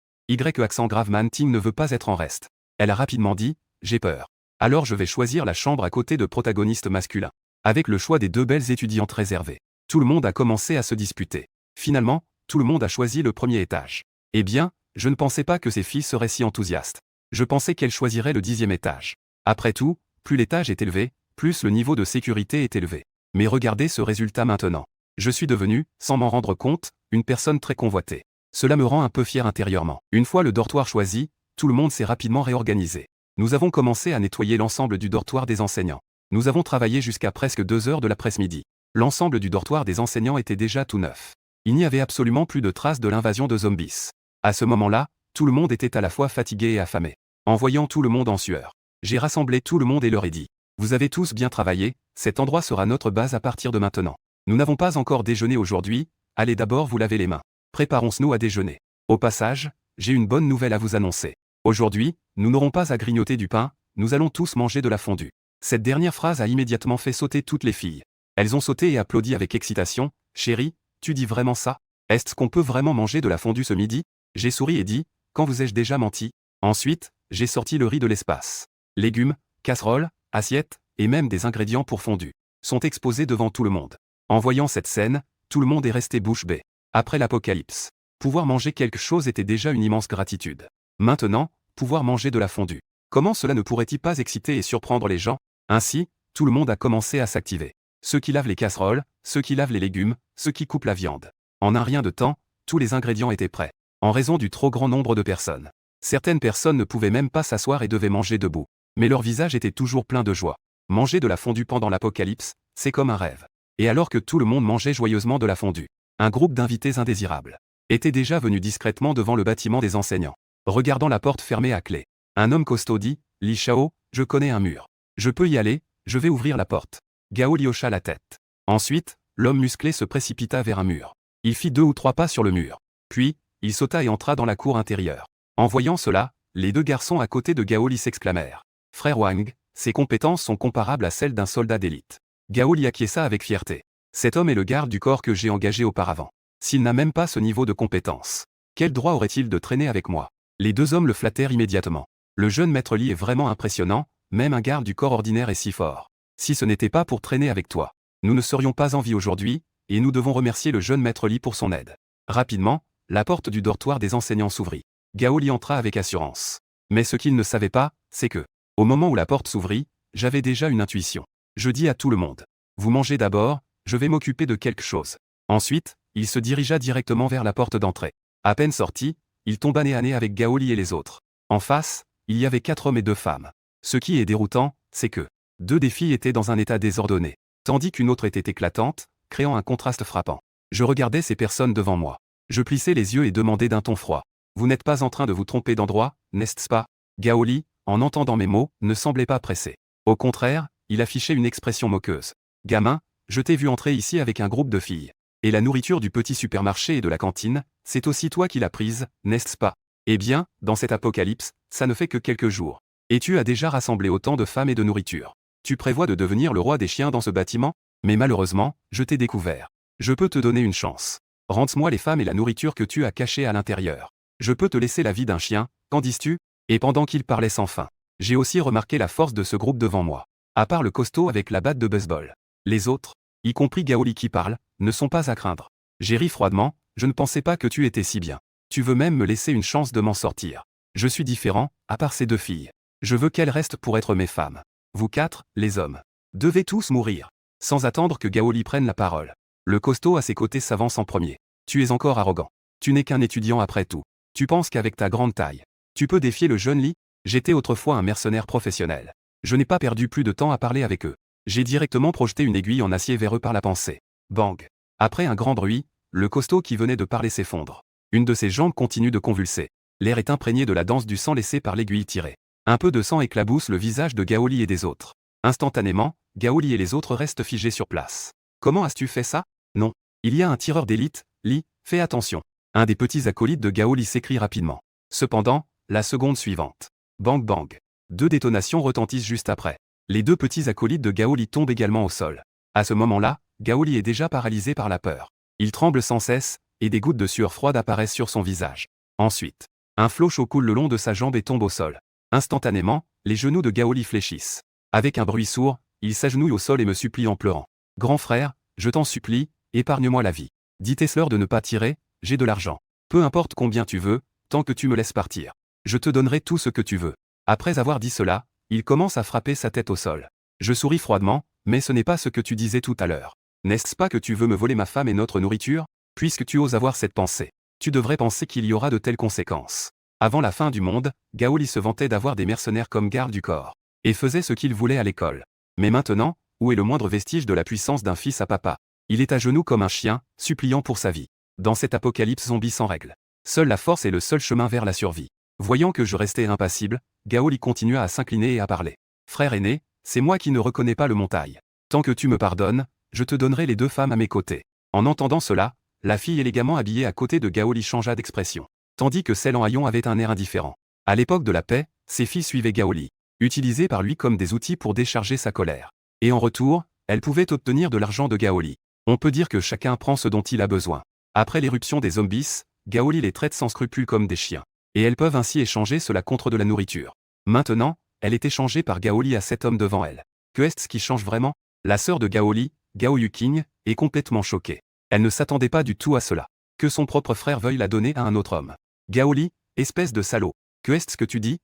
Accent grave Manting ne veut pas être en reste. Elle a rapidement dit, j'ai peur. Alors je vais choisir la chambre à côté de protagonistes masculins. Avec le choix des deux belles étudiantes réservées. Tout le monde a commencé à se disputer. Finalement, tout le monde a choisi le premier étage. Eh bien, je ne pensais pas que ces filles seraient si enthousiastes. Je pensais qu'elles choisiraient le 10e étage. Après tout, plus l'étage est élevé, plus le niveau de sécurité est élevé. Mais regardez ce résultat maintenant. Je suis devenu, sans m'en rendre compte, une personne très convoitée. Cela me rend un peu fier intérieurement. Une fois le dortoir choisi, tout le monde s'est rapidement réorganisé. Nous avons commencé à nettoyer l'ensemble du dortoir des enseignants. Nous avons travaillé jusqu'à presque 2 heures de l'après-midi. L'ensemble du dortoir des enseignants était déjà tout neuf. Il n'y avait absolument plus de traces de l'invasion de zombies. À ce moment-là, tout le monde était à la fois fatigué et affamé. En voyant tout le monde en sueur, j'ai rassemblé tout le monde et leur ai dit. Vous avez tous bien travaillé, cet endroit sera notre base à partir de maintenant. Nous n'avons pas encore déjeuné aujourd'hui, allez d'abord vous laver les mains. Préparons-nous à déjeuner. Au passage, j'ai une bonne nouvelle à vous annoncer. Aujourd'hui, nous n'aurons pas à grignoter du pain, nous allons tous manger de la fondue. Cette dernière phrase a immédiatement fait sauter toutes les filles. Elles ont sauté et applaudi avec excitation. Chérie, tu dis vraiment ça? Est-ce qu'on peut vraiment manger de la fondue ce midi? J'ai souri et dit, quand vous ai-je déjà menti? Ensuite, j'ai sorti le riz de l'espace. Légumes, casseroles, assiettes, et même des ingrédients pour fondue sont exposés devant tout le monde. En voyant cette scène, tout le monde est resté bouche bée. Après l'apocalypse, pouvoir manger quelque chose était déjà une immense gratitude. Maintenant, pouvoir manger de la fondue. Comment cela ne pourrait-il pas exciter et surprendre les gens? Ainsi, tout le monde a commencé à s'activer. Ceux qui lavent les casseroles, ceux qui lavent les légumes, ceux qui coupent la viande. En un rien de temps, tous les ingrédients étaient prêts. En raison du trop grand nombre de personnes. Certaines personnes ne pouvaient même pas s'asseoir et devaient manger debout. Mais leur visage était toujours plein de joie. Manger de la fondue pendant l'apocalypse, c'est comme un rêve. Et alors que tout le monde mangeait joyeusement de la fondue, un groupe d'invités indésirables était déjà venu discrètement devant le bâtiment des enseignants. Regardant la porte fermée à clé, un homme costaud dit, Li Shao, je connais un mur. Je peux y aller, je vais ouvrir la porte. Gao Li hocha la tête. Ensuite, l'homme musclé se précipita vers un mur. Il fit 2 ou 3 pas sur le mur. Puis, il sauta et entra dans la cour intérieure. En voyant cela, les 2 garçons à côté de Gao Li s'exclamèrent. Frère Wang, ses compétences sont comparables à celles d'un soldat d'élite. Gao Li acquiesça avec fierté. Cet homme est le garde du corps que j'ai engagé auparavant. S'il n'a même pas ce niveau de compétence, quel droit aurait-il de traîner avec moi? Les 2 hommes le flattèrent immédiatement. Le jeune maître Li est vraiment impressionnant, même un garde du corps ordinaire est si fort. Si ce n'était pas pour traîner avec toi, nous ne serions pas en vie aujourd'hui, et nous devons remercier le jeune maître Li pour son aide. Rapidement, la porte du dortoir des enseignants s'ouvrit. Gao Li entra avec assurance. Mais ce qu'il ne savait pas, c'est que, au moment où la porte s'ouvrit, j'avais déjà une intuition. Je dis à tout le monde. Vous mangez d'abord, je vais m'occuper de quelque chose. Ensuite, il se dirigea directement vers la porte d'entrée. À peine sorti, il tomba nez à nez avec Gao Li et les autres. En face, il y avait 4 hommes et 2 femmes. Ce qui est déroutant, c'est que 2 des filles étaient dans un état désordonné, tandis qu'une autre était éclatante, créant un contraste frappant. Je regardais ces personnes devant moi. Je plissais les yeux et demandais d'un ton froid. Vous n'êtes pas en train de vous tromper d'endroit, n'est-ce pas? Gao Li, en entendant mes mots, ne semblait pas pressé. Au contraire, il affichait une expression moqueuse. Gamin, je t'ai vu entrer ici avec un groupe de filles. Et la nourriture du petit supermarché et de la cantine, c'est aussi toi qui l'as prise, n'est-ce pas? Eh bien, dans cet apocalypse, ça ne fait que quelques jours. Et tu as déjà rassemblé autant de femmes et de nourriture. Tu prévois de devenir le roi des chiens dans ce bâtiment? Mais malheureusement, je t'ai découvert. Je peux te donner une chance. Rends-moi les femmes et la nourriture que tu as cachées à l'intérieur. Je peux te laisser la vie d'un chien, qu'en dis-tu » Et pendant qu'il parlait sans fin, j'ai aussi remarqué la force de ce groupe devant moi. À part le costaud avec la batte de baseball. Les autres, y compris Gaoli qui parle, ne sont pas à craindre. J'ai ri froidement, je ne pensais pas que tu étais si bien. Tu veux même me laisser une chance de m'en sortir. Je suis différent, à part ces 2 filles. Je veux qu'elles restent pour être mes femmes. Vous 4, les hommes, devez tous mourir. Sans attendre que Gaoli prenne la parole. Le costaud à ses côtés s'avance en premier. Tu es encore arrogant. Tu n'es qu'un étudiant après tout. Tu penses qu'avec ta grande taille, tu peux défier le jeune Lee? J'étais autrefois un mercenaire professionnel. Je n'ai pas perdu plus de temps à parler avec eux. J'ai directement projeté une aiguille en acier vers eux par la pensée. Bang. Après un grand bruit, le costaud qui venait de parler s'effondre. Une de ses jambes continue de convulser. L'air est imprégné de la danse du sang laissé par l'aiguille tirée. Un peu de sang éclabousse le visage de Gaoli et des autres. Instantanément, Gaoli et les autres restent figés sur place. Comment as-tu fait ça? Non. Il y a un tireur d'élite, Lee, fais attention. Un des petits acolytes de Gaoli s'écrie rapidement. Cependant, la seconde suivante. Bang bang. 2 détonations retentissent juste après. Les 2 petits acolytes de Gaoli tombent également au sol. À ce moment-là, Gaoli est déjà paralysé par la peur. Il tremble sans cesse, et des gouttes de sueur froide apparaissent sur son visage. Ensuite, un flot chaud coule le long de sa jambe et tombe au sol. Instantanément, les genoux de Gaoli fléchissent. Avec un bruit sourd, il s'agenouille au sol et me supplie en pleurant. Grand frère, je t'en supplie, épargne-moi la vie. Dites-leur de ne pas tirer, j'ai de l'argent. Peu importe combien tu veux, tant que tu me laisses partir. Je te donnerai tout ce que tu veux. Après avoir dit cela, il commence à frapper sa tête au sol. Je souris froidement, mais ce n'est pas ce que tu disais tout à l'heure. N'est-ce pas que tu veux me voler ma femme et notre nourriture? Puisque tu oses avoir cette pensée, tu devrais penser qu'il y aura de telles conséquences. Avant la fin du monde, Gaoli se vantait d'avoir des mercenaires comme garde du corps, et faisait ce qu'il voulait à l'école. Mais maintenant, où est le moindre vestige de la puissance d'un fils à papa? Il est à genoux comme un chien, suppliant pour sa vie. Dans cet apocalypse zombie sans règle, seule la force est le seul chemin vers la survie. Voyant que je restais impassible, Gaoli continua à s'incliner et à parler. Frère aîné, c'est moi qui ne reconnais pas le montagne. Tant que tu me pardonnes, je te donnerai les 2 femmes à mes côtés. En entendant cela, la fille élégamment habillée à côté de Gaoli changea d'expression, tandis que celle en haillons avait un air indifférent. À l'époque de la paix, ses filles suivaient Gaoli, utilisées par lui comme des outils pour décharger sa colère. Et en retour, elles pouvaient obtenir de l'argent de Gaoli. On peut dire que chacun prend ce dont il a besoin. Après l'éruption des zombies, Gaoli les traite sans scrupule comme des chiens. Et elles peuvent ainsi échanger cela contre de la nourriture. Maintenant, elle est échangée par Gaoli à 7 hommes devant elle. Que est-ce qui change vraiment? La sœur de Gaoli, Gao Yuking, est complètement choquée. Elle ne s'attendait pas du tout à cela. Que son propre frère veuille la donner à un autre homme. Gaoli, espèce de salaud. Que est-ce que tu dis?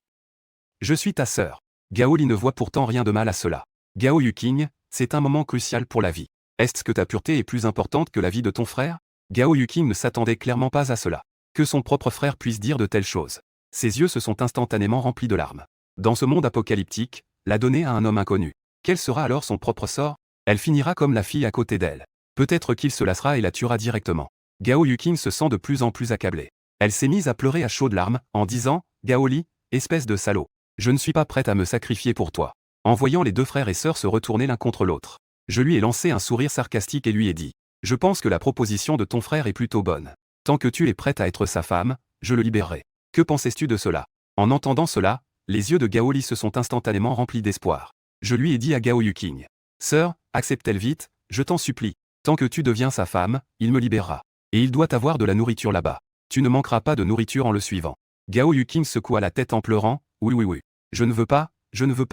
Je suis ta sœur. Gaoli ne voit pourtant rien de mal à cela. Gao Yuking, c'est un moment crucial pour la vie. Est-ce que ta pureté est plus importante que la vie de ton frère? Gao Yuking ne s'attendait clairement pas à cela. Que son propre frère puisse dire de telles choses. Ses yeux se sont instantanément remplis de larmes. Dans ce monde apocalyptique, la donner à un homme inconnu. Quel sera alors son propre sort? Elle finira comme la fille à côté d'elle. Peut-être qu'il se lassera et la tuera directement. Gao Yuking se sent de plus en plus accablée. Elle s'est mise à pleurer à chaudes larmes, en disant « Gaoli, espèce de salaud. Je ne suis pas prête à me sacrifier pour toi. » En voyant les 2 frères et sœurs se retourner l'un contre l'autre, je lui ai lancé un sourire sarcastique et lui ai dit « Je pense que la proposition de ton frère est plutôt bonne. Tant que tu es prête à être sa femme, je le libérerai. Que pensais-tu de cela ?» En entendant cela, les yeux de Gaoli se sont instantanément remplis d'espoir. Je lui ai dit à Gao Yuking « Sœur, accepte-t-elle vite, je t'en supplie. Tant que tu deviens sa femme, il me libérera. Et il doit avoir de la nourriture là-bas. Tu ne manqueras pas de nourriture en le suivant. » Gao Yuking secoua la tête en pleurant « Oui oui oui. Je ne veux pas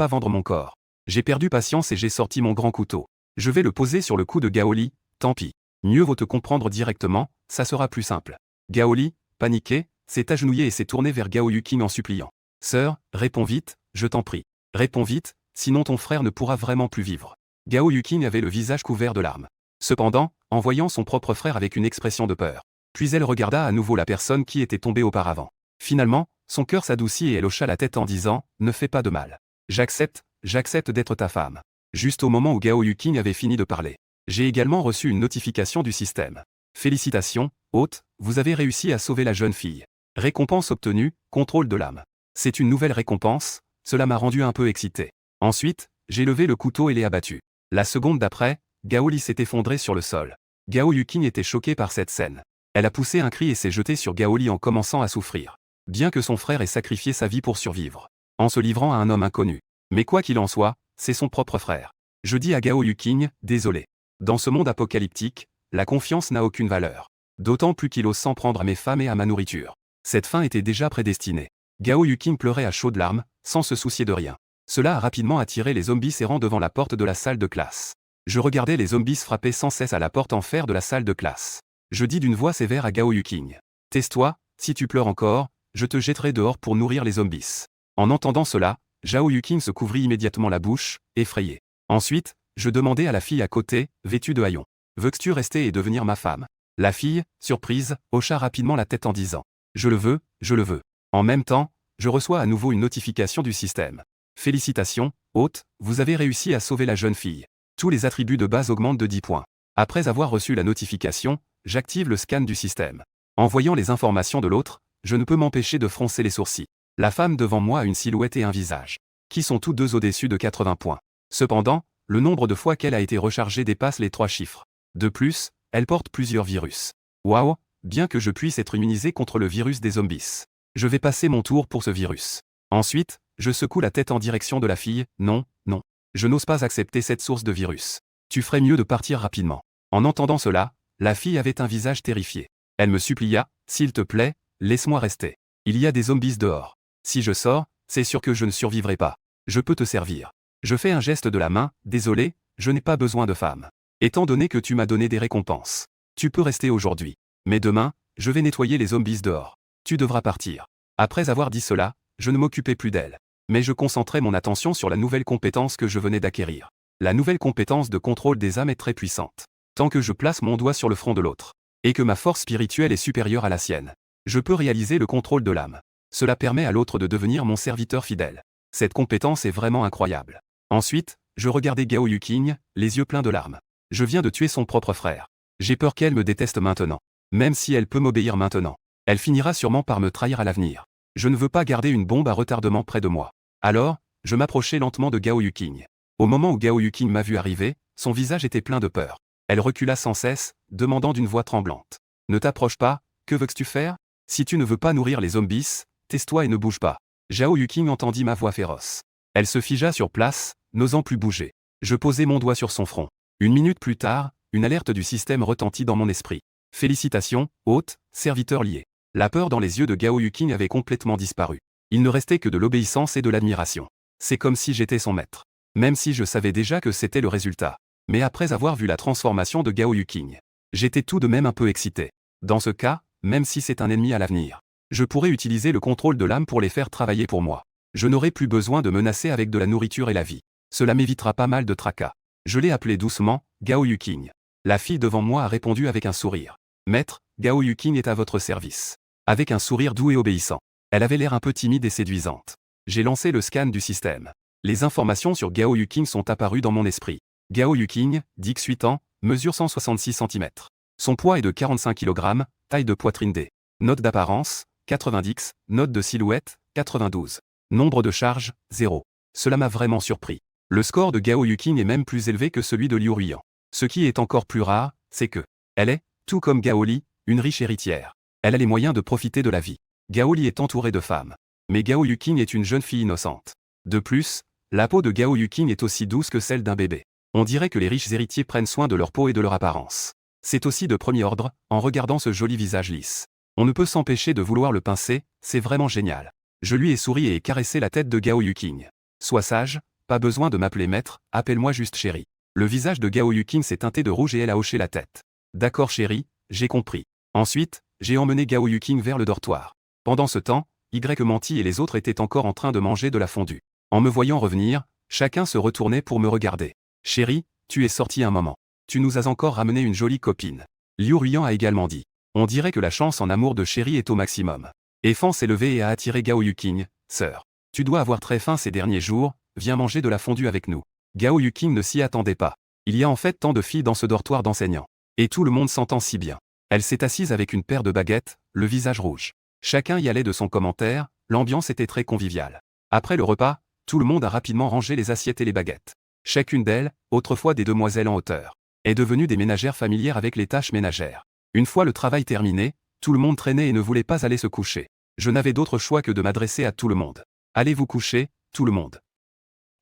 vendre mon corps. J'ai perdu patience et j'ai sorti mon grand couteau. Je vais le poser sur le cou de Gaoli, tant pis. Mieux vaut te comprendre directement, ça sera plus simple. » Gaoli, paniqué, s'est agenouillé et s'est tourné vers Gao Yuking en suppliant. « Sœur, réponds vite, je t'en prie. Réponds vite, sinon ton frère ne pourra vraiment plus vivre. » Gao Yuking avait le visage couvert de larmes. Cependant, en voyant son propre frère avec une expression de peur. Puis elle regarda à nouveau la personne qui était tombée auparavant. Finalement, son cœur s'adoucit et elle hocha la tête en disant « Ne fais pas de mal. J'accepte d'être ta femme. » Juste au moment où Gao Yuking avait fini de parler. J'ai également reçu une notification du système. Félicitations, hôte, vous avez réussi à sauver la jeune fille. Récompense obtenue, contrôle de l'âme. C'est une nouvelle récompense, cela m'a rendu un peu excité. Ensuite, j'ai levé le couteau et l'ai abattu. La seconde d'après, Gaoli s'est effondré sur le sol. Gao Yuking était choquée par cette scène. Elle a poussé un cri et s'est jetée sur Gaoli en commençant à souffrir. Bien que son frère ait sacrifié sa vie pour survivre. En se livrant à un homme inconnu. Mais quoi qu'il en soit, c'est son propre frère. Je dis à Gao Yuking, désolé. Dans ce monde apocalyptique, la confiance n'a aucune valeur. D'autant plus qu'il ose s'en prendre à mes femmes et à ma nourriture. Cette fin était déjà prédestinée. Gao Yuking pleurait à chaudes larmes, sans se soucier de rien. Cela a rapidement attiré les zombies errant devant la porte de la salle de classe. Je regardais les zombies frapper sans cesse à la porte en fer de la salle de classe. Je dis d'une voix sévère à Gao Yuking. Tais-toi, si tu pleures encore, je te jetterai dehors pour nourrir les zombies. En entendant cela, Gao Yuking se couvrit immédiatement la bouche, effrayé. Ensuite, je demandai à la fille à côté, vêtue de haillons. Veux-tu rester et devenir ma femme? La fille, surprise, hocha rapidement la tête en disant. Je le veux, je le veux. En même temps, je reçois à nouveau une notification du système. Félicitations, hôte, vous avez réussi à sauver la jeune fille. Tous les attributs de base augmentent de 10 points. Après avoir reçu la notification, j'active le scan du système. En voyant les informations de l'autre, je ne peux m'empêcher de froncer les sourcils. La femme devant moi a une silhouette et un visage, qui sont tous deux au-dessus de 80 points. Cependant, le nombre de fois qu'elle a été rechargée dépasse les 3 chiffres. De plus, elle porte plusieurs virus. Waouh, bien que je puisse être immunisé contre le virus des zombies. Je vais passer mon tour pour ce virus. Ensuite, je secoue la tête en direction de la fille. Non, non. Je n'ose pas accepter cette source de virus. Tu ferais mieux de partir rapidement. En entendant cela, la fille avait un visage terrifié. Elle me supplia, s'il te plaît, laisse-moi rester. Il y a des zombies dehors. Si je sors, c'est sûr que je ne survivrai pas. Je peux te servir. Je fais un geste de la main, désolé, je n'ai pas besoin de femme. Étant donné que tu m'as donné des récompenses. Tu peux rester aujourd'hui. Mais demain, je vais nettoyer les zombies dehors. Tu devras partir. Après avoir dit cela, je ne m'occupais plus d'elle. Mais je concentrais mon attention sur la nouvelle compétence que je venais d'acquérir. La nouvelle compétence de contrôle des âmes est très puissante. Tant que je place mon doigt sur le front de l'autre, et que ma force spirituelle est supérieure à la sienne, je peux réaliser le contrôle de l'âme. Cela permet à l'autre de devenir mon serviteur fidèle. Cette compétence est vraiment incroyable. Ensuite, je regardais Gao Yuking, les yeux pleins de larmes. Je viens de tuer son propre frère. J'ai peur qu'elle me déteste maintenant. Même si elle peut m'obéir maintenant, elle finira sûrement par me trahir à l'avenir. Je ne veux pas garder une bombe à retardement près de moi. Alors, je m'approchai lentement de Gao Yuking. Au moment où Gao Yuking m'a vu arriver, son visage était plein de peur. Elle recula sans cesse, demandant d'une voix tremblante. Ne t'approche pas, que veux-tu faire? Si tu ne veux pas nourrir les zombies, tais-toi et ne bouge pas. Gao Yuking entendit ma voix féroce. Elle se figea sur place, n'osant plus bouger. Je posai mon doigt sur son front. Une minute plus tard, une alerte du système retentit dans mon esprit. Félicitations, hôte, serviteur lié. La peur dans les yeux de Gao Yuking avait complètement disparu. Il ne restait que de l'obéissance et de l'admiration. C'est comme si j'étais son maître. Même si je savais déjà que c'était le résultat. Mais après avoir vu la transformation de Gao Yuking, j'étais tout de même un peu excité. Dans ce cas, même si c'est un ennemi à l'avenir, je pourrais utiliser le contrôle de l'âme pour les faire travailler pour moi. Je n'aurai plus besoin de menacer avec de la nourriture et la vie. Cela m'évitera pas mal de tracas. Je l'ai appelé doucement, Gao Yuking. La fille devant moi a répondu avec un sourire. Maître, Gao Yuking est à votre service. Avec un sourire doux et obéissant. Elle avait l'air un peu timide et séduisante. J'ai lancé le scan du système. Les informations sur Gao Yuking sont apparues dans mon esprit. Gao Yuking, 18 ans, mesure 166 cm. Son poids est de 45 kg, taille de poitrine D. Note d'apparence, 90, note de silhouette, 92. Nombre de charges, 0. Cela m'a vraiment surpris. Le score de Gao Yuking est même plus élevé que celui de Liu Ruiyan. Ce qui est encore plus rare, c'est que elle est, tout comme Gao Li, une riche héritière. Elle a les moyens de profiter de la vie. Gao Li est entourée de femmes. Mais Gao Yuking est une jeune fille innocente. De plus, la peau de Gao Yuking est aussi douce que celle d'un bébé. On dirait que les riches héritiers prennent soin de leur peau et de leur apparence. C'est aussi de premier ordre, en regardant ce joli visage lisse. On ne peut s'empêcher de vouloir le pincer, c'est vraiment génial. Je lui ai souri et caressé la tête de Gao Yuking. Sois sage, pas besoin de m'appeler maître, appelle-moi juste chérie. Le visage de Gao Yuking s'est teinté de rouge et elle a hoché la tête. D'accord chérie, j'ai compris. Ensuite, j'ai emmené Gao Yuking vers le dortoir. Pendant ce temps, Y Menti et les autres étaient encore en train de manger de la fondue. En me voyant revenir, chacun se retournait pour me regarder. Chérie, tu es sortie un moment. Tu nous as encore ramené une jolie copine. Liu Ruiyan a également dit. On dirait que la chance en amour de chérie est au maximum. Efan s'est levé et a attiré Gao Yuking. Sœur, tu dois avoir très faim ces derniers jours, viens manger de la fondue avec nous. Gao Yuking ne s'y attendait pas. Il y a en fait tant de filles dans ce dortoir d'enseignants. Et tout le monde s'entend si bien. Elle s'est assise avec une paire de baguettes, le visage rouge. Chacun y allait de son commentaire, l'ambiance était très conviviale. Après le repas, tout le monde a rapidement rangé les assiettes et les baguettes. Chacune d'elles, autrefois des demoiselles en hauteur, est devenue des ménagères familières avec les tâches ménagères. Une fois le travail terminé, tout le monde traînait et ne voulait pas aller se coucher. Je n'avais d'autre choix que de m'adresser à tout le monde. Allez vous coucher, tout le monde.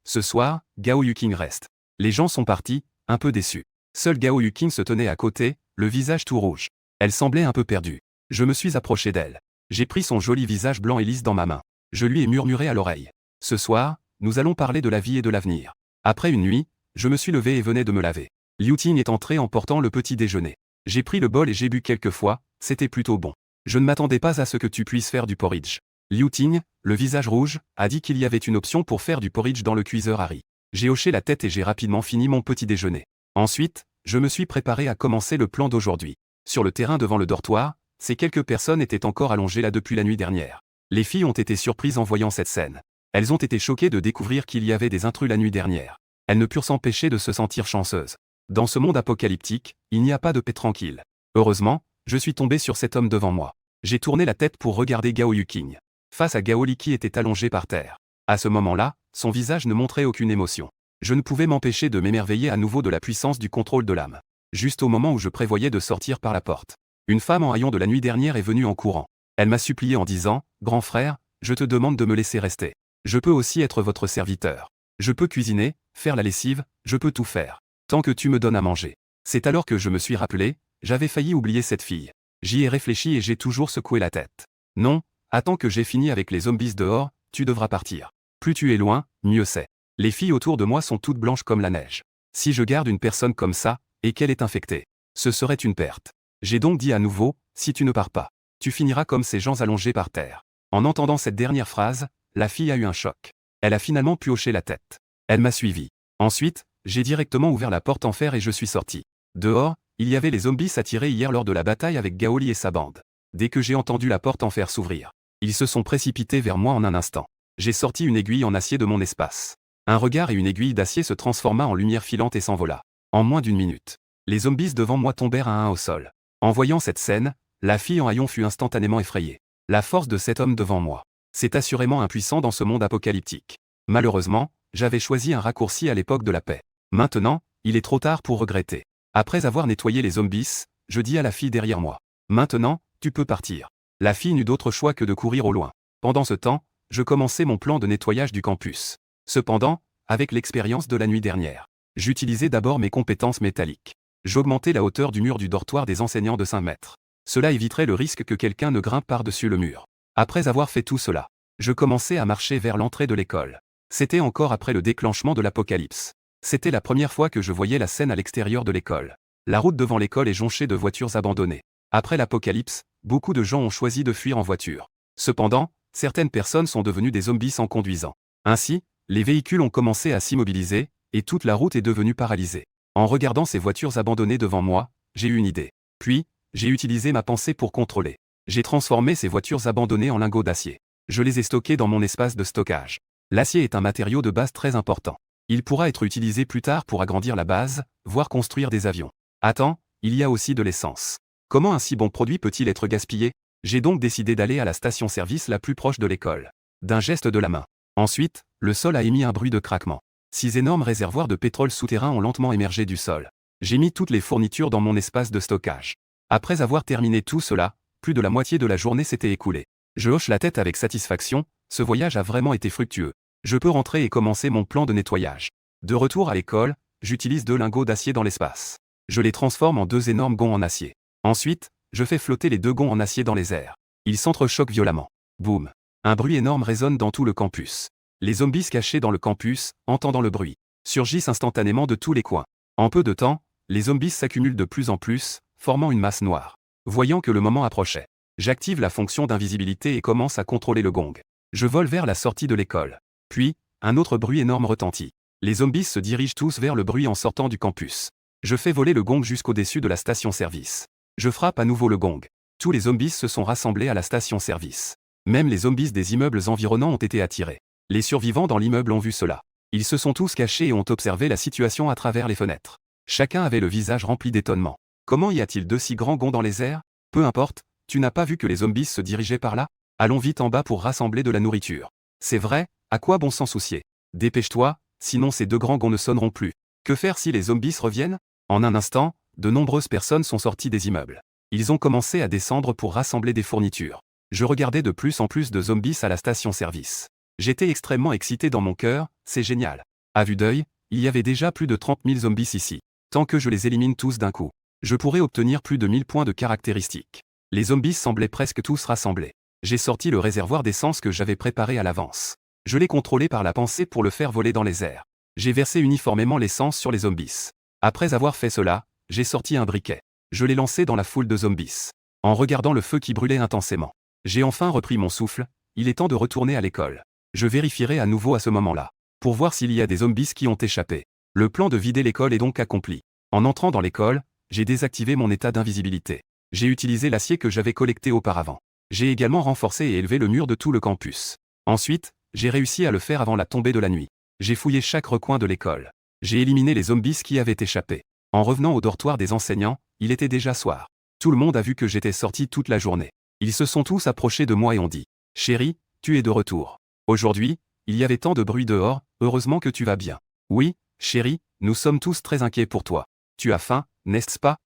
Ce soir, Gao Yuking reste. Les gens sont partis, un peu déçus. Seul Gao Yuking se tenait à côté, le visage tout rouge. Elle semblait un peu perdue. Je me suis approché d'elle. J'ai pris son joli visage blanc et lisse dans ma main. Je lui ai murmuré à l'oreille. Ce soir, nous allons parler de la vie et de l'avenir. Après une nuit, je me suis levé et venais de me laver. Liu Ting est entré en portant le petit déjeuner. J'ai pris le bol et j'ai bu quelques fois, c'était plutôt bon. Je ne m'attendais pas à ce que tu puisses faire du porridge. Liu Ting, le visage rouge, a dit qu'il y avait une option pour faire du porridge dans le cuiseur Harry. J'ai hoché la tête et j'ai rapidement fini mon petit déjeuner. Ensuite, je me suis préparé à commencer le plan d'aujourd'hui. Sur le terrain devant le dortoir, ces quelques personnes étaient encore allongées là depuis la nuit dernière. Les filles ont été surprises en voyant cette scène. Elles ont été choquées de découvrir qu'il y avait des intrus la nuit dernière. Elles ne purent s'empêcher de se sentir chanceuses. Dans ce monde apocalyptique, il n'y a pas de paix tranquille. Heureusement, je suis tombé sur cet homme devant moi. J'ai tourné la tête pour regarder Gao Yuqing. Face à Gao Li qui était allongé par terre. À ce moment-là, son visage ne montrait aucune émotion. Je ne pouvais m'empêcher de m'émerveiller à nouveau de la puissance du contrôle de l'âme. Juste au moment où je prévoyais de sortir par la porte, une femme en haillons de la nuit dernière est venue en courant. Elle m'a supplié en disant « Grand frère, je te demande de me laisser rester. Je peux aussi être votre serviteur. Je peux cuisiner, faire la lessive, je peux tout faire. Tant que tu me donnes à manger. » C'est alors que je me suis rappelé, j'avais failli oublier cette fille. J'y ai réfléchi et j'ai toujours secoué la tête. Non, attends que j'ai fini avec les zombies dehors, tu devras partir. Plus tu es loin, mieux c'est. Les filles autour de moi sont toutes blanches comme la neige. Si je garde une personne comme ça, et qu'elle est infectée, ce serait une perte. J'ai donc dit à nouveau, si tu ne pars pas, tu finiras comme ces gens allongés par terre. En entendant cette dernière phrase, la fille a eu un choc. Elle a finalement pu hocher la tête. Elle m'a suivi. Ensuite, j'ai directement ouvert la porte en fer et je suis sorti. Dehors, il y avait les zombies attirés hier lors de la bataille avec Gao Li et sa bande. Dès que j'ai entendu la porte en fer s'ouvrir, ils se sont précipités vers moi en un instant. J'ai sorti une aiguille en acier de mon espace. Un regard et une aiguille d'acier se transforma en lumière filante et s'envola. En moins d'une minute, les zombies devant moi tombèrent à un au sol. En voyant cette scène, la fille en haillons fut instantanément effrayée. La force de cet homme devant moi. C'est assurément impuissant dans ce monde apocalyptique. Malheureusement, j'avais choisi un raccourci à l'époque de la paix. Maintenant, il est trop tard pour regretter. Après avoir nettoyé les zombies, je dis à la fille derrière moi. Maintenant, tu peux partir. La fille n'eut d'autre choix que de courir au loin. Pendant ce temps, je commençais mon plan de nettoyage du campus. Cependant, avec l'expérience de la nuit dernière, j'utilisais d'abord mes compétences métalliques. J'augmentais la hauteur du mur du dortoir des enseignants de 5 mètres. Cela éviterait le risque que quelqu'un ne grimpe par-dessus le mur. Après avoir fait tout cela, je commençais à marcher vers l'entrée de l'école. C'était encore après le déclenchement de l'apocalypse. C'était la première fois que je voyais la scène à l'extérieur de l'école. La route devant l'école est jonchée de voitures abandonnées. Après l'apocalypse, beaucoup de gens ont choisi de fuir en voiture. Cependant, certaines personnes sont devenues des zombies en conduisant. Ainsi, les véhicules ont commencé à s'immobiliser, et toute la route est devenue paralysée. En regardant ces voitures abandonnées devant moi, j'ai eu une idée. Puis, j'ai utilisé ma pensée pour contrôler. J'ai transformé ces voitures abandonnées en lingots d'acier. Je les ai stockées dans mon espace de stockage. L'acier est un matériau de base très important. Il pourra être utilisé plus tard pour agrandir la base, voire construire des avions. Attends, il y a aussi de l'essence. Comment un si bon produit peut-il être gaspillé? J'ai donc décidé d'aller à la station-service la plus proche de l'école. D'un geste de la main. Ensuite, le sol a émis un bruit de craquement. 6 énormes réservoirs de pétrole souterrain ont lentement émergé du sol. J'ai mis toutes les fournitures dans mon espace de stockage. Après avoir terminé tout cela, plus de la moitié de la journée s'était écoulée. Je hoche la tête avec satisfaction, ce voyage a vraiment été fructueux. Je peux rentrer et commencer mon plan de nettoyage. De retour à l'école, j'utilise 2 lingots d'acier dans l'espace. Je les transforme en 2 énormes gonds en acier. Ensuite, je fais flotter les 2 gonds en acier dans les airs. Ils s'entrechoquent violemment. Boum. Un bruit énorme résonne dans tout le campus. Les zombies cachés dans le campus, entendant le bruit, surgissent instantanément de tous les coins. En peu de temps, les zombies s'accumulent de plus en plus, formant une masse noire. Voyant que le moment approchait, j'active la fonction d'invisibilité et commence à contrôler le gong. Je vole vers la sortie de l'école. Puis, un autre bruit énorme retentit. Les zombies se dirigent tous vers le bruit en sortant du campus. Je fais voler le gong jusqu'au-dessus de la station-service. Je frappe à nouveau le gong. Tous les zombies se sont rassemblés à la station-service. Même les zombies des immeubles environnants ont été attirés. Les survivants dans l'immeuble ont vu cela. Ils se sont tous cachés et ont observé la situation à travers les fenêtres. Chacun avait le visage rempli d'étonnement. Comment y a-t-il 2 si grands gonds dans les airs? Peu importe, tu n'as pas vu que les zombies se dirigeaient par là? Allons vite en bas pour rassembler de la nourriture. C'est vrai, à quoi bon s'en soucier? Dépêche-toi, sinon ces 2 grands gonds ne sonneront plus. Que faire si les zombies reviennent? En un instant, de nombreuses personnes sont sorties des immeubles. Ils ont commencé à descendre pour rassembler des fournitures. Je regardais de plus en plus de zombies à la station-service. J'étais extrêmement excité dans mon cœur, c'est génial. À vue d'œil, il y avait déjà plus de 30 000 zombies ici. Tant que je les élimine tous d'un coup, Je pourrais obtenir plus de 1000 points de caractéristiques. Les zombies semblaient presque tous rassemblés. J'ai sorti le réservoir d'essence que j'avais préparé à l'avance. Je l'ai contrôlé par la pensée pour le faire voler dans les airs. J'ai versé uniformément l'essence sur les zombies. Après avoir fait cela, j'ai sorti un briquet. Je l'ai lancé dans la foule de zombies. En regardant le feu qui brûlait intensément, j'ai enfin repris mon souffle. Il est temps de retourner à l'école. Je vérifierai à nouveau à ce moment-là, pour voir s'il y a des zombies qui ont échappé. Le plan de vider l'école est donc accompli. En entrant dans l'école, j'ai désactivé mon état d'invisibilité. J'ai utilisé l'acier que j'avais collecté auparavant. J'ai également renforcé et élevé le mur de tout le campus. Ensuite, j'ai réussi à le faire avant la tombée de la nuit. J'ai fouillé chaque recoin de l'école. J'ai éliminé les zombies qui avaient échappé. En revenant au dortoir des enseignants, il était déjà soir. Tout le monde a vu que j'étais sorti toute la journée. Ils se sont tous approchés de moi et ont dit « Chérie, tu es de retour. Aujourd'hui, il y avait tant de bruit dehors, heureusement que tu vas bien. » « Oui, chérie, nous sommes tous très inquiets pour toi. Tu as faim, n'est-ce pas?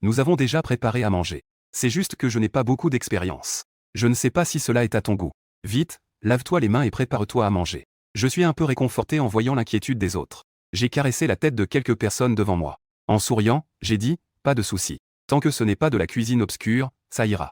Nous avons déjà préparé à manger. C'est juste que je n'ai pas beaucoup d'expérience. Je ne sais pas si cela est à ton goût. Vite, lave-toi les mains et prépare-toi à manger. » Je suis un peu réconforté en voyant l'inquiétude des autres. J'ai caressé la tête de quelques personnes devant moi. En souriant, j'ai dit « Pas de souci. Tant que ce n'est pas de la cuisine obscure, ça ira. »